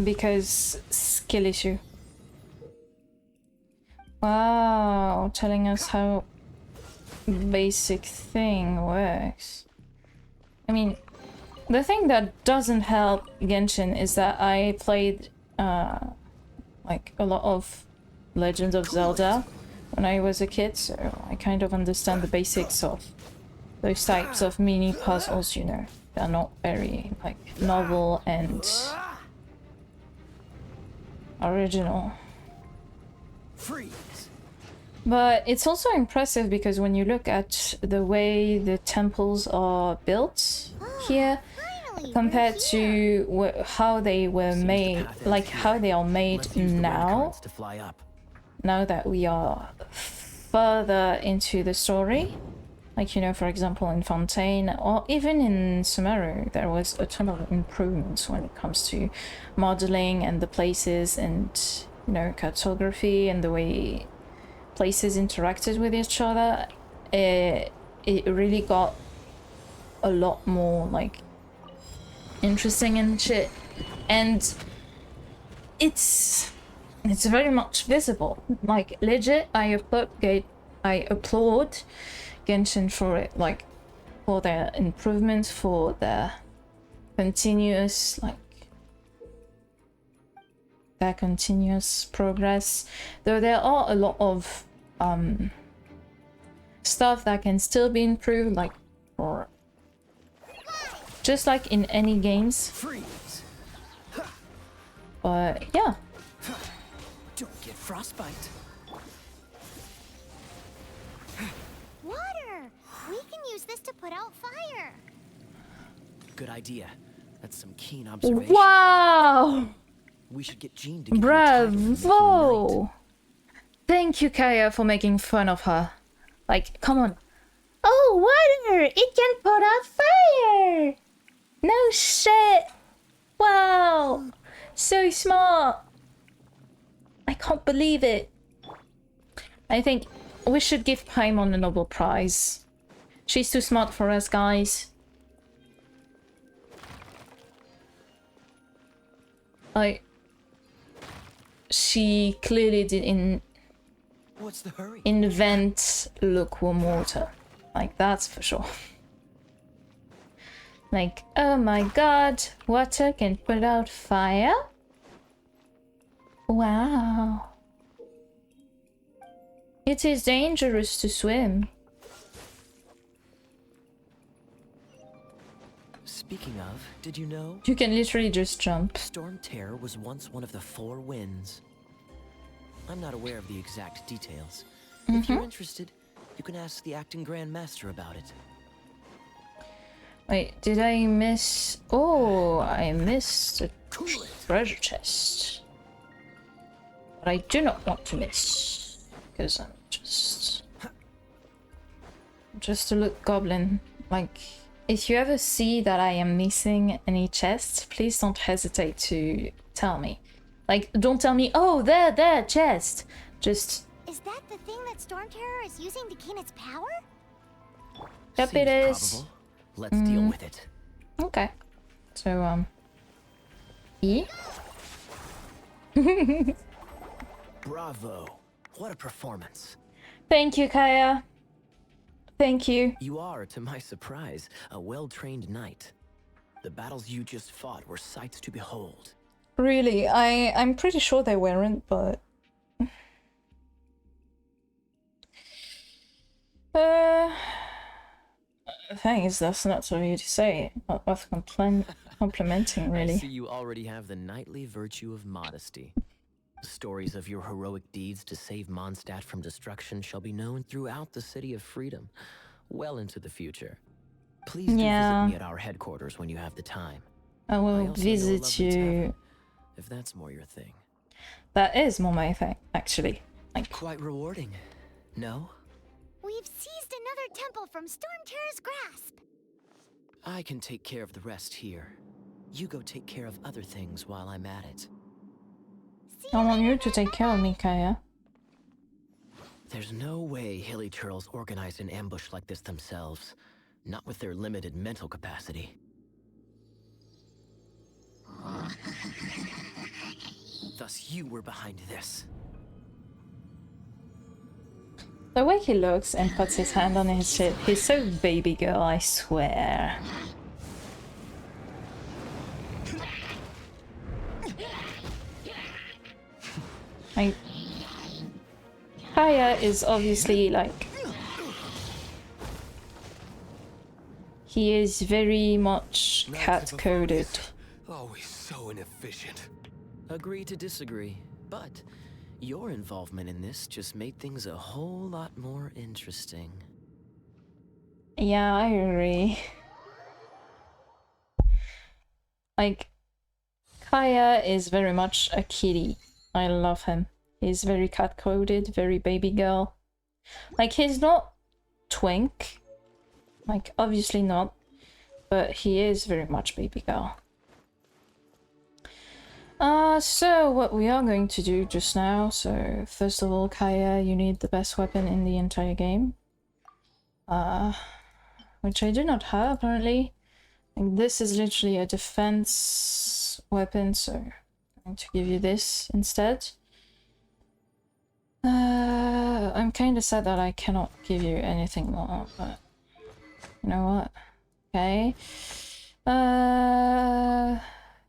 Because skill issue. Wow, telling us how basic thing works. I mean, the thing that doesn't help Genshin is that I played like a lot of Legend of Zelda when I was a kid, so I kind of understand the basics of those types of mini puzzles, you know. They're not very like novel and original. Freeze! But it's also impressive because when you look at the way the temples are built here Finally, compared we're here. to how they were Seems the made, path like ends how here. they are made Let's use the red now, currents to fly up. now that we are further into the story. Like, you know, for example, in Fontaine or even in Sumeru, there was a ton of improvements when it comes to modeling and the places and, you know, cartography and the way places interacted with each other. It really got a lot more, like, interesting and shit. And it's very much visible. Like, legit, I applaud Genshin for it, like, for their improvements, for their continuous, like, their continuous progress. Though there are a lot of stuff that can still be improved, like, or just like in any games. Freeze! But yeah. Don't get frostbite. Water! We can use this to put out fire. Good idea. That's some keen observation. Wow! We should get Jean to give you a title and make you a knight. Bravo! Thank you, Kaya, for making fun of her. Like, come on. Oh, water! It can put out fire! No shit! Wow! So smart! I can't believe it. I think we should give Paimon a Nobel Prize. She's too smart for us, guys. She clearly didn't What's the hurry? invent lukewarm water. Like, that's for sure. Like, oh my god, water can put out fire? Wow. It is dangerous to swim. Speaking of, did you know? You can literally just jump. Storm Terror was once one of the 4 winds. I'm not aware of the exact details. If you're interested, you can ask the acting Grand Master about it. Wait, did I miss... Oh, I missed a treasure chest. But I do not want to miss. Because I'm just a little goblin. Like, if you ever see that I am missing any chests, please don't hesitate to tell me. Like, don't tell me, oh, there, chest. Just... Is that the thing that Storm Terror is using to gain its power? Yep, it Seems is. probable. Let's deal with it. Okay. So, E? Bravo. What a performance. Thank you, Kaya. Thank you. You are, to my surprise, a well-trained knight. The battles you just fought were sights to behold. Really, I'm pretty sure they weren't, but... Thanks, that's not so you to say. Not worth complimenting, I really. see you already have the knightly virtue of modesty. Stories of your heroic deeds to save Mondstadt from destruction shall be known throughout the City of Freedom, well into the future. Please do Yeah. visit me at our headquarters when you have the time. I I will also know a visit lovely you. tavern, if that's more your thing. That is more my thing, actually. Like, Quite rewarding, no? We've seized another temple from Stormterror's grasp. I can take care of the rest here. You go take care of other things while I'm at it. I want you to take care of me, Kaya. There's no way Hilly Turtles organized an ambush like this themselves. Not with their limited mental capacity. Thus you were behind this. The way he looks and puts his hand on his hip, he's so baby girl, I swear. Like, Kaya is obviously like... He is very much cat-coded. Always so inefficient. Agree to disagree, but your involvement in this just made things a whole lot more interesting. Yeah, I agree. Like, Kaya is very much a kitty. I love him. He's very cat-coded, very baby girl. Like, he's not twink. Like, obviously not. But he is very much baby girl. So what we are going to do just now, so first of all, Kaya, you need the best weapon in the entire game. Which I do not have, apparently. And this is literally a defense weapon, so I'm going to give you this instead. I'm kind of sad that I cannot give you anything more, but you know what? Okay.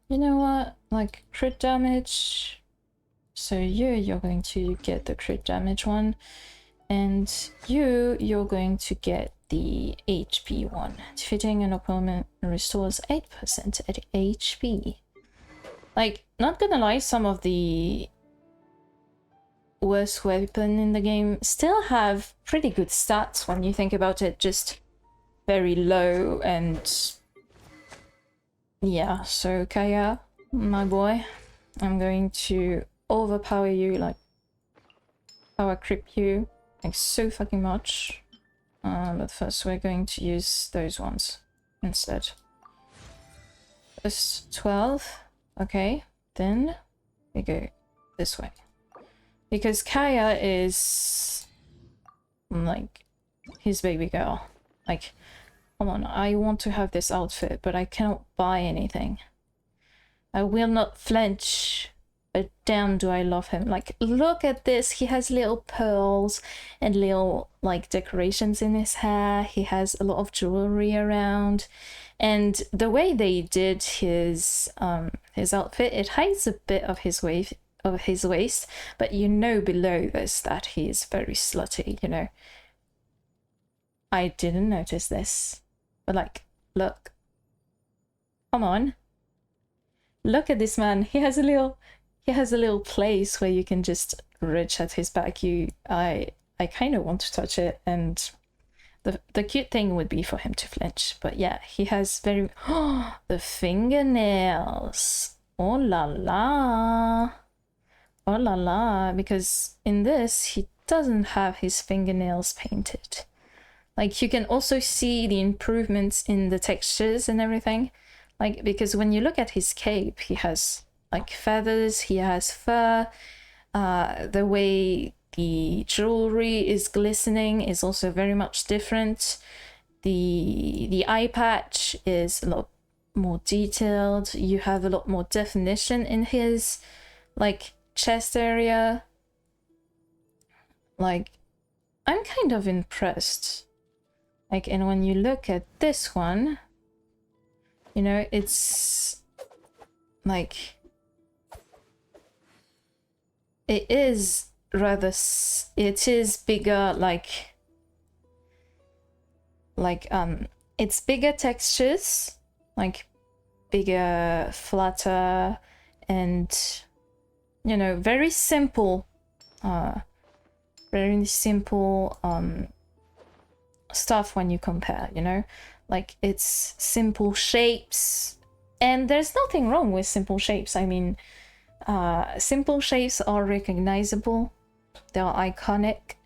You know what? Like, crit damage. So you're going to get the crit damage one. And you're going to get the HP one. Defeating an opponent restores 8% at HP. Like, not gonna lie, some of the worst weapon in the game still have pretty good stats when you think about it, just very low. And yeah, so Kaya, my boy, I'm going to overpower you, like power creep you like so fucking much. But first we're going to use those ones instead. First 12. Okay, then we go this way. Because Kaya is like his baby girl. Like, come on, I want to have this outfit, but I cannot buy anything. I will not flinch. But damn, do I love him. Like, look at this. He has little pearls and little, like, decorations in his hair. He has a lot of jewelry around. And the way they did his outfit, it hides a bit of his waist, but you know below this that he is very slutty, you know. I didn't notice this. But, like, look. Come on. Look at this man. He has a little place where you can just reach at his back. I kind of want to touch it, and the cute thing would be for him to flinch. But yeah, he has very the fingernails. Oh la la. Oh la la, because in this he doesn't have his fingernails painted. Like, you can also see the improvements in the textures and everything. Like, because when you look at his cape, he has like feathers, he has fur, the way the jewelry is glistening is also very much different. The eye patch is a lot more detailed. You have a lot more definition in his like chest area. Like, I'm kind of impressed. Like, and when you look at this one, you know, it's like, it is rather, it is bigger, like, it's bigger textures, like bigger, flatter, and, you know, very simple stuff when you compare, you know, like it's simple shapes, and there's nothing wrong with simple shapes. I mean, simple shapes are recognizable, they are iconic,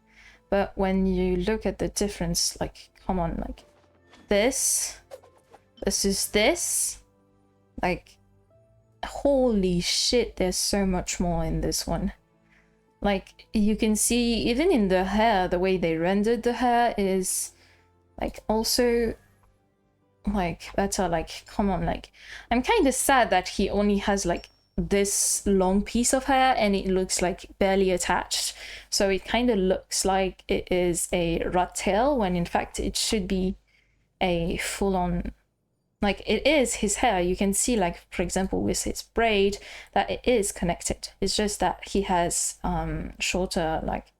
but when you look at the difference, like, come on, like this versus this, like, holy shit, there's so much more in this one. Like, you can see even in the hair, the way they rendered the hair is like also like better. Like, come on, like, I'm kind of sad that he only has like this long piece of hair and it looks like barely attached, so it kind of looks like it is a rat tail when in fact it should be a full-on, like, it is his hair. You can see, like, for example, with his braid, that it is connected. It's just that he has shorter, like,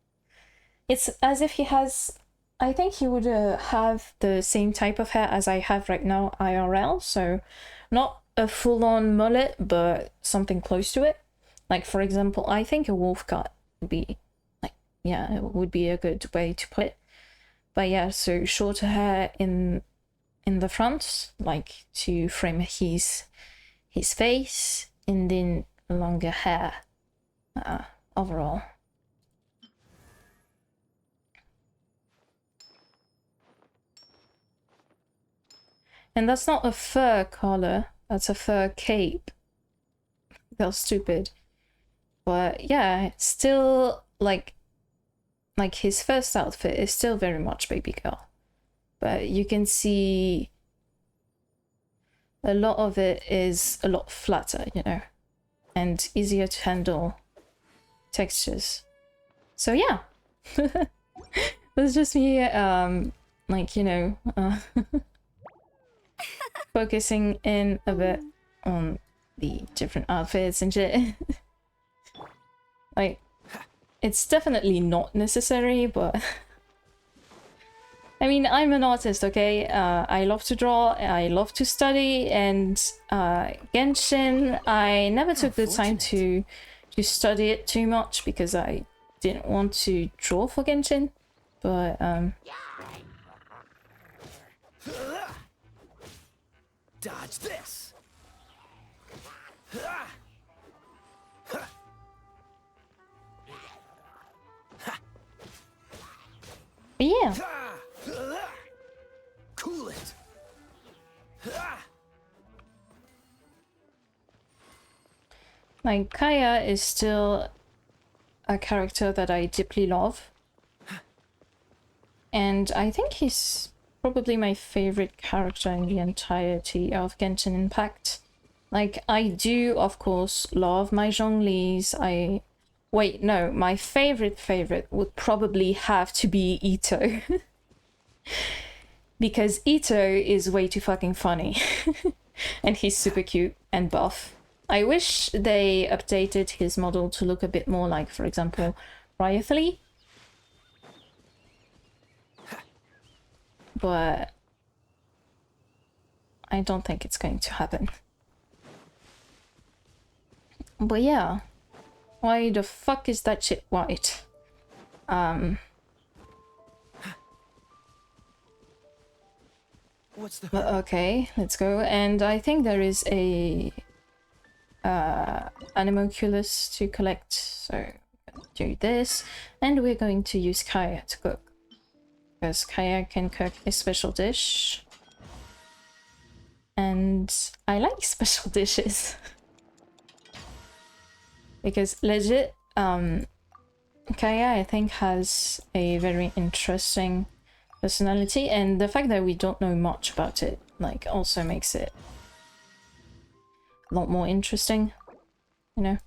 it's as if he has, I think he would have the same type of hair as I have right now IRL, so not a full-on mullet, but something close to it. Like, for example, I think a wolf cut would be, like, yeah, it would be a good way to put it. But yeah, so shorter hair in the front, like to frame his face, and then longer hair overall. And that's not a fur collar, that's a fur cape. That's stupid. But yeah, it's still like his first outfit is still very much baby girl. But you can see a lot of it is a lot flatter, you know, and easier to handle textures. So yeah, that's just me, like, you know, focusing in a bit on the different outfits and shit. Like, it's definitely not necessary, but I mean, I'm an artist, okay? I love to draw, I love to study, and Genshin, I never took the time to study it too much because I didn't want to draw for Genshin, but Dodge this. yeah. Cool it. Like, Kaya is still a character that I deeply love. And I think he's probably my favorite character in the entirety of Genshin Impact. Like, I do, of course, love my Zhonglis. Wait, no, my favorite would probably have to be Ito. Because Ito is way too fucking funny. And he's super cute and buff. I wish they updated his model to look a bit more like, for example, Ryothley. But I don't think it's going to happen. But yeah, why the fuck is that shit white? What's the But okay, let's go. And I think there is a animalculus to collect, so do this, and we're going to use Kaya to cook, because Kaya can cook a special dish, and I like special dishes. Because legit, Kaya, I think, has a very interesting personality, and the fact that we don't know much about it, like, also makes it a lot more interesting, you know.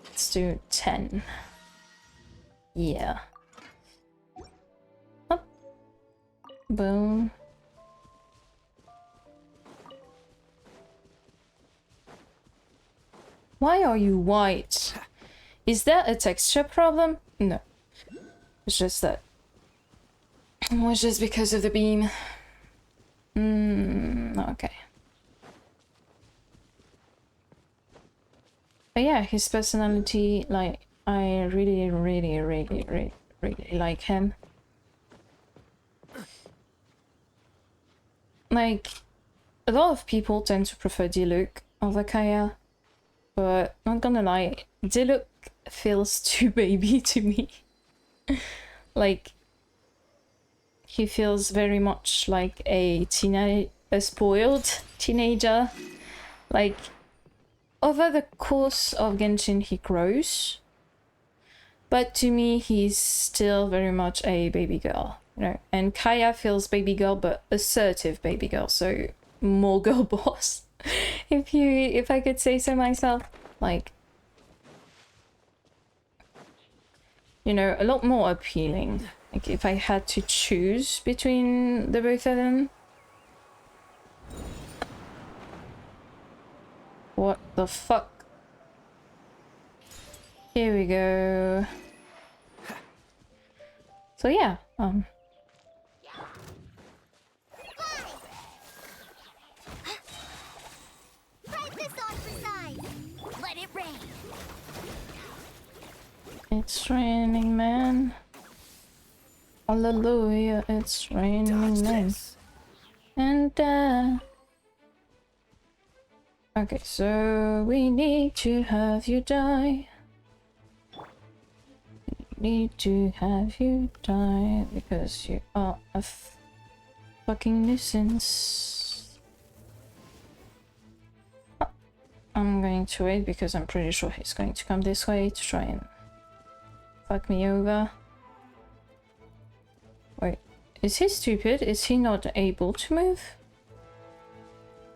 Let's do 10. Yeah. Up. Boom. Why are you white? Is that a texture problem? No. It's just that. It was just because of the beam. Okay. But yeah, his personality, like, I really like him. Like, a lot of people tend to prefer Diluc over Kaya, but not gonna lie, Diluc feels too baby to me. Like, he feels very much like a spoiled teenager. Like, over the course of Genshin, he grows, but to me, he's still very much a baby girl, you know. And Kaya feels baby girl, but assertive baby girl, so more girl boss, if I could say so myself. Like, you know, a lot more appealing. Like, if I had to choose between the both of them. What the fuck? Here we go. So yeah, Break this off the side. Let it rain. it's raining, man. Hallelujah, it's raining, man. And okay, so we need to have you die. We need to have you die because you are a fucking nuisance. I'm going to wait because I'm pretty sure he's going to come this way to try and fuck me over. Wait, is he stupid? Is he not able to move?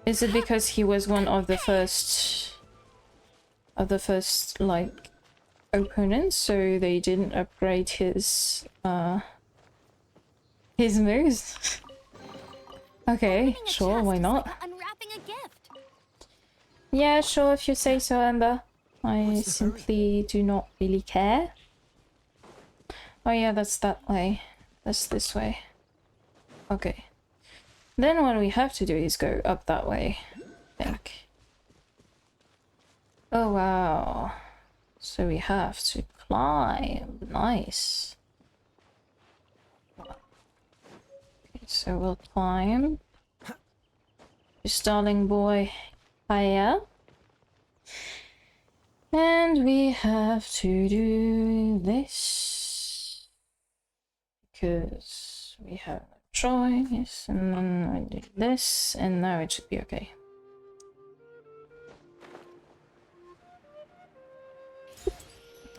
Is it because he was one of the first like opponents, so they didn't upgrade his moves? Okay, sure, why not? Like unwrapping a gift. Yeah, sure, if you say so, Amber. I simply do not really care. Oh yeah, that's that way. That's this way. Okay. Then what we have to do is go up that way, I think. Oh wow. So we have to climb. Nice. Okay, so we'll climb. This darling boy higher. And we have to do this. Because we have no choice. And then I do this. And now it should be okay.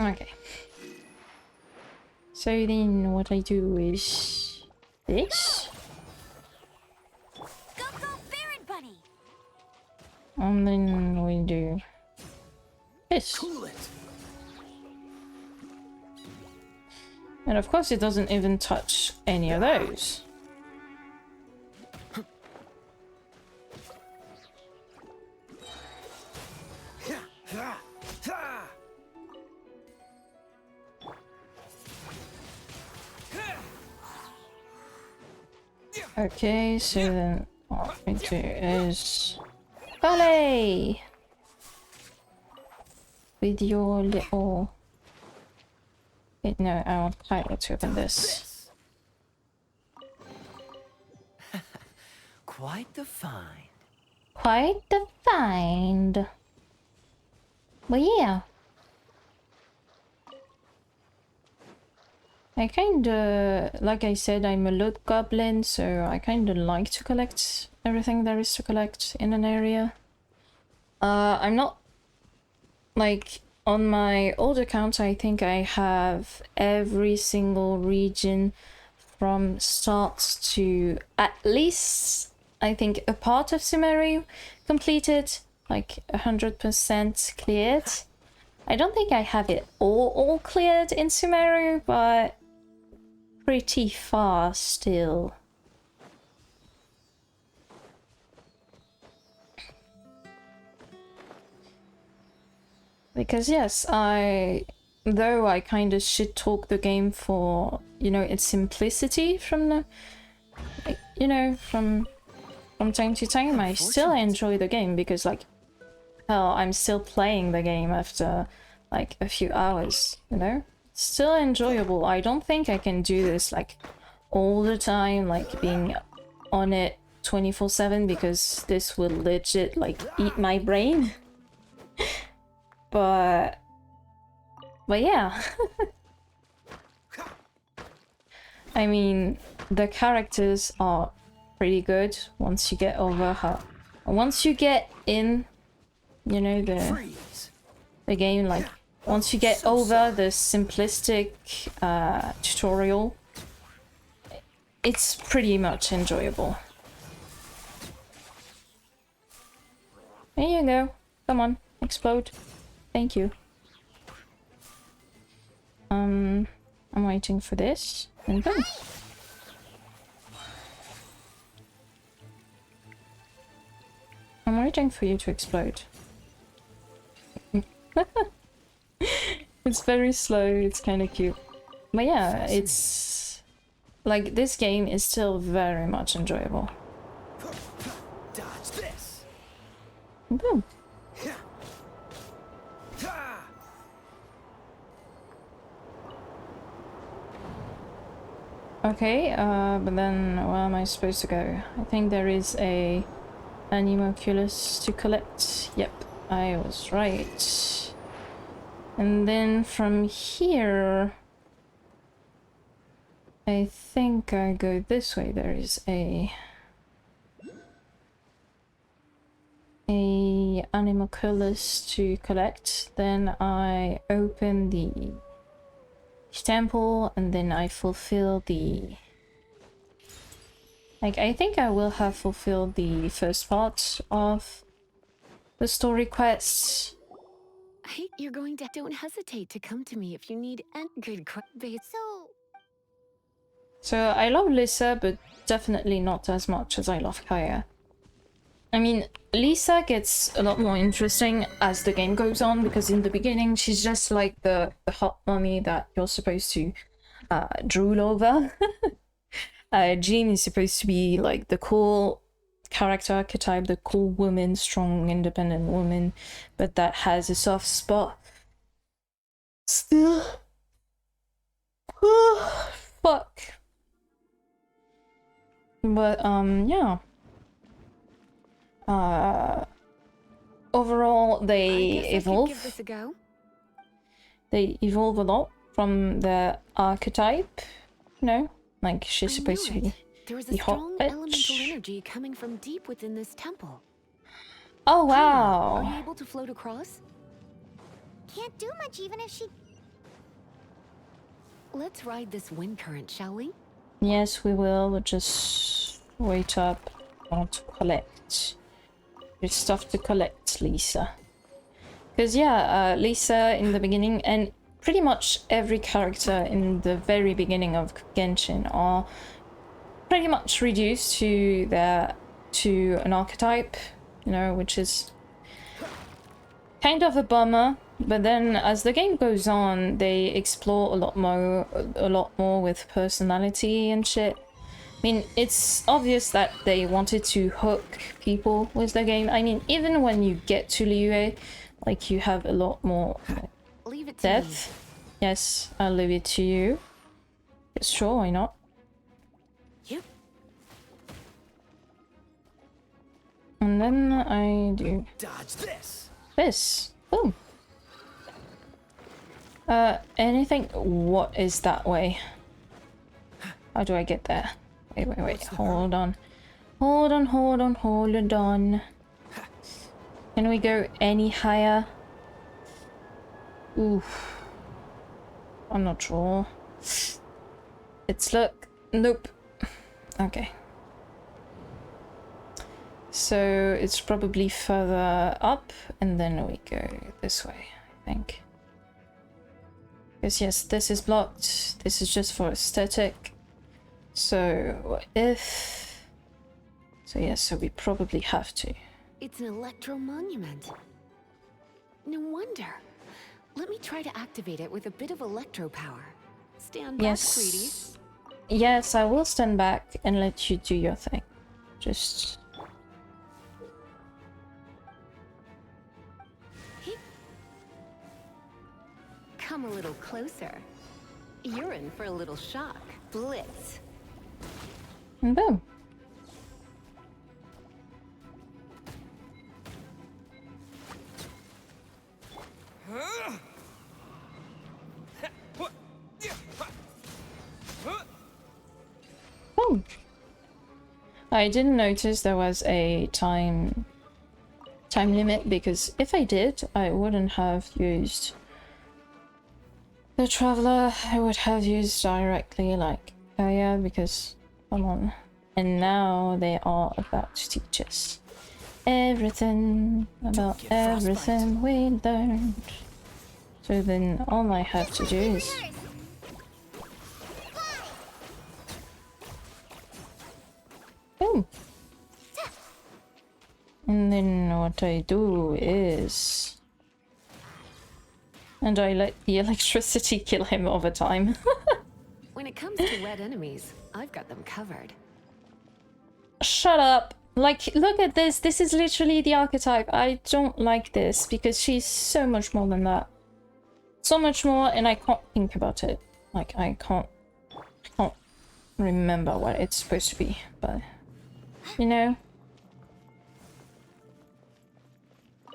Okay. So then what I do is this. Go, go, Baron Bunny! And then we do this. Cool it. And of course it doesn't even touch any of those. Okay, so then what we do is ballet with your little. Wait, no, I want Kylo to open this. Quite the find. Quite the find. But yeah. I kinda, like I said, I'm a loot goblin, so I kinda like to collect everything there is to collect in an area. I'm not, like, on my old account, I think I have every single region from start to at least I think, a part of Sumeru completed, like 100% cleared. I don't think I have it all cleared in Sumeru, but pretty far still. Because yes, though I kind of shit talk the game for, you know, its simplicity from the, you know, from time to time, I still enjoy the game because, like, hell, I'm still playing the game after like a few hours, you know? It's still enjoyable. I don't think I can do this like all the time, like being on it 24/7, because this will legit like eat my brain. But yeah. I mean, the characters are pretty good once you get over once you get in, you know, the game, like once you get over the simplistic tutorial, it's pretty much enjoyable. There you go. Come on, explode. Thank you. I'm waiting for this, and boom. I'm waiting for you to explode. It's very slow, it's kind of cute. But yeah, it's like this game is still very much enjoyable. Dodge this. Boom. Okay, but then where am I supposed to go? I think there is a Animoculus to collect. Yep, I was right. And then from here, I think I go this way. There is a Animoculus to collect. Then I open the temple, and then I fulfill the... Like, I think I will have fulfilled the first part of the story quests. You're going to... Don't hesitate to come to me if you need any good So, I love Lisa, but definitely not as much as I love Kaya. I mean, Lisa gets a lot more interesting as the game goes on, because in the beginning she's just like the hot mommy that you're supposed to drool over. Jean is supposed to be like the cool character archetype, the cool woman, strong, independent woman, but that has a soft spot. Still. Fuck. But, yeah. Overall, they evolve. Give this a go. They evolve a lot from the archetype, you know? Like, she's supposed to be There is the a hot strong bitch. elemental energy coming from deep within this temple. Oh, Are wow! you able to float across? can't do much even if she... Let's ride this wind current, shall we? Yes, we will. We'll just wait up. I want to collect. There's stuff to collect, Lisa. Because, yeah, Lisa in the beginning, and pretty much every character in the very beginning of Genshin are pretty much reduced to an archetype, you know, which is kind of a bummer. But then as the game goes on, they explore a lot more with personality and shit. I mean, it's obvious that they wanted to hook people with the game. I mean, even when you get to Liyue, like, you have a lot more Leave it to depth. Yes, I'll leave it to you. Sure, why not? Yep. And then I do Dodge this. this. Boom. Anything? What is that way? How do I get there? Wait. Hold on. Hold on. Can we go any higher? Oof. I'm not sure. Let's look. Nope. Okay. So it's probably further up, and then we go this way, I think. Because yes, this is blocked. This is just for aesthetic. So what if... So yes, so we probably have to. It's an electro monument. No wonder. Let me try to activate it with a bit of electro power. Stand back, sweetie. Yes. Yes, I will stand back and let you do your thing. Just... Come a little closer. You're in for a little shock. Blitz. And boom. Boom. I didn't notice there was a time limit, because if I did, I wouldn't have used the Traveler. I would have used directly like, oh yeah, because come on. And now they are about to teach us everything about everything we learned. So then all I have to do is... Boom! And then what I do is... And I let the electricity kill him over time. When it comes to red enemies, I've got them covered. Shut up! Like, look at this. This is literally the archetype. I don't like this because she's so much more than that. So much more, and I can't think about it. Like, I can't remember what it's supposed to be, but you know.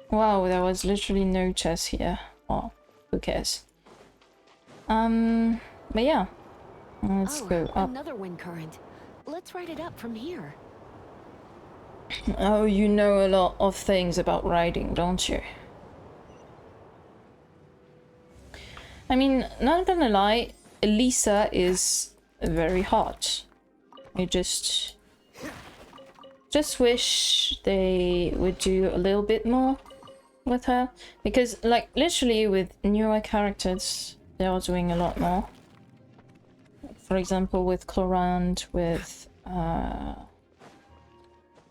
Wow, there was literally no chess here. Oh, who cares? But yeah. Let's go up. Another wind current. Let's ride it up from here. Oh, you know a lot of things about riding, don't you? I mean, not gonna lie, Lisa is very hot. I just wish they would do a little bit more with her, because like literally with newer characters they are doing a lot more. For example, with Clorand, with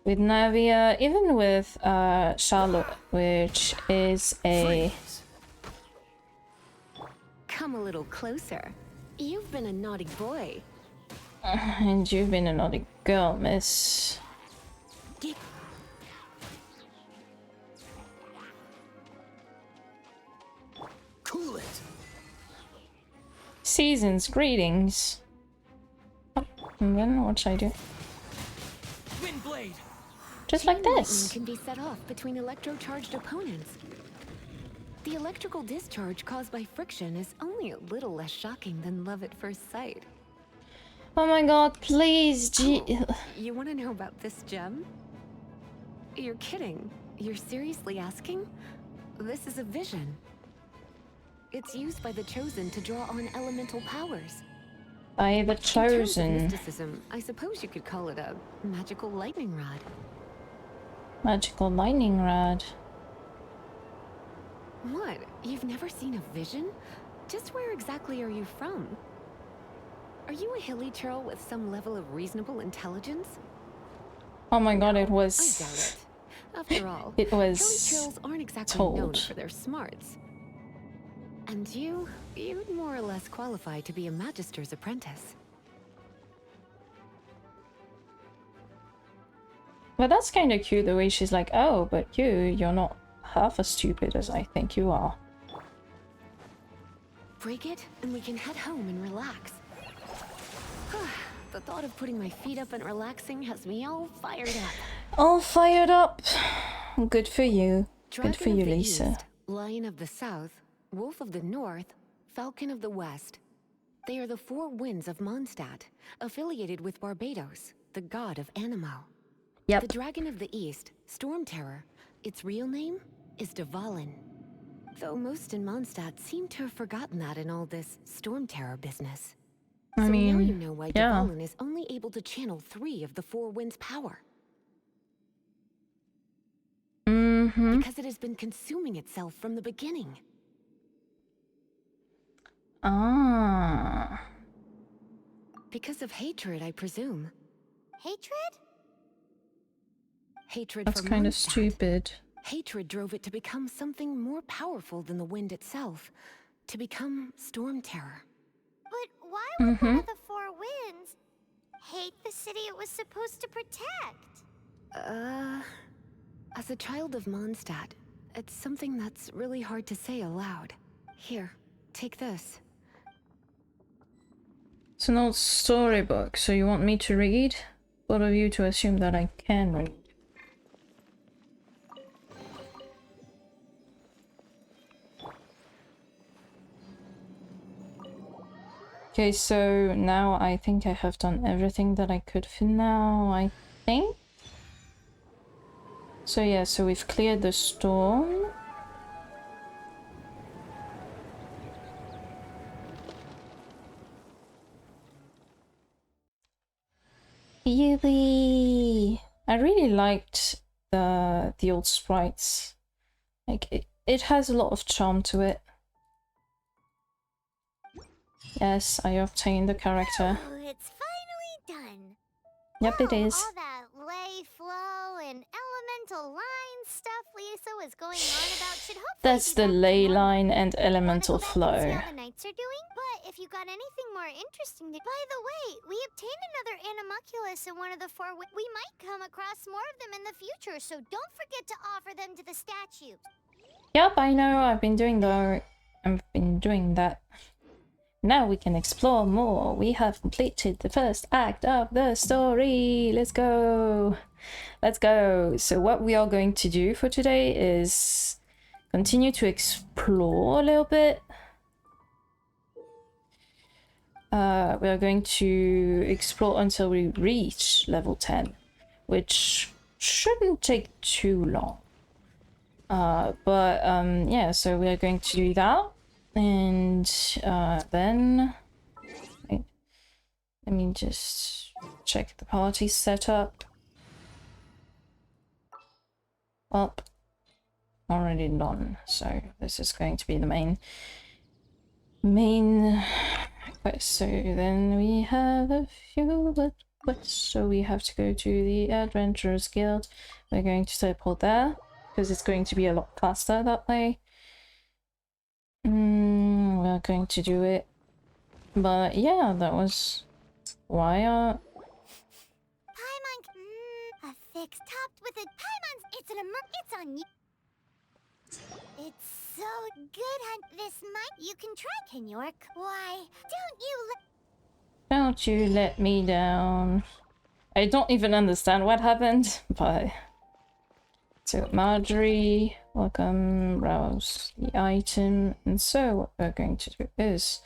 Navia, even with Charlotte, which is a... Come a little closer. You've been a naughty boy. And you've been a naughty girl, miss. Cool it. Season's greetings. Oh, and then what should I do? Windblade. Just like Lightning this. can be set off between electro-charged opponents. The electrical discharge caused by friction is only a little less shocking than love at first sight. Oh my god, please, You want to know about this gem? You're kidding. You're seriously asking? This is a vision. It's used by the Chosen to draw on elemental powers. By the In terms of Chosen. mysticism, I suppose you could call it a magical lightning rod. Magical lightning rod. What? You've never seen a vision? Just where exactly are you from? Are you a hilly churl with some level of reasonable intelligence? Oh my god, it I was... doubt it. After all, It hilly was churls aren't exactly known told. for their smarts. And you'd more or less qualify to be a Magister's apprentice. But that's kind of cute, the way she's like, oh, but you're not half as stupid as I think you are. Break it, and we can head home and relax. The thought of putting my feet up and relaxing has me all fired up. All fired up. Good for you. Dragon Good for of you, the Lisa. East, Lion of the South, Wolf of the North, Falcon of the West. They are the four winds of Mondstadt, affiliated with Barbados, the god of Anemo. Yep. The Dragon of the East, Storm Terror, its real name is Dvalin. Though most in Mondstadt seem to have forgotten that in all this Storm Terror business. I So mean, now you know why yeah. Dvalin is only able to channel 3 of the four winds' power. Because it has been consuming itself from the beginning. Ah. Because of hatred, I presume. Hatred? Hatred That's for kind of Mondstadt. stupid. Hatred drove it to become something more powerful than the wind itself. To become Storm Terror. But why would one of the four winds hate the city it was supposed to protect? As a child of Mondstadt, it's something that's really hard to say aloud. Here, take this. It's an old storybook, so you want me to read? What of you to assume that I can read? Okay, so now I think I have done everything that I could for now, I think. So yeah, so we've cleared the storm. Really, I really liked the old sprites. Like it has a lot of charm to it. Yes, I obtained the character. Oh, it's finally done. Yep, it is. All that lay, flow, and elemental line stuff Lisa was going on about should hopefully That's be the back to ley normal. line and Wanna elemental go back and flow. see how the knights are doing? But if you got anything more interesting to— By the way, we obtained another animalculus in one of the four. We might come across more of them in the future, so don't forget to offer them to the statue. Yep, I know. I've been doing that. Now we can explore more. We have completed the first act of the story. Let's go. Let's go. So what we are going to do for today is continue to explore a little bit. We are going to explore until we reach level 10, which shouldn't take too long. Yeah, so we are going to do that. And then wait, let me just check the party setup. Well, already done. So this is going to be the main quest. So then we have a few quests. So we have to go to the Adventurers Guild. We're going to teleport there because it's going to be a lot faster that way. We're going to do it, but yeah, that was why Paimon, a fix topped with a Paimon's. It's on you. It's so good, hun. This might you can try, Kenyork. Why don't you let me down. I don't even understand what happened, but so Marjorie, welcome, browse the item. And so what we're going to do is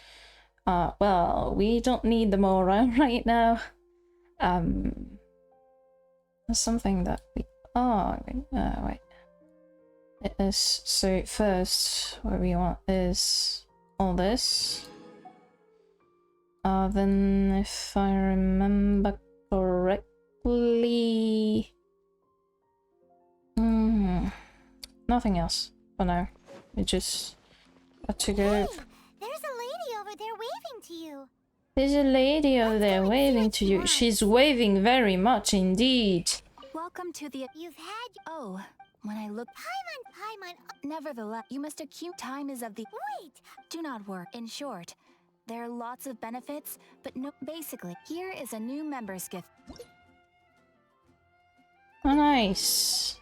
well, we don't need them all around right now. There's something that we are wait. It is so first what we want is all this. Then if I remember correctly, nothing else for now. We just got to go. Hey, there's a lady over there waving to you. There's a lady over there waving to you. She's waving very much indeed. Welcome to the... You've had. Oh, when I look... Paimon. Nevertheless, you must accumulate time is of the... Wait. Do not work. In short, there are lots of benefits, but no... Basically, here is a new member's gift. Oh, nice.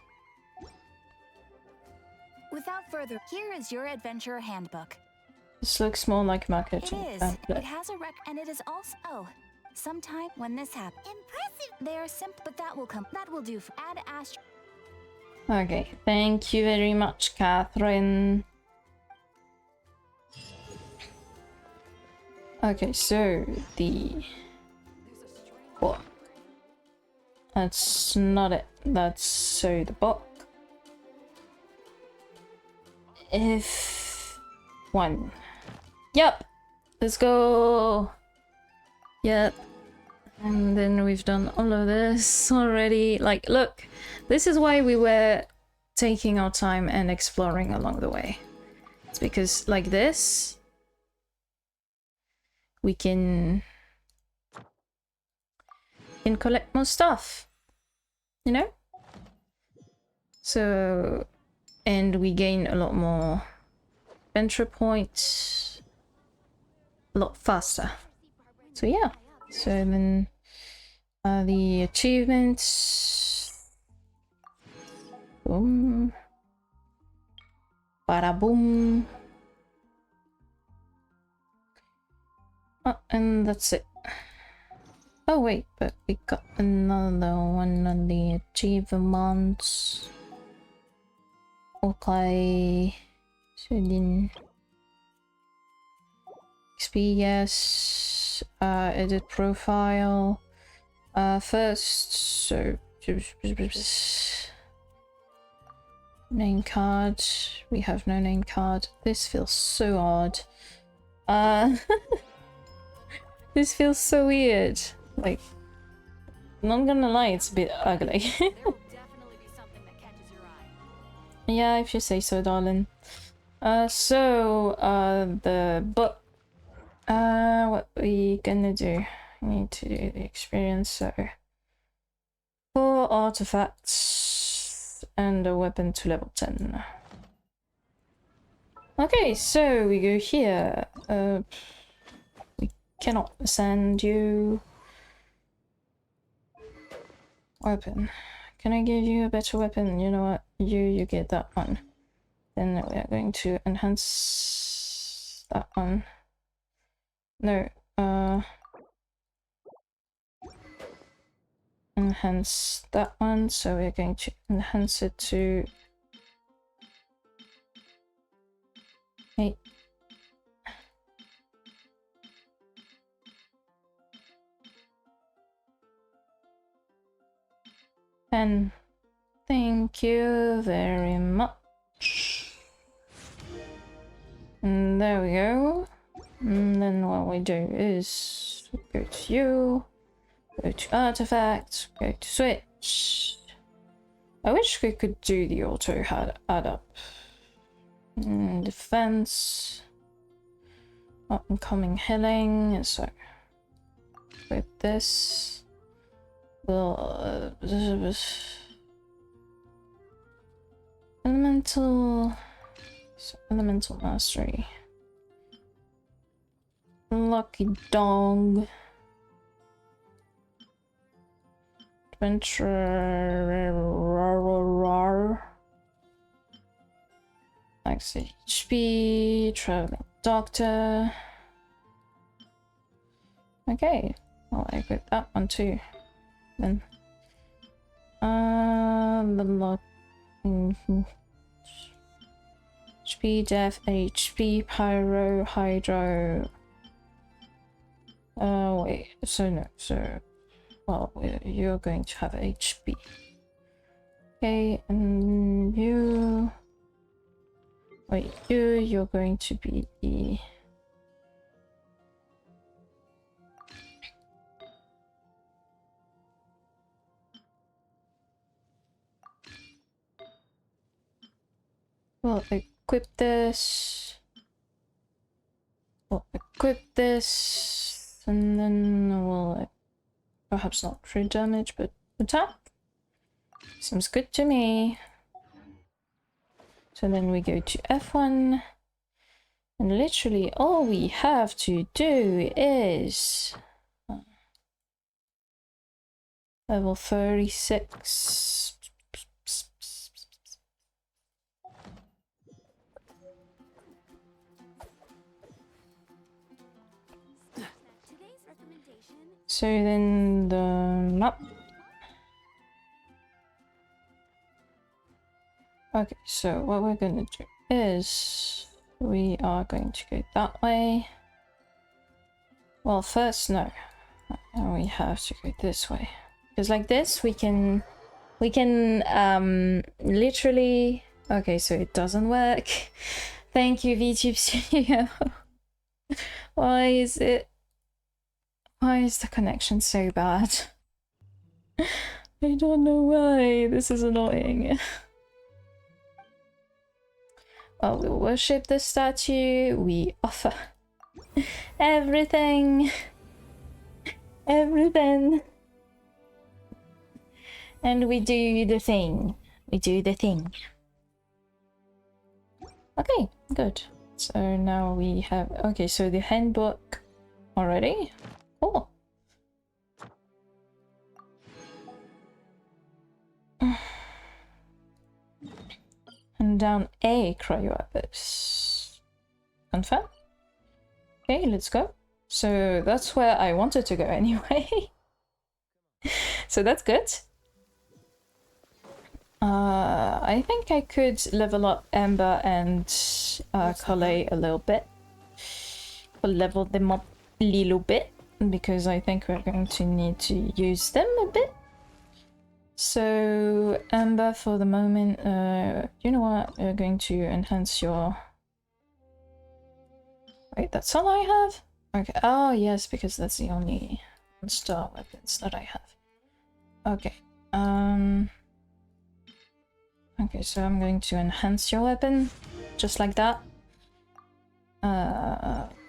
Without further, here is your adventurer handbook. This looks more like marketing. It is. It has a and it is also... Oh, sometime when this happens. Impressive. They are simple, but that will come. That will do for... Add Astro... Okay, thank you very much, Catherine. Okay, so the... What? That's not it. That's so the book. If... One. Yep! Let's go! Yep. And then we've done all of this already. Like, look, this is why we were taking our time and exploring along the way. It's because like this, we can collect more stuff, you know? So, and we gain a lot more venture points a lot faster. So yeah, so then the achievements. Boom. Bada boom. Oh, and that's it. Oh wait, but we got another one on the achievements. Okay. So then XP, yes. Edit profile. First, so name card. We have no name card. This feels so odd. This feels so weird. Like, not gonna lie, it's a bit ugly. There will definitely be something that catches your eye. Yeah, if you say so, darling. The book. What we gonna do? We need to do the experience, so 4 artifacts and a weapon to level 10. Okay, so we go here. We cannot send you. Weapon. Can I give you a better weapon? You know what? You get that one. Then we are going to enhance that one. No, enhance that one, so we're going to enhance it to 8. And thank you very much. And there we go. And then what we do is go to you, go to artifacts, go to switch. I wish we could do the auto add up. Defense, up and coming healing. So with this, we'll elemental mastery. Lucky dog. Adventure. Max HP. Traveling doctor. Okay. Well, I got that one too. Then. The lock. HP, Def, HP, Pyro, Hydro. Wait, so no, so, well, you're going to have HP. Okay, and you... Wait, you're going to be the... We'll equip this. We'll equip this. And then we'll... Perhaps not true damage, but attack. Seems good to me. So then we go to F1. And literally all we have to do is... level 36. So then the map. Okay, so what we're gonna do is we are going to go that way. Well, first no, we have to go this way because like this we can literally. Okay, so it doesn't work. Thank you, VTube Studio. Why is the connection so bad? I don't know why. This is annoying. Well, we worship the statue, we offer everything. Everything. And we do the thing. We do the thing. Okay, good. So now we have... Okay, so the handbook already. Cool. And down A cryo-abyss. Confirm? Okay, let's go. So that's where I wanted to go anyway. So that's good. I think I could level up Amber and Calais a little bit. Or level them up a little bit, because I think we're going to need to use them a bit. So Amber, for the moment, you know what? We're going to enhance your... Wait, that's all I have? Okay. Oh yes, because that's the only one-star weapons that I have. Okay. Okay, so I'm going to enhance your weapon, just like that.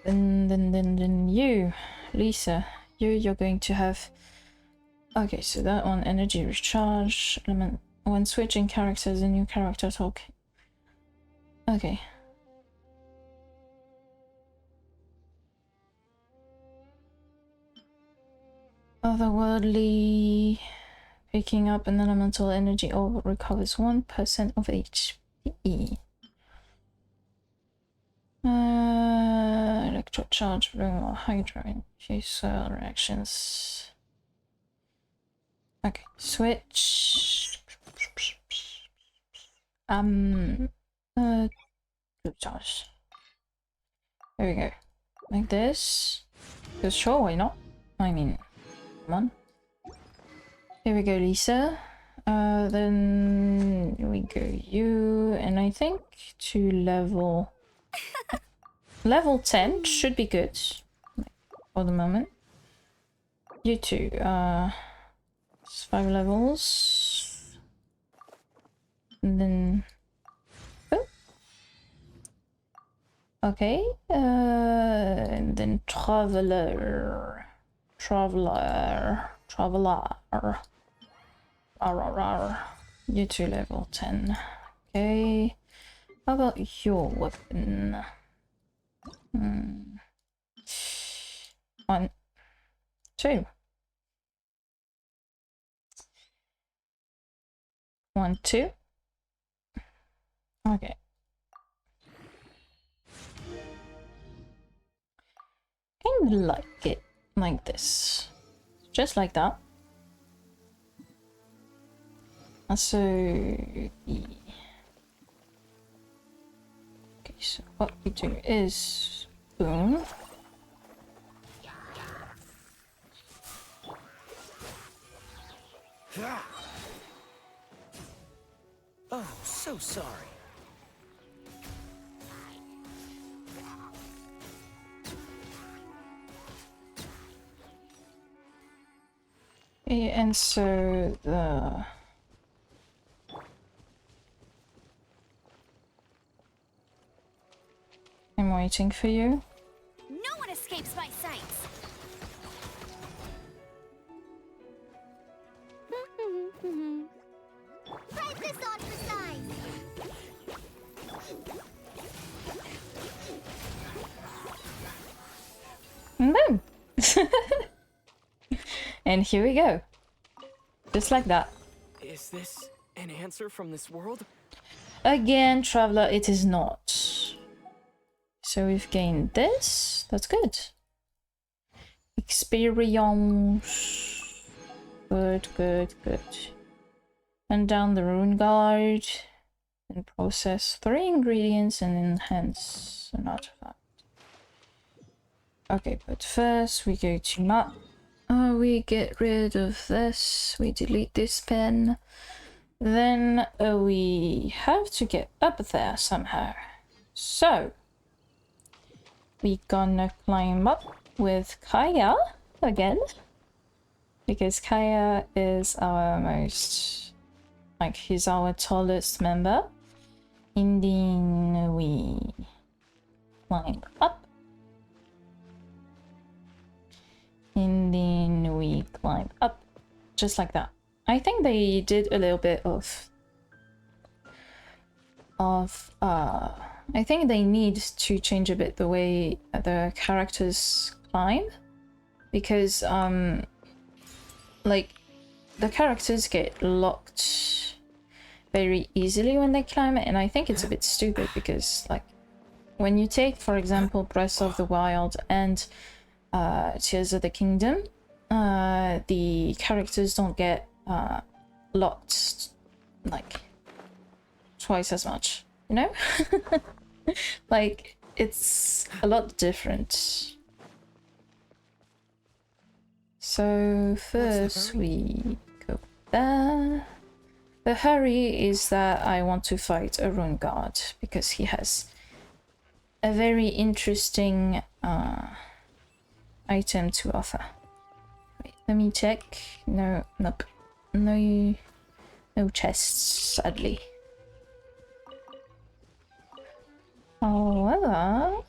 Then you, Lisa, you're going to have... Okay, so that one, energy recharge element. When switching characters, a new character talk. Okay. Otherworldly, picking up an elemental energy orb recovers 1% of HP. Electro charge, bloom, or hydro infusor reactions. Okay, switch. Blue charge. There we go. Like this. Because sure, why not? I mean, come on. Here we go, Lisa. Then we go you, and I think to level 10 should be good for the moment. You two, it's 5 levels. And then oh. Okay, and then traveler. You two level 10. Okay. How about your weapon? 1, 2. 1, 2. Okay. Kind of like it like this. Just like that. And so the... Okay, so what we do is boom. Oh, so sorry. Okay, and so the... I'm waiting for you. No one escapes my sights. Try this on for size. And boom! And here we go. Just like that. Is this an answer from this world? Again, traveler, it is not. So we've gained this. That's good. Experience. Good, good, good. And down the rune guard. And process 3 ingredients and enhance an artifact. Okay, but first we go to map. We get rid of this. We delete this pen. Then we have to get up there somehow. So we gonna climb up with Kaya again, because Kaya is our most, like, he's our tallest member. And then we climb up. And then we climb up. Just like that. I think they did a little bit of I think they need to change a bit the way the characters climb, because like the characters get locked very easily when they climb, and I think it's a bit stupid because like when you take, for example, Breath of the Wild and Tears of the Kingdom, the characters don't get locked like twice as much, you know? Like, it's a lot different. So first we go there. The hurry is that I want to fight a Rune Guard because he has a very interesting item to offer. Wait, let me check. No, nope. No chests, sadly. However,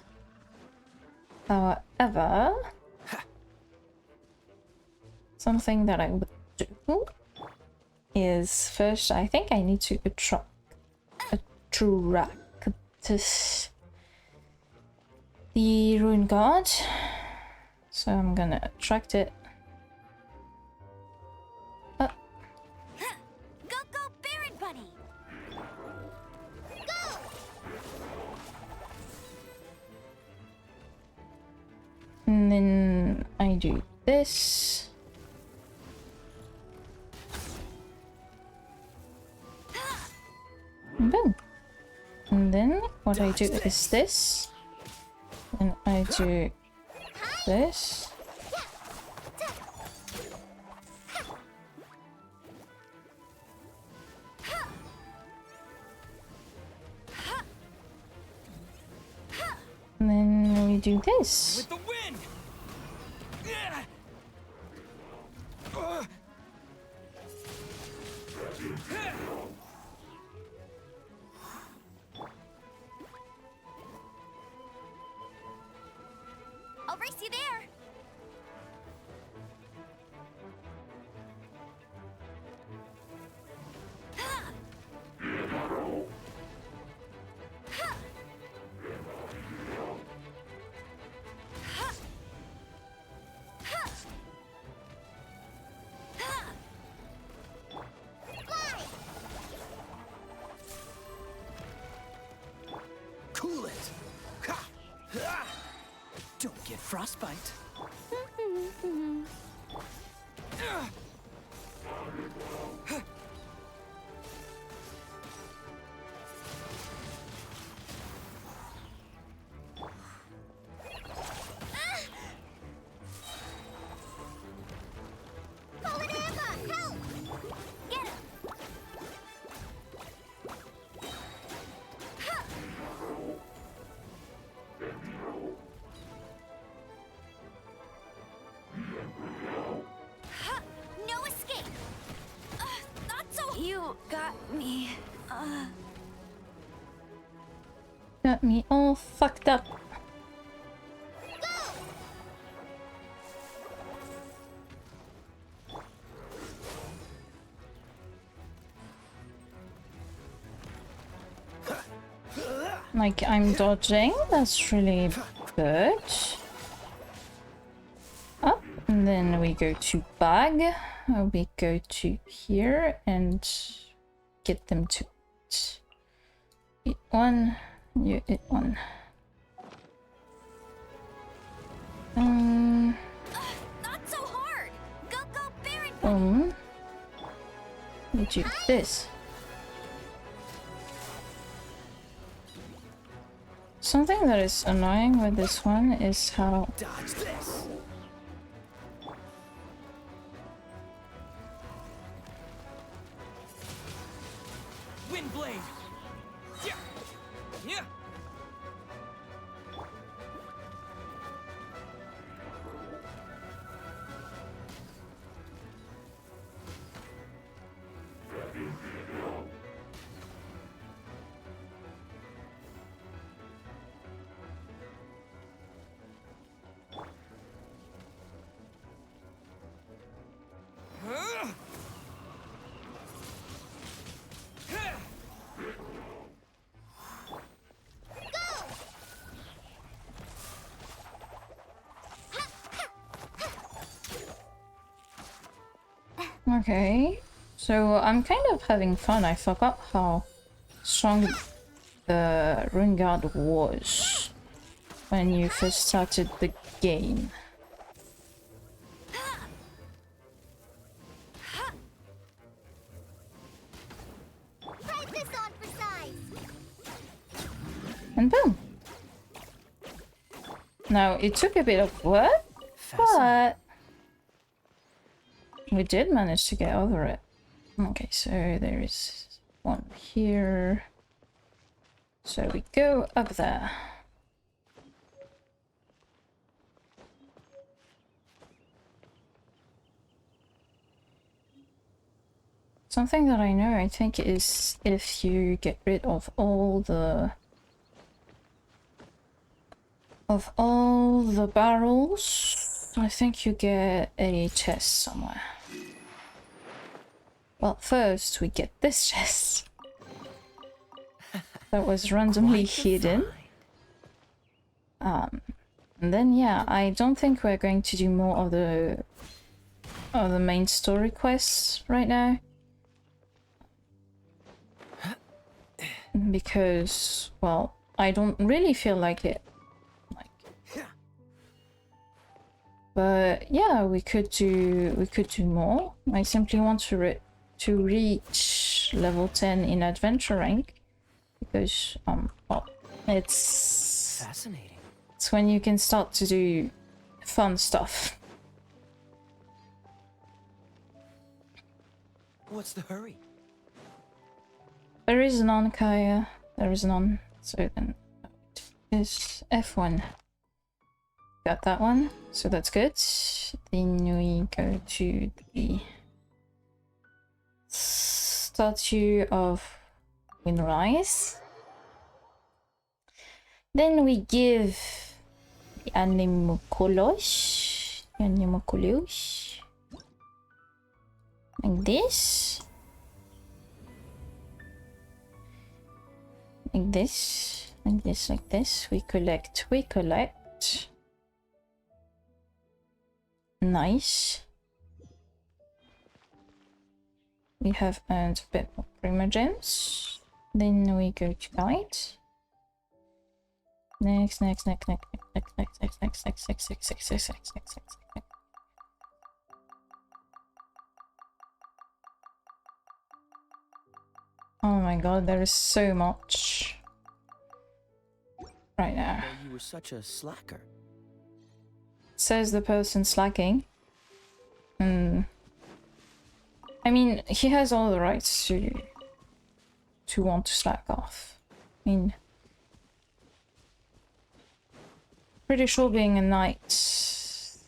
something that I would do is first, I think I need to attract the Rune Guard. So I'm gonna attract it. Go, Baron Bunny! Go! And then I do this. And boom. And then what I do is this. And I do this. And then we do this. With the wind! I'll race you there! Cool it. Ha! Ha! Don't get frostbite. Get him! No escape! Not so... You got me. Got me all fucked up. Like, I'm dodging, that's really good. Up, and then we go to bag. We go to here and get them to eat one. You eat one. Not so hard! Go, Baron Bunny! You do this. Something that is annoying with this one is how Dodge this. Windblade! Yeah! Yeah! Okay. So I'm kind of having fun. I forgot how strong the Rune Guard was when you first started the game. Write this on for size. And boom. Now, it took a bit of work, but we did manage to get over it. Okay, so there is one here. So we go up there. Something that I know, I think, is if you get rid of all the barrels, I think you get a chest somewhere. Well, first we get this chest that was randomly hidden. And then yeah, I don't think we're going to do more of the main story quests right now. Because, well, I don't really feel like it. But yeah, we could do more. I simply want to reach level 10 in adventure rank because well, it's fascinating. It's when you can start to do fun stuff. What's the hurry? There is none, Kaya. There is none. So then it is F1. Got that one, so that's good. Then we go to the statue of Windrise. Then we give the Animalculos, like this. Like this, like this, like this. We collect. Nice. We have earned a bit more primogems. Then we go to guide. Next. Oh my god, there is so much right now. You were such a slacker. Says the person slacking. I mean, he has all the rights to want to slack off. I mean, pretty sure being a knight,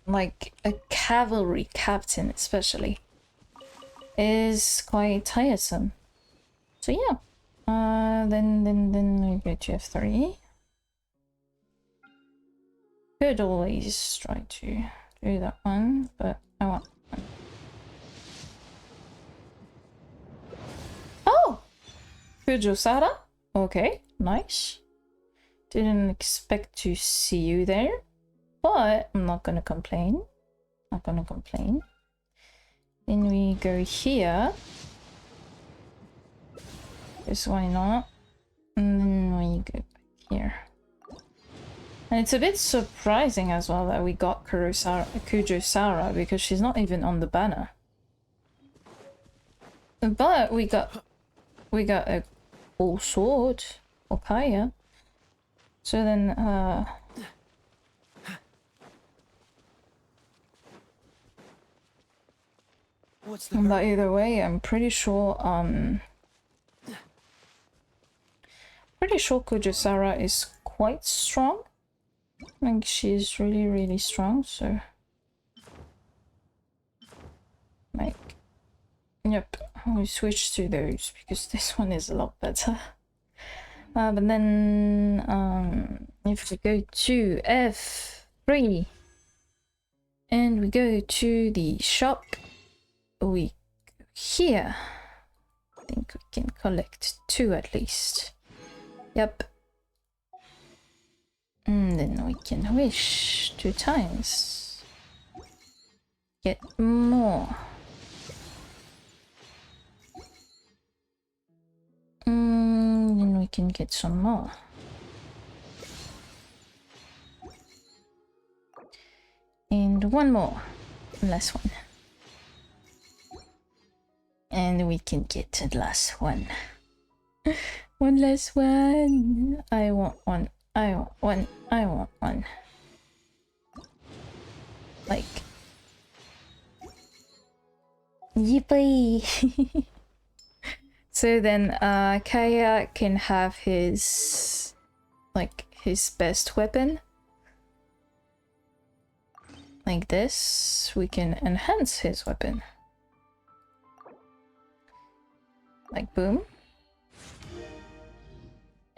like a cavalry captain especially, is quite tiresome. So yeah. Then we go to F3. Could always try to do that one, but I want one. Oh! Fujosara? Okay, nice. Didn't expect to see you there, but I'm not gonna complain. Then we go here. Because why not? And then we go back here. And it's a bit surprising as well that we got Kujosara because she's not even on the banner. But we got a full sword for Kaya. So then What's the but either way, I'm pretty sure Kujosara is quite strong. Like she's really strong, so like yep, we switch to those because this one is a lot better. But then if we go to F3 and we go to the shop, we go here. I think we can collect 2 at least. Yep. And then we can wish 2 times. get more. Then we can get some more. And one more. Last one. And we can get the last one. One last one. I want one. I want one. I want one. Like. Yippee! So then Kaya can have his best weapon. Like this. We can enhance his weapon. Like boom.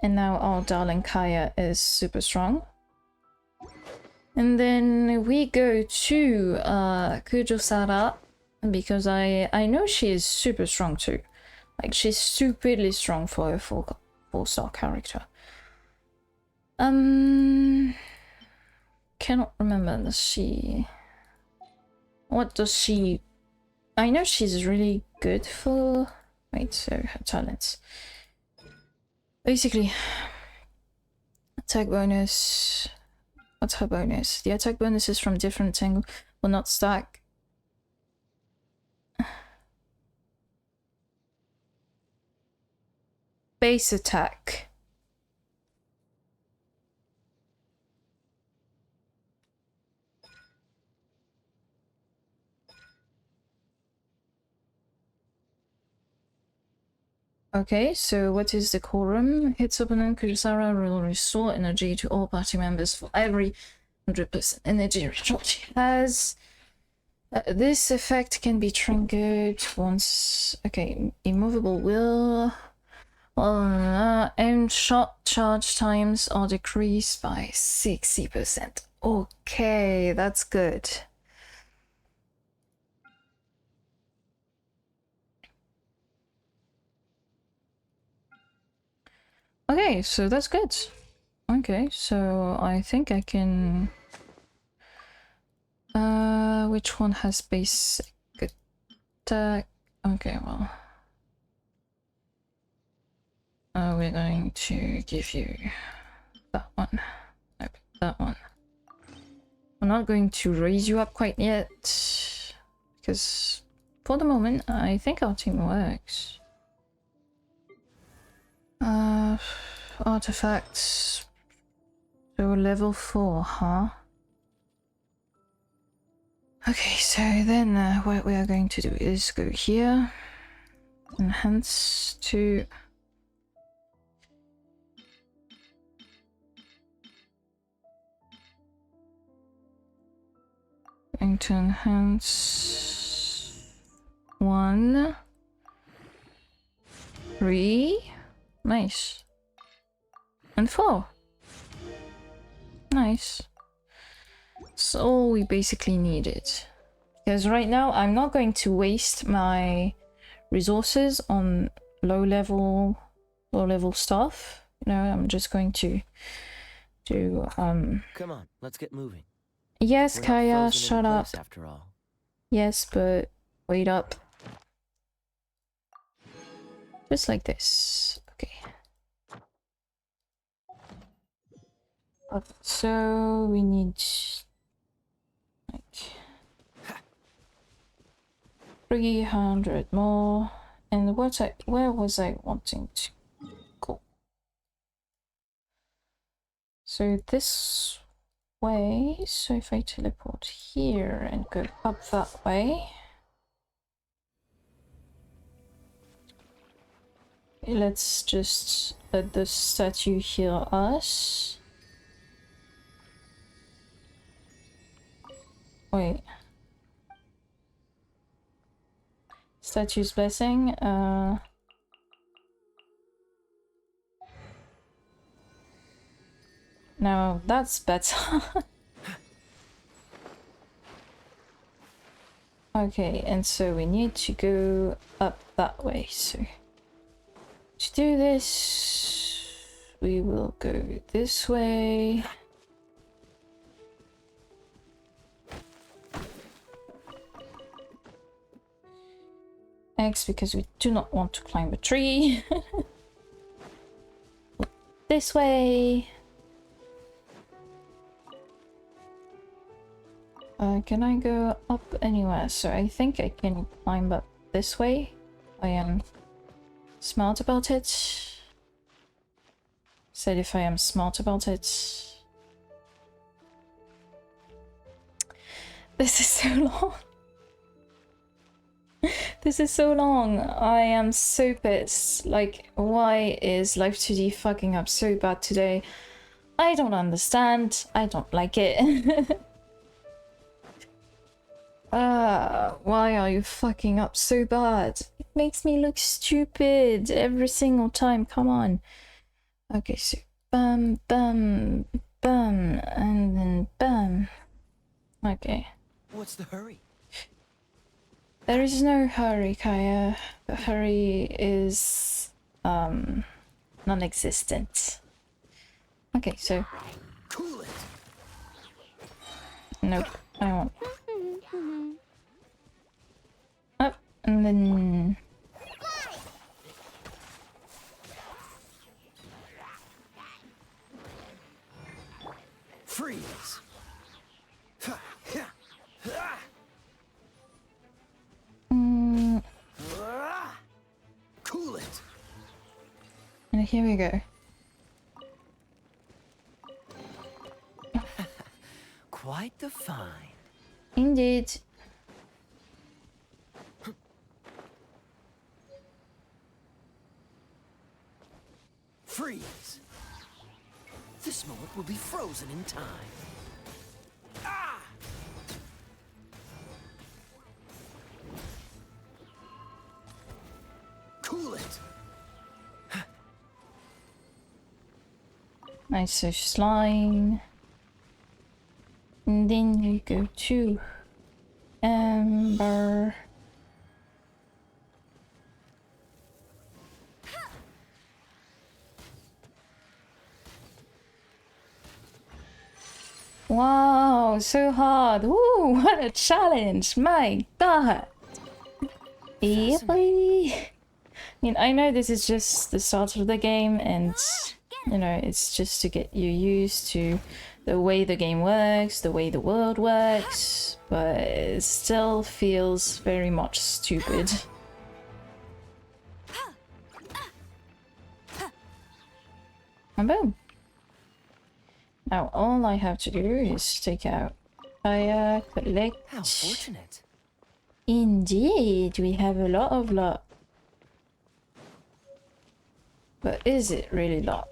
And now our darling Kaya is super strong. And then we go to Kujosara, because I know she is super strong too. Like she's stupidly strong for a four-star character. Cannot remember. What does she? I know she's really good for. Wait, so her talents. Basically, attack bonus. What's her bonus? The attack bonuses from different angle will not stack. Base attack. Okay, so what is the quorum? Hits opponent, Kurisara will restore energy to all party members for every 100% energy recharge he has. This effect can be triggered once. Okay, immovable will. And shot charge times are decreased by 60%. Okay, that's good. Okay, so that's good. Okay, so I think I can... which one has basic attack? Okay, well... we're going to give you that one. Nope, that one. I'm not going to raise you up quite yet, because for the moment, I think our team works. Artifacts. So level 4, huh? Okay, so then what we are going to do is go here, enhance to... Going to enhance 1, 3, nice, and 4, nice. That's all we basically needed. Because right now I'm not going to waste my resources on low level stuff. You know, I'm just going to do Come on, let's get moving. Yes, We're not Kaya, frozen in shut up. place after all. Yes, but wait up. Just like this. Okay. So we need like 300 more. And where was I wanting to go? So this way. So if I teleport here and go up that way. Let's just let the statue heal us. Wait. Statue's blessing. Now that's better. Okay, and so we need to go up that way. So to do this, we will go this way. X because we do not want to climb a tree. This way. Can I go up anywhere? So I think I can climb up this way. I am smart about it. Said if I am smart about it. This is so long. This is so long. I am so pissed. Like, why is Life 2D fucking up so bad today? I don't understand. I don't like it. Why are you fucking up so bad? It makes me look stupid every single time. Come on. Okay, so bam, bam, bam, and then bam. Okay. What's the hurry? There is no hurry, Kaya. The hurry is non-existent. Okay, so Cool it. nope, I won't. Up and then Freeze. Cool it. and here we go. Quite the find. Indeed. Freeze. This moment will be frozen in time. Ah! Cool it. Nice, so slime. And then you go to Amber. Wow, so hard. Woo, what a challenge. My god. Yippee. I mean, I know this is just the start of the game and, you know, it's just to get you used to the way the game works, the way the world works, but it still feels very much stupid. And boom. Now all I have to do is take out fire, collect. How fortunate. Indeed, we have a lot of luck. But is it really luck?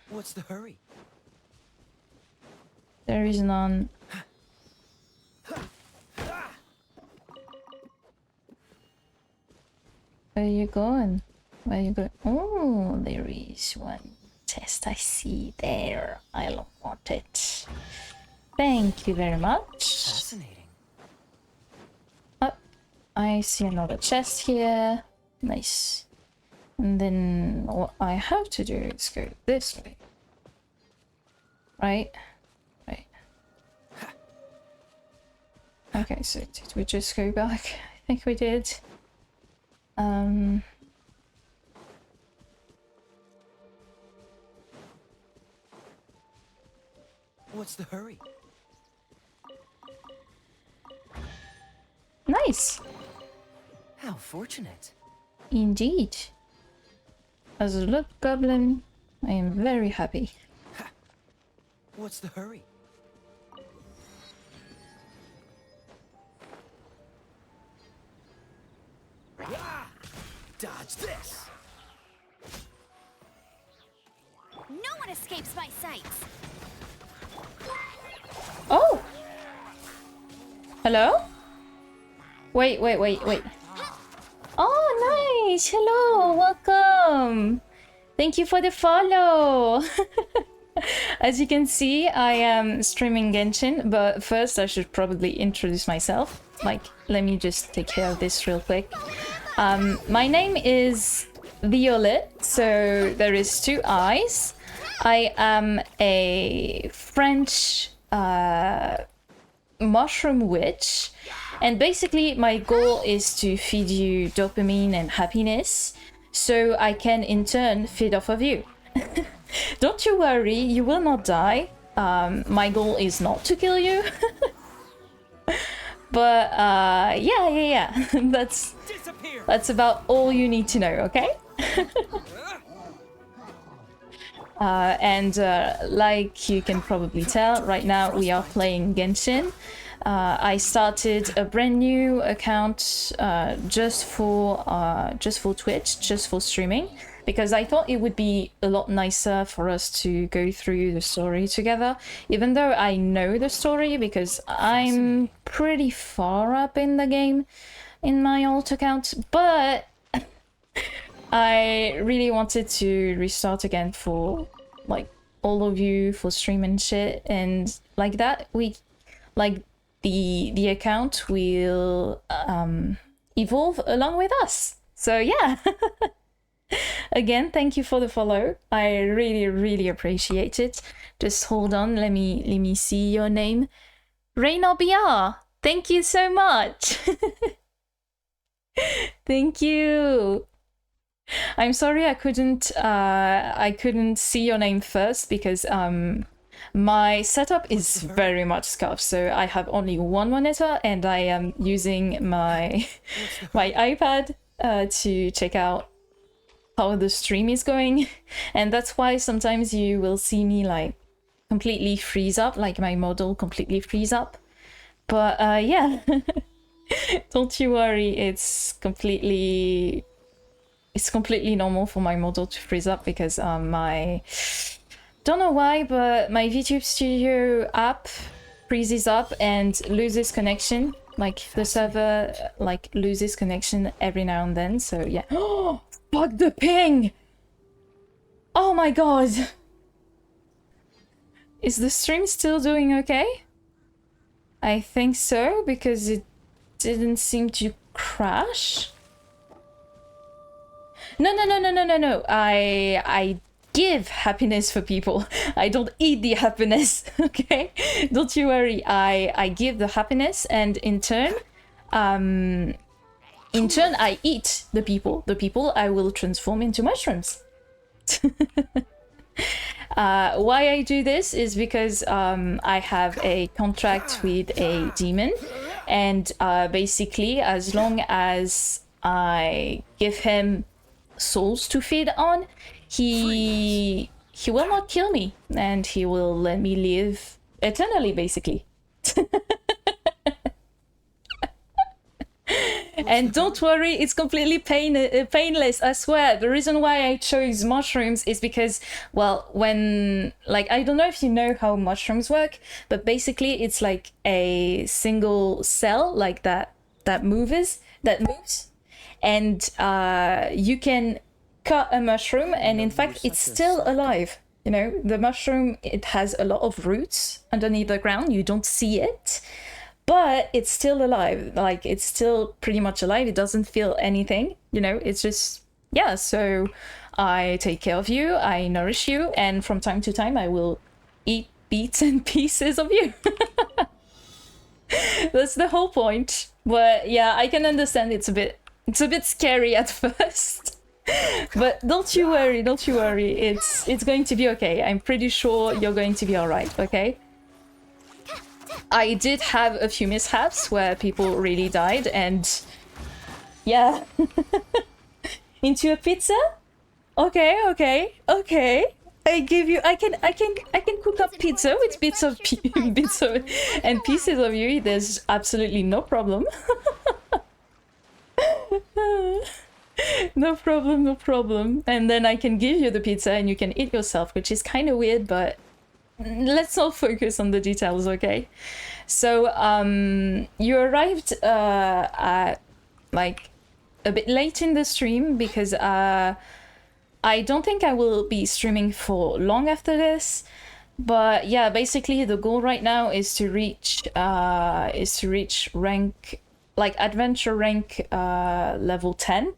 What's the hurry? There is none. Where you going? Where you going? Oh, there is one test I see there. I don't want it. Thank you very much. Fascinating. Up. I see another chest here. Nice. And then what I have to do is go this way. Right? Right. Okay, so did we just go back? I think we did. What's the hurry? Nice! How fortunate. Indeed. As a little goblin, I am very happy. What's the hurry? Ah! Dodge this! No one escapes my sights. Oh! Hello? Wait. Oh, nice! Hello, welcome! Thank you for the follow! As you can see, I am streaming Genshin, but first I should probably introduce myself. Like, let me just take care of this real quick. My name is Violet, so there is two I's. I am a French mushroom witch, and basically my goal is to feed you dopamine and happiness so I can in turn feed off of you. Don't you worry, you will not die. My goal is not to kill you. But yeah. That's about all you need to know, okay? And like you can probably tell, right now we are playing Genshin. I started a brand new account just for Twitch, just for streaming, because I thought it would be a lot nicer for us to go through the story together, even though I know the story because I'm pretty far up in the game in my alt account, but I really wanted to restart again for like all of you, for stream and shit, and like that we like the account will evolve along with us. So yeah. Again, thank you for the follow. I really appreciate it. Just hold on, let me see your name. Reynor BR, thank you so much. Thank you. I'm sorry I couldn't see your name first because my setup is very much scuffed, so I have only one monitor and I am using my iPad to check out how the stream is going, and that's why sometimes you will see me like completely freeze up, like my model completely freeze up. But yeah. Don't you worry, it's completely normal for my model to freeze up because my don't know why, but my VTube Studio app freezes up and loses connection. Like the server like loses connection every now and then. So yeah. Oh, fuck the ping! Oh my god! Is the stream still doing okay? I think so, because it didn't seem to crash. No. I give happiness for people. I don't eat the happiness, okay? Don't you worry. I give the happiness, and in turn I eat the people. The people I will transform into mushrooms. Why I do this is because I have a contract with a demon, and basically as long as I give him souls to feed on, he will not kill me, and he will let me live eternally, basically. And don't worry, it's completely painless, I swear. The reason why I chose mushrooms is because, well, when, like, I don't know if you know how mushrooms work, but basically it's like a single cell, like that moves, and you can cut a mushroom, and in fact it's still alive. You know, the mushroom, it has a lot of roots underneath the ground, you don't see it, but it's still alive. Like, it's still pretty much alive. It doesn't feel anything, you know, it's just, yeah. So I take care of you, I nourish you, and from time to time I will eat bits and pieces of you. That's the whole point. But yeah, I can understand it's a bit scary at first. But don't you worry, it's going to be okay. I'm pretty sure you're going to be all right, okay? I did have a few mishaps where people really died, and yeah. Into a pizza? Okay. I give you. I can cook up pizza with bits of and pieces of you. There's absolutely no problem. No problem. And then I can give you the pizza and you can eat yourself, which is kind of weird, but let's not focus on the details, okay? So you arrived at like a bit late in the stream because I don't think I will be streaming for long after this. But yeah, basically the goal right now is to reach rank, like adventure rank level 10.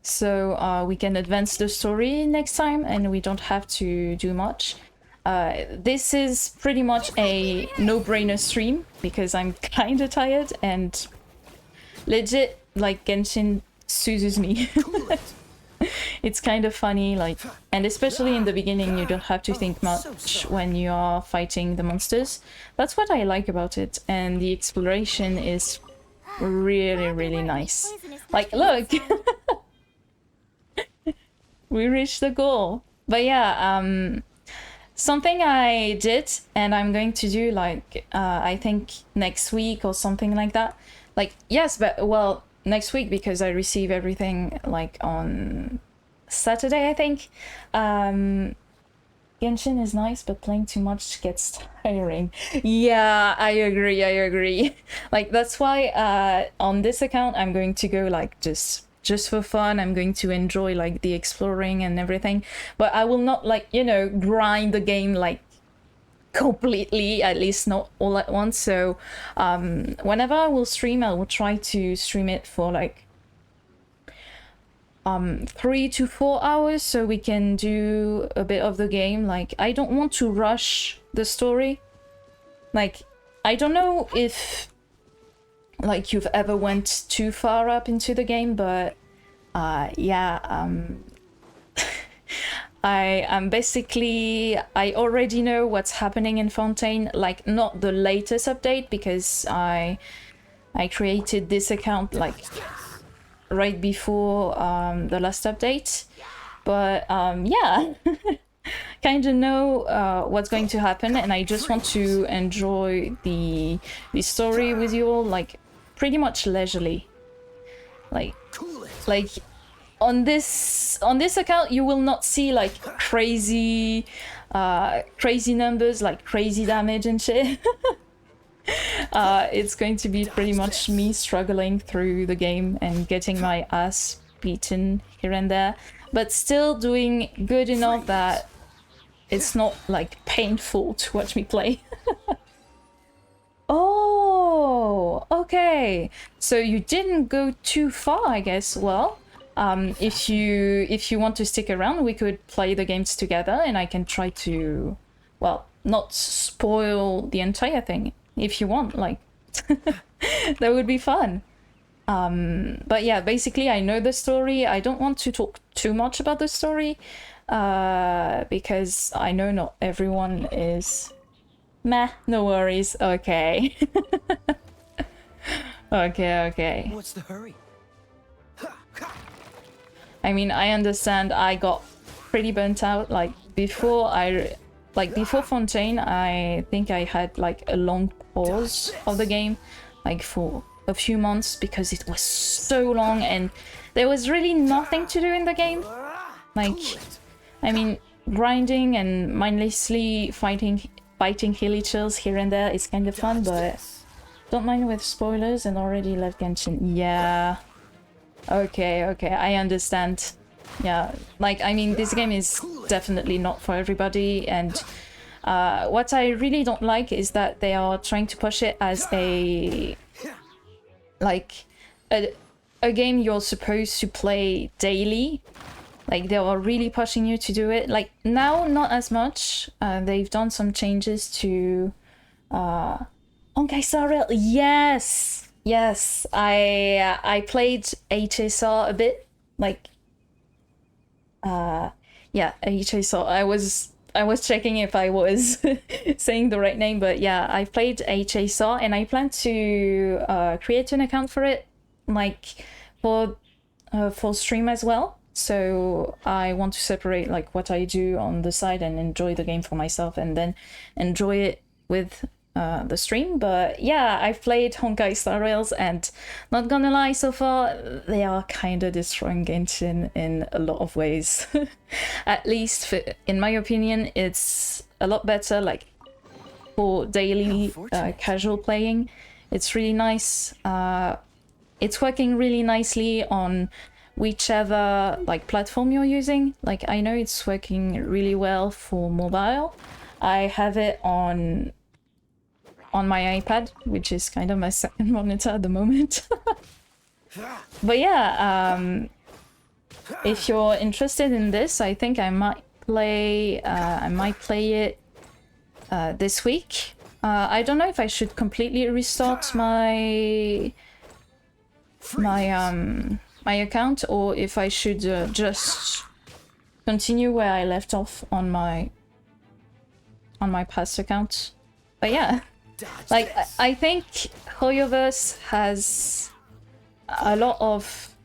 So we can advance the story next time and we don't have to do much. This is pretty much a no-brainer stream because I'm kind of tired and legit, like, Genshin soothes me. It's kind of funny, like, and especially in the beginning, you don't have to think much when you are fighting the monsters. That's what I like about it, and the exploration is really, really nice. Like, look! We reached the goal. But yeah, something I did, and I'm going to do, like, I think next week or something like that. Like, yes, but, well, next week because I receive everything, like, on Saturday, I think. Genshin is nice, but playing too much gets tiring. Yeah, I agree. Like, that's why on this account I'm going to go, like, just for fun. I'm going to enjoy, like, the exploring and everything, but I will not, like, you know, grind the game, like, completely, at least not all at once. So whenever I will stream, I will try to stream it for, like, 3 to 4 hours so we can do a bit of the game. Like, I don't want to rush the story. Like, I don't know if, like, you've ever went too far up into the game, but yeah, I am basically, I already know what's happening in Fontaine, like, not the latest update because I created this account, like, right before the last update, but yeah. Kind of know what's going to happen, and I just want to enjoy the story with you all, like, pretty much leisurely. Like on this account you will not see, like, crazy numbers, like crazy damage and shit. It's going to be pretty much me struggling through the game and getting my ass beaten here and there, but still doing good enough that it's not, like, painful to watch me play. Oh, okay. So you didn't go too far, I guess. Well, if you want to stick around, we could play the games together, and I can try to, well, not spoil the entire thing if you want. Like, that would be fun. But yeah, basically, I know the story. I don't want to talk too much about the story, because I know not everyone is... Meh, no worries. Okay. Okay. What's the hurry? I mean, I understand I got pretty burnt out. Like, before Fontaine, I think I had, like, a long pause of the game, like, for a few months because it was so long and there was really nothing to do in the game. Like, I mean, grinding and mindlessly fighting villagers here and there is kind of fun, but don't mind with spoilers and already left Genshin. Yeah. Okay, I understand. Yeah, like, I mean, this game is definitely not for everybody, and what I really don't like is that they are trying to push it as a game you're supposed to play daily. Like, they are really pushing you to do it. Like, now, not as much. They've done some changes to... Honkai Star Rail. Yes! I played HSR a bit. Like... yeah, HSR. I was checking if I was saying the right name, but yeah, I played HSR, and I plan to create an account for it, like, for stream as well. So I want to separate, like, what I do on the side and enjoy the game for myself, and then enjoy it with the stream. But yeah, I've played Honkai Star Rails, and not gonna lie, so far they are kind of destroying Genshin in a lot of ways. At least in my opinion, it's a lot better, like, for daily casual playing. It's really nice. It's working really nicely on whichever, like, platform you're using. Like, I know it's working really well for mobile. I have it on my iPad, which is kind of my second monitor at the moment. But yeah, if you're interested in this, I think I might play it this week. I don't know if I should completely restart my account, or if I should just continue where I left off on my past account. But yeah, like I think Hoyoverse has a lot of,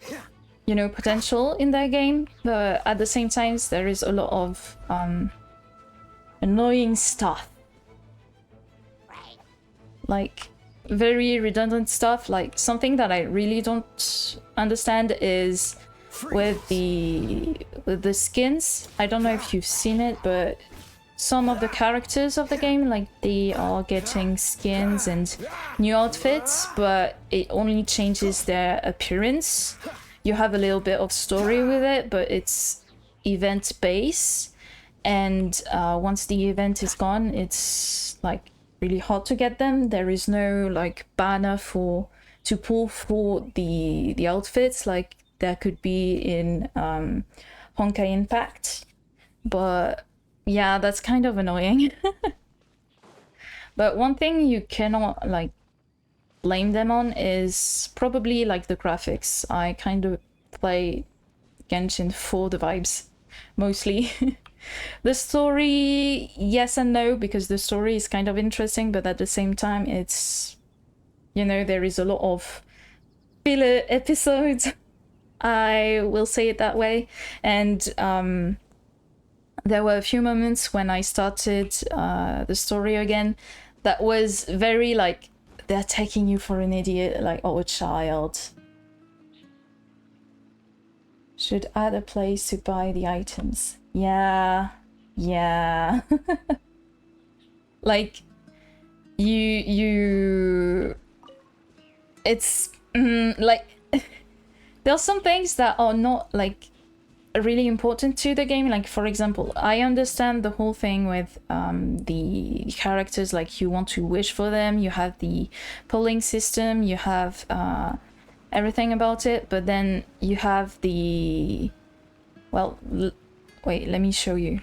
you know, potential in that game, but at the same time there is a lot of annoying stuff, like very redundant stuff. Like something that I really don't understand is with the skins. I don't know if you've seen it, but some of the characters of the game, like, they are getting skins and new outfits, but it only changes their appearance. You have a little bit of story with it, but it's event based, and once the event is gone, it's like really hard to get them. There is no like banner to pull for the outfits like there could be in Honkai Impact. But yeah, that's kind of annoying. But one thing you cannot like blame them on is probably like the graphics. I kind of play Genshin for the vibes mostly. The story, yes and no, because the story is kind of interesting, but at the same time it's, you know, there is a lot of filler episodes. I will say it that way. And there were a few moments when I started the story again that was very like, they're taking you for an idiot, like, oh, a child. Should add a place to buy the items. Yeah. Like, it's like, there are some things that are not like really important to the game. Like, for example, I understand the whole thing with the characters, like you want to wish for them, you have the polling system, you have everything about it, but then you have the, well, wait, let me show you.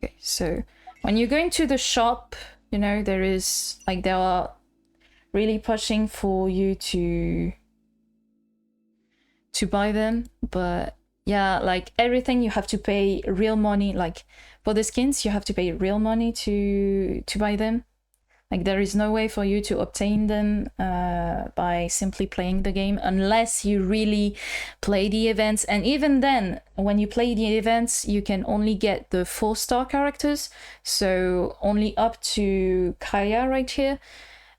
Okay, so when you go into the shop, you know, there is like, they are really pushing for you to buy them, but yeah, like everything you have to pay real money. Like for the skins, you have to pay real money to buy them. Like there is no way for you to obtain them by simply playing the game, unless you really play the events. And even then, when you play the events, you can only get the 4-star characters, so only up to Kaya right here.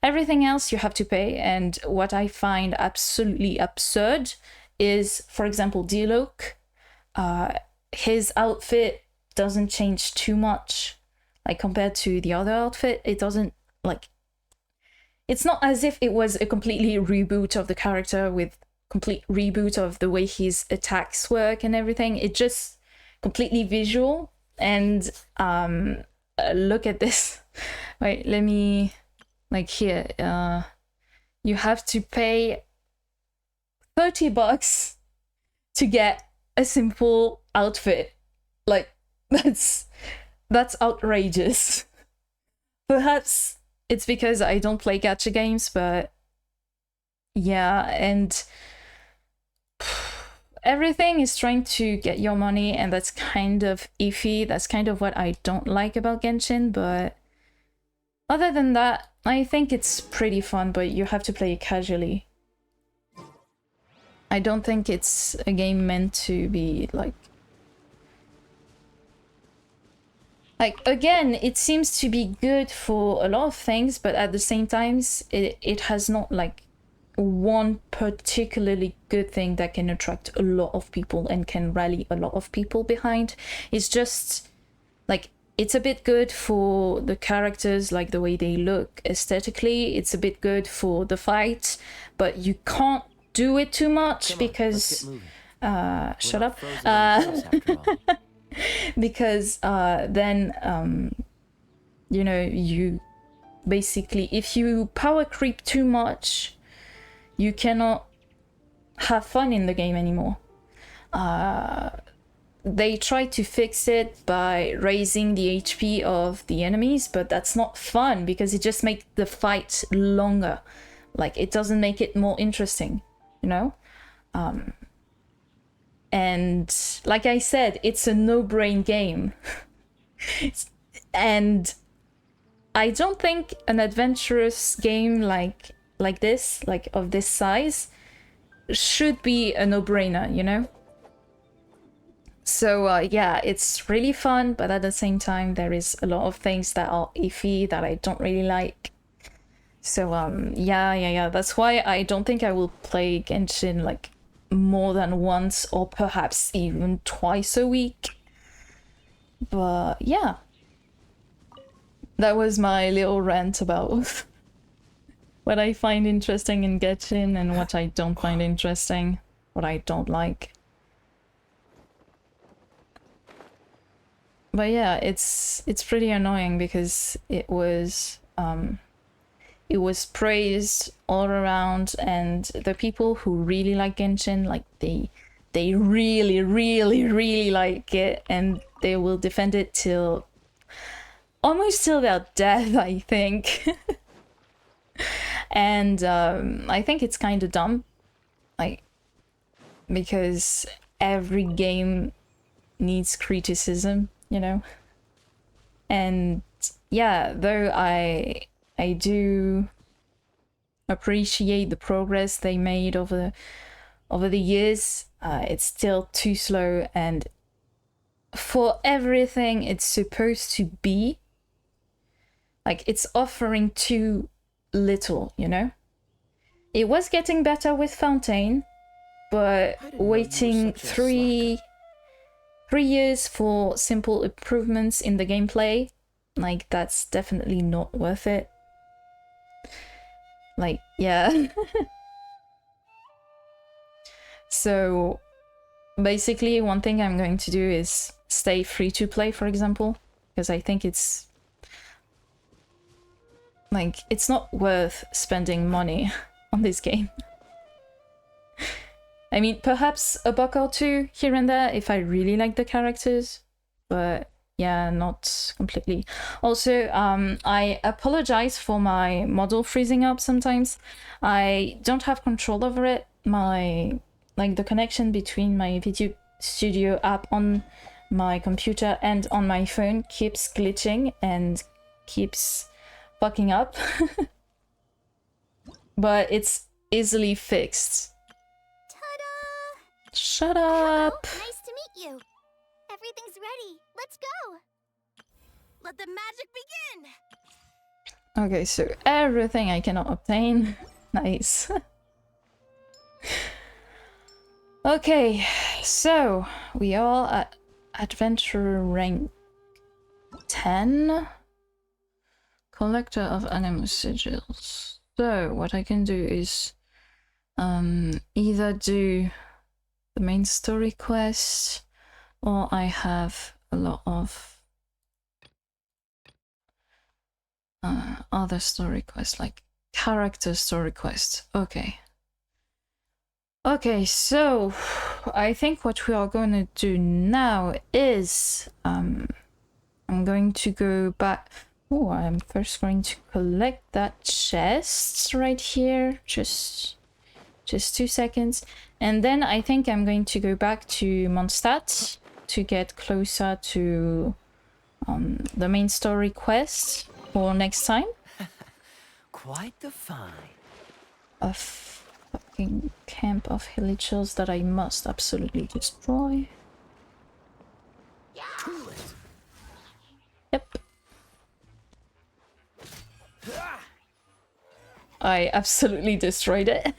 Everything else you have to pay. And what I find absolutely absurd is, for example, Diluc. His outfit doesn't change too much, like compared to the other outfit. It doesn't, like, it's not as if it was a completely reboot of the character with complete reboot of the way his attacks work and everything. It just completely visual. And look at this. Wait, let me, like, here, you have to pay $30 to get a simple outfit. Like, that's outrageous. Perhaps it's because I don't play gacha games, but yeah, and everything is trying to get your money, and that's kind of iffy. That's kind of what I don't like about Genshin, but other than that, I think it's pretty fun, but you have to play it casually. I don't think it's a game meant to be like, again, it seems to be good for a lot of things, but at the same time, it has not like one particularly good thing that can attract a lot of people and can rally a lot of people behind. It's just like, it's a bit good for the characters, like the way they look aesthetically. It's a bit good for the fight, but you can't do it too much because shut up. Because then you know, you basically, if you power creep too much, you cannot have fun in the game anymore. they try to fix it by raising the HP of the enemies, but that's not fun because it just makes the fight longer. Like, it doesn't make it more interesting, you know? And like I said, it's a no-brain game. And I don't think an adventurous game like this, like of this size, should be a no-brainer, you know? So yeah, it's really fun, but at the same time there is a lot of things that are iffy that I don't really like. So yeah, that's why I don't think I will play Genshin like more than once or perhaps even twice a week. But yeah, that was my little rant about what I find interesting in Genshin and what I don't find interesting, what I don't like. But yeah, it's pretty annoying because it was praised all around, and the people who really like Genshin, like they really like it, and they will defend it till almost till their death, I think. And I think it's kind of dumb, like, because every game needs criticism, you know. And yeah, though I do appreciate the progress they made over the years, it's still too slow, and for everything it's supposed to be, like, it's offering too little, you know. It was getting better with Fountain, but waiting 3 years for simple improvements in the gameplay, like, that's definitely not worth it. Like, yeah. So basically one thing I'm going to do is stay free to play, for example, because I think it's like, it's not worth spending money on this game. I mean, perhaps a buck or two here and there if I really like the characters, but yeah, not completely. Also, I apologize for my model freezing up sometimes. I don't have control over it. The connection between my video studio app on my computer and on my phone keeps glitching and keeps fucking up. But it's easily fixed. Ta-da! Shut up! Hello, nice to meet you. Everything's ready. Let's go. Let the magic begin! Okay, so everything I cannot obtain. Nice. Okay, so we are at adventurer rank 10. Collector of animal sigils. So what I can do is either do the main story quest, or I have a lot of other story quests, like character story quests. Okay, so I think what we are going to do now is I'm going to go back. Oh, I'm first going to collect that chest right here. Just 2 seconds. And then I think I'm going to go back to Mondstadt to get closer to the main story quest for next time. Quite the find. A fucking camp of hillagers that I must absolutely destroy. Yep. I absolutely destroyed it.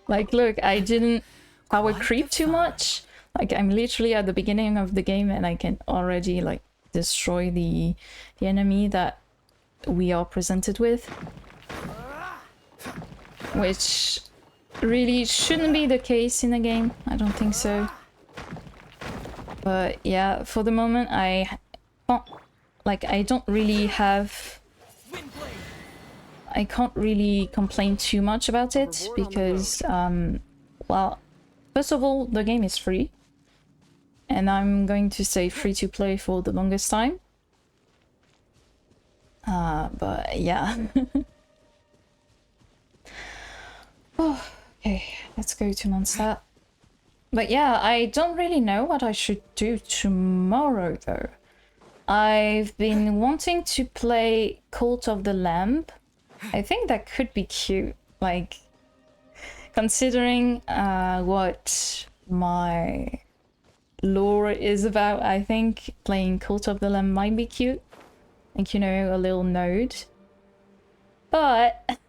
Like, look, I didn't power creep too much. Like, I'm literally at the beginning of the game and I can already, like, destroy the enemy that we are presented with. Which really shouldn't be the case in a game. I don't think so. But yeah, for the moment I can't, like, I don't really have... I can't really complain too much about it because, well, first of all, the game is free. and I'm going to stay free to play for the longest time. But yeah. Oh, okay, let's go to Mondstadt. But yeah, I don't really know what I should do tomorrow though. I've been wanting to play Cult of the Lamb. I think that could be cute, like considering what my lore is about. I think playing Cult of the Lamb might be cute, like, you know, a little node. But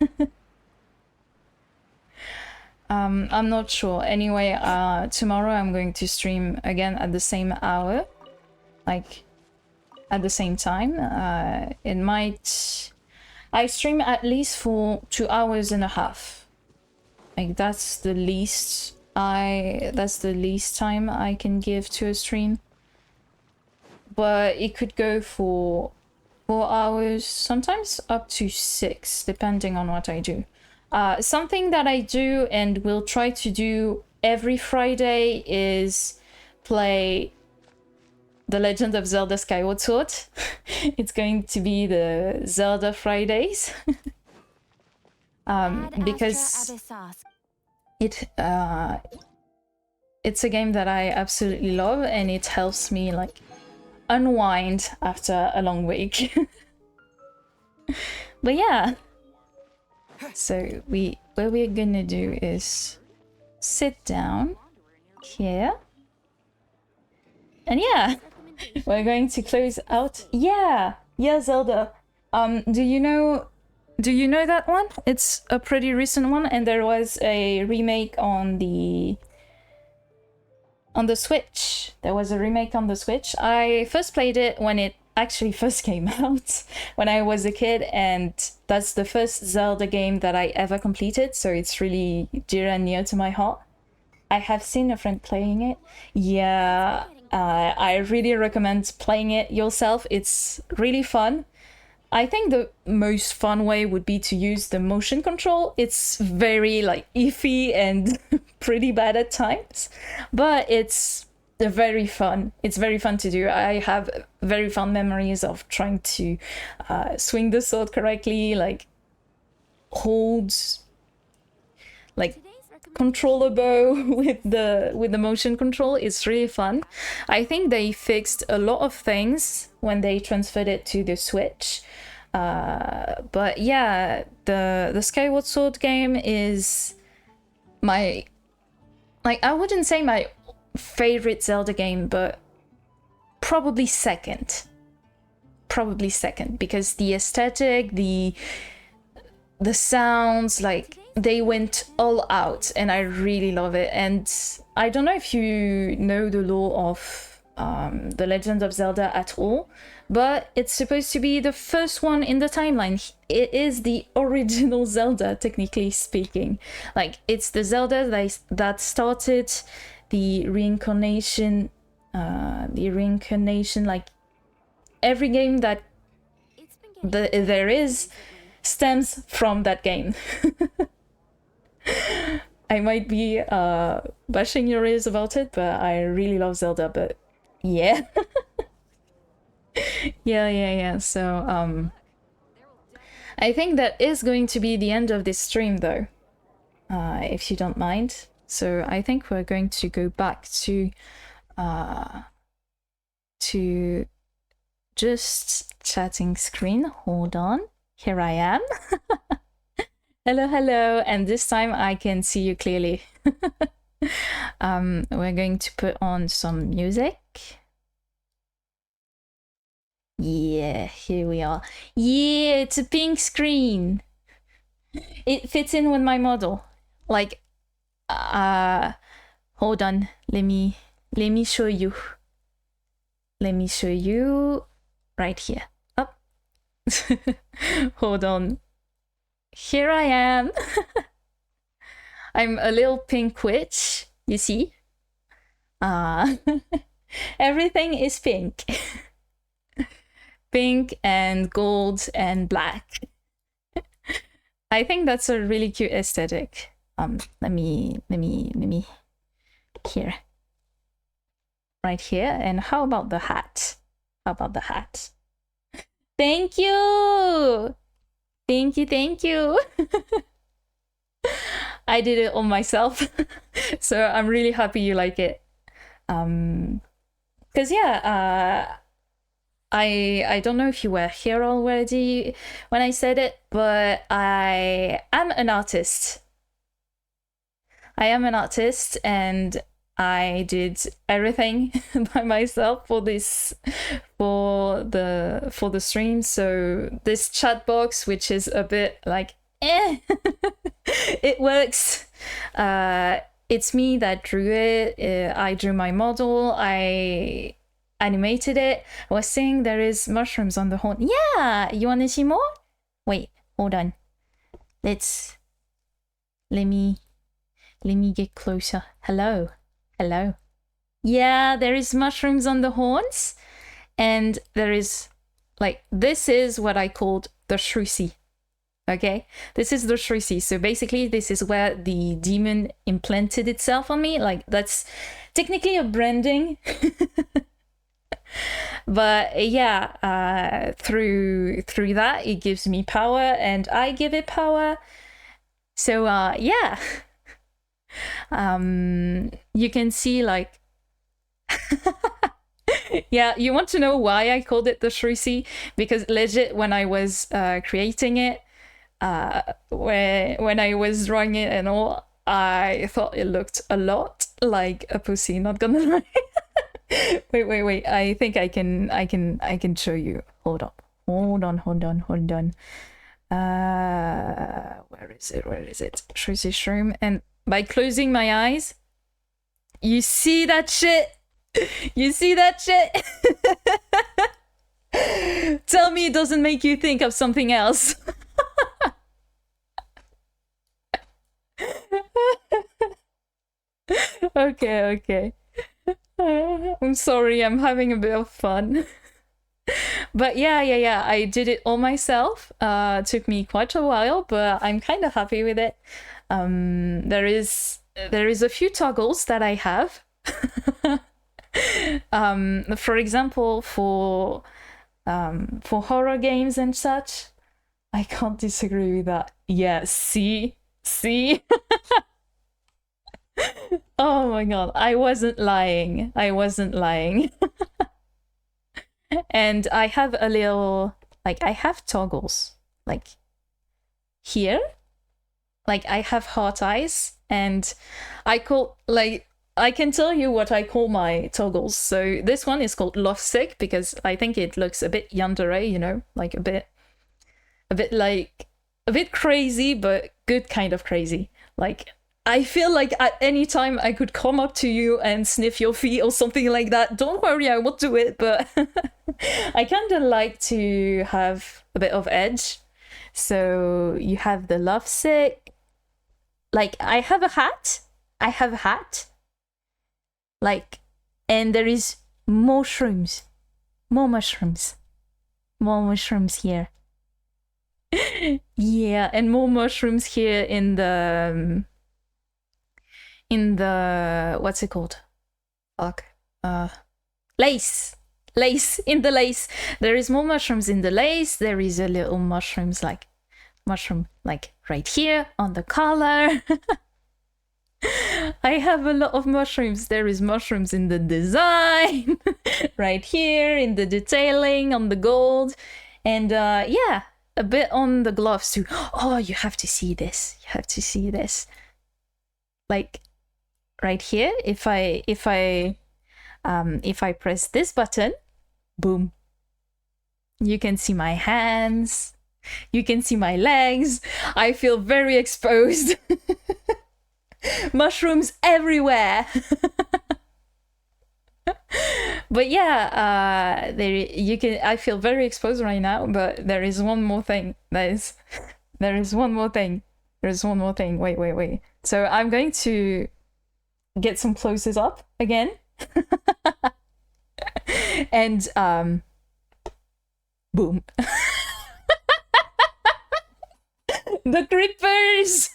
I'm not sure. Anyway, tomorrow I'm going to stream again at the same hour, like at the same time. It might... I stream at least for 2.5 hours. Like that's the least time I can give to a stream. But it could go for 4 hours, sometimes up to 6, depending on what I do. Something that I do and will try to do every Friday is play The Legend of Zelda Skyward Sword. It's going to be the Zelda Fridays. Because it's a game that I absolutely love, and it helps me like unwind after a long week. But yeah, so what we're gonna do is sit down here, and yeah, we're going to close out. Yeah, Zelda. Do you know that one? It's a pretty recent one, and there was a remake on the Switch. There was a remake on the Switch. I first played it when it actually first came out, when I was a kid, and that's the first Zelda game that I ever completed, so it's really dear and near to my heart. I have seen a friend playing it. Yeah, I really recommend playing it yourself. It's really fun. I think the most fun way would be to use the motion control. It's very like iffy and pretty bad at times, but it's very fun. It's very fun to do. I have very fond memories of trying to swing the sword correctly, like hold, like control a bow with the motion control. It's really fun. I think they fixed a lot of things when they transferred it to the Switch. But yeah, the Skyward Sword game is my, like, I wouldn't say my favorite Zelda game, but probably second, because the aesthetic, the sounds, like, they went all out, and I really love it. And I don't know if you know the lore of The Legend of Zelda at all, but it's supposed to be the first one in the timeline. It is the original Zelda, technically speaking. Like, it's the Zelda that started the reincarnation, like, every game that there is stems from that game. I might be bashing your ears about it, but I really love Zelda. But yeah. yeah. So I think that is going to be the end of this stream, though, if you don't mind. So I think we're going to go back to just chatting screen. Hold on, here I am. Hello, and this time I can see you clearly. We're going to put on some music. Yeah, here we are. Yeah, it's a pink screen. It fits in with my model. Like, hold on. Let me show you. Let me show you right here. Up. Hold on. Here I am. I'm a little pink witch, you see? Everything is pink. Pink and gold and black. I think that's a really cute aesthetic. Let me here. right here. And how about the hat? How about the hat? Thank you! Thank you, thank you! I did it all myself. So I'm really happy you like it. Because yeah, I don't know if you were here already when I said it, but I am an artist. I am an artist, and I did everything by myself for this, for the stream. So this chat box, which is a bit like it works. It's me that drew it. I drew my model. I animated it. I was saying there is mushrooms on the horn. Yeah, you want to see more? Wait, hold on. Let me get closer. Hello. Yeah, there is mushrooms on the horns, and there is, like, this is what I called the shrusi. Okay, this is the shrusi. So basically, this is where the demon implanted itself on me. Like, that's technically a branding. But yeah, through that, it gives me power, and I give it power. So yeah. You can see, like, yeah, you want to know why I called it the shrusi? Because legit, when I was creating it, when I was drawing it and all, I thought it looked a lot like a pussy, not gonna lie. wait, I think I can show you. Hold on. Where is it? Shrusi shroom. And by closing my eyes, you see that shit? Tell me it doesn't make you think of something else. Okay. I'm sorry, I'm having a bit of fun. But yeah, I did it all myself. Took me quite a while, but I'm kind of happy with it. There is a few toggles that I have. For example, for horror games and such, I can't disagree with that. Yeah, see? Oh my god, I wasn't lying. And I have a little, like, I have toggles, like, here. Like, I have heart eyes, and I can tell you what I call my toggles. So this one is called lovesick, because I think it looks a bit yandere, you know, like a bit crazy, but good kind of crazy. Like, I feel like at any time I could come up to you and sniff your feet or something like that. Don't worry, I won't do it, but I kind of like to have a bit of edge. So you have the lovesick. Like, I have a hat. Like, and there is more mushrooms here. Yeah, and more mushrooms here in the what's it called? Fuck. Lace. In the lace. There is more mushrooms in the lace. There is a little mushroom like right here on the collar. I have a lot of mushrooms. There is mushrooms in the design. Right here in the detailing on the gold. And yeah, a bit on the gloves too. Oh, you have to see this. Like, right here, if I press this button, boom, you can see my hands, you can see my legs. I feel very exposed. Mushrooms everywhere. But yeah, I feel very exposed right now, but there is one more thing. There's one more thing. Wait. So I'm going to get some closes up again. And boom. The creepers.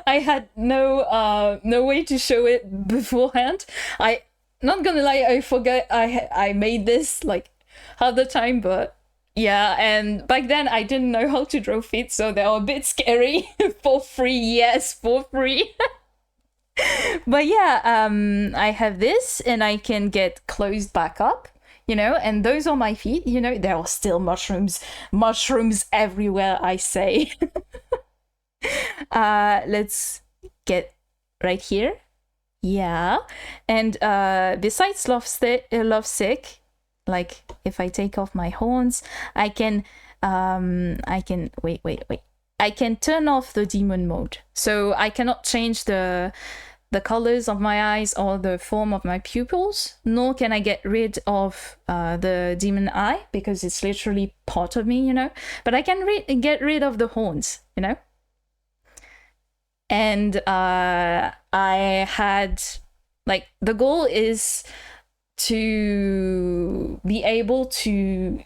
I had no way to show it beforehand. not gonna lie, I forgot I made this like half the time, but yeah, and back then I didn't know how to draw feet, so they were a bit scary. For free, yes, for free. But yeah, I have this and I can get closed back up, you know, and those are my feet, you know, there are still mushrooms everywhere, I say. Let's get right here. Yeah. And besides lovesick, like if I take off my horns, I can wait. I can turn off the demon mode. So I cannot change the colors of my eyes or the form of my pupils, nor can I get rid of the demon eye, because it's literally part of me, you know. But I can get rid of the horns, you know. And I had, like, the goal is to be able to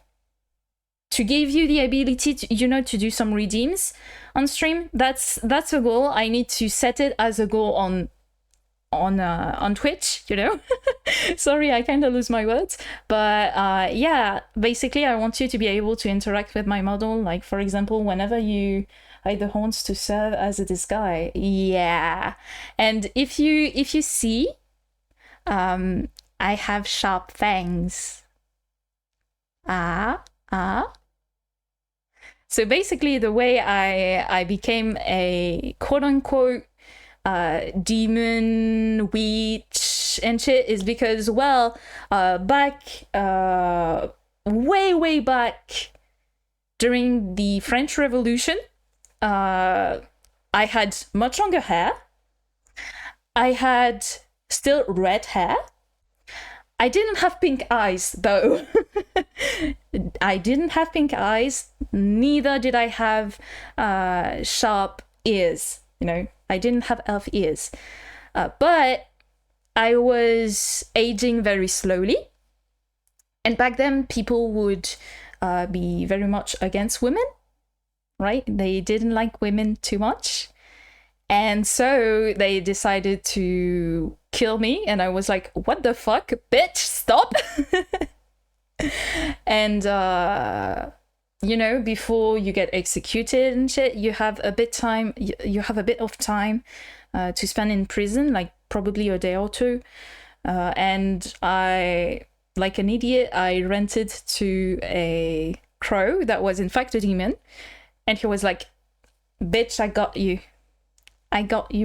give you the ability to, you know, to do some redeems on stream. That's a goal. I need to set it as a goal on Twitch, you know. Sorry, I kind of lose my words, but yeah, basically I want you to be able to interact with my model, like for example whenever you hide the horns to serve as a disguise. Yeah. And if you see, I have sharp fangs. So basically the way I became a quote-unquote demon witch and shit is because, well, back way back during the French Revolution, I had much longer hair. I had still red hair. I didn't have pink eyes though. I didn't have pink eyes, neither did I have sharp ears, you know. I didn't have elf ears, but I was aging very slowly. And back then, people would be very much against women, right? They didn't like women too much. And so they decided to kill me. And I was like, what the fuck, bitch, stop. And, you know, before you get executed and shit, you have a bit of time to spend in prison, like probably a day or two. And I, like an idiot, I rented to a crow that was in fact a demon. And he was like, bitch, I got you,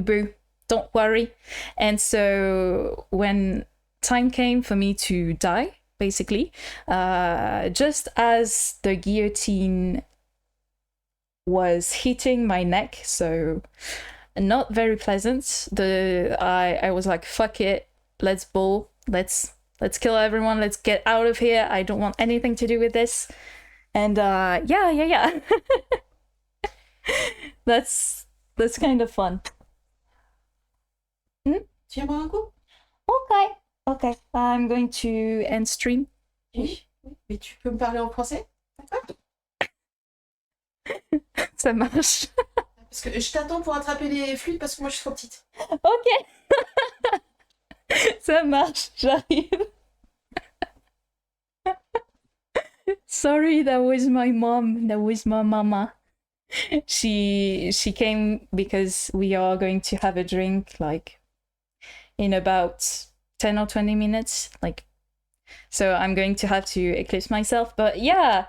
boo. Don't worry. And so when time came for me to die, basically, just as the guillotine was hitting my neck, so not very pleasant, I was like, fuck it, let's bowl, let's kill everyone, let's get out of here, I don't want anything to do with this. And yeah. That's kind of fun. Tu viens boire un coup? Okay, I'm going to end stream. Oui. Mais tu peux me parler en français? D'accord. Ça marche. Parce que je t'attends pour attraper les flûtes parce que moi je suis trop petite. Ok. Ça marche, j'arrive. Sorry, that was my mom. That was my mama. She came because we are going to have a drink like in about 10 or 20 minutes, like, so I'm going to have to eclipse myself. But yeah,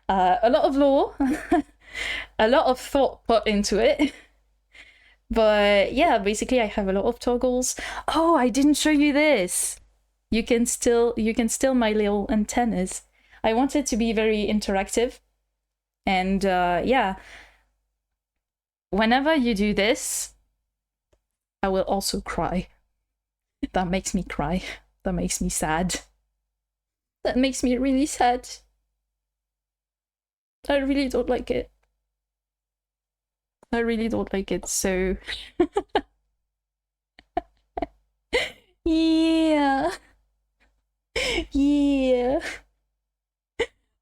a lot of lore, a lot of thought put into it. But yeah, basically I have a lot of toggles. Oh, I didn't show you this. You can still my little antennas. I want it to be very interactive. And yeah, whenever you do this, I will also cry. That makes me cry. That makes me sad. That makes me really sad. I really don't like it. I really don't like it, so... yeah. Yeah.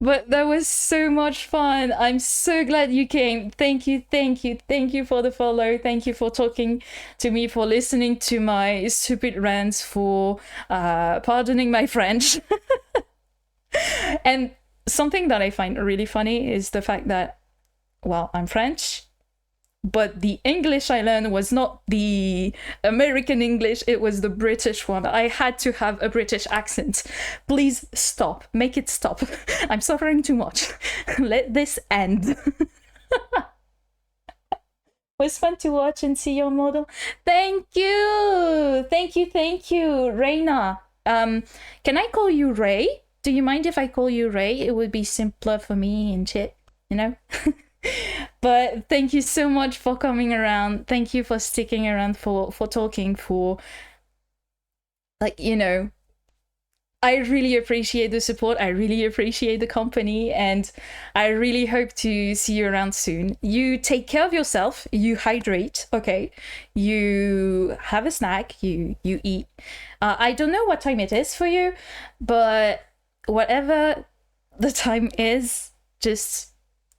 But that was so much fun. I'm so glad you came. Thank you, thank you, thank you for the follow. Thank you for talking to me, for listening to my stupid rants, for pardoning my French. And something that I find really funny is the fact that, well, I'm French, but the English I learned was not the American English, it was the British one. I had to have a British accent. Please stop. Make it stop. I'm suffering too much. Let this end. It was fun to watch and see your model. Thank you. Thank you, thank you. Reina. Can I call you Ray? Do you mind if I call you Ray? It would be simpler for me and shit, you know? But thank you so much for coming around. Thank you for sticking around, for talking, for, like, you know, I really appreciate the support. I really appreciate the company, and I really hope to see you around soon. You take care of yourself. You hydrate, okay? You have a snack. You eat. I don't know what time it is for you, but whatever the time is, just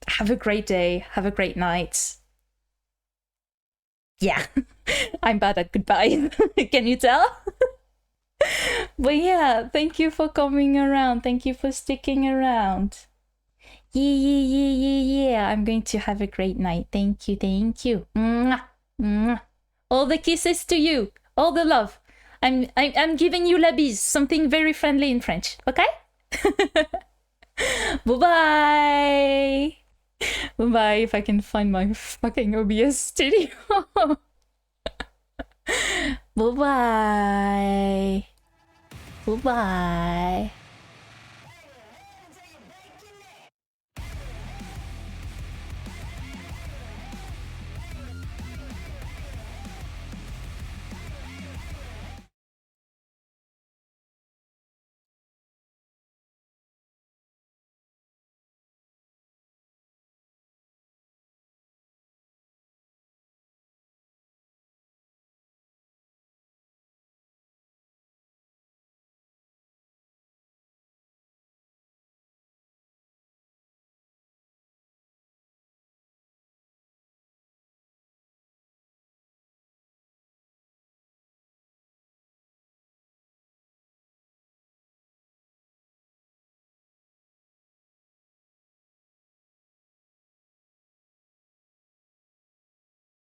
have a great day, have a great night. Yeah, I'm bad at goodbye. Can you tell? But yeah, thank you for coming around. Thank you for sticking around. Yeah. I'm going to have a great night. Thank you, thank you. Mwah, mwah. All the kisses to you. All the love. I'm giving you la bise, something very friendly in French. Okay? Bye-bye. Bye, if I can find my fucking OBS studio. Bye-bye. Bye-bye.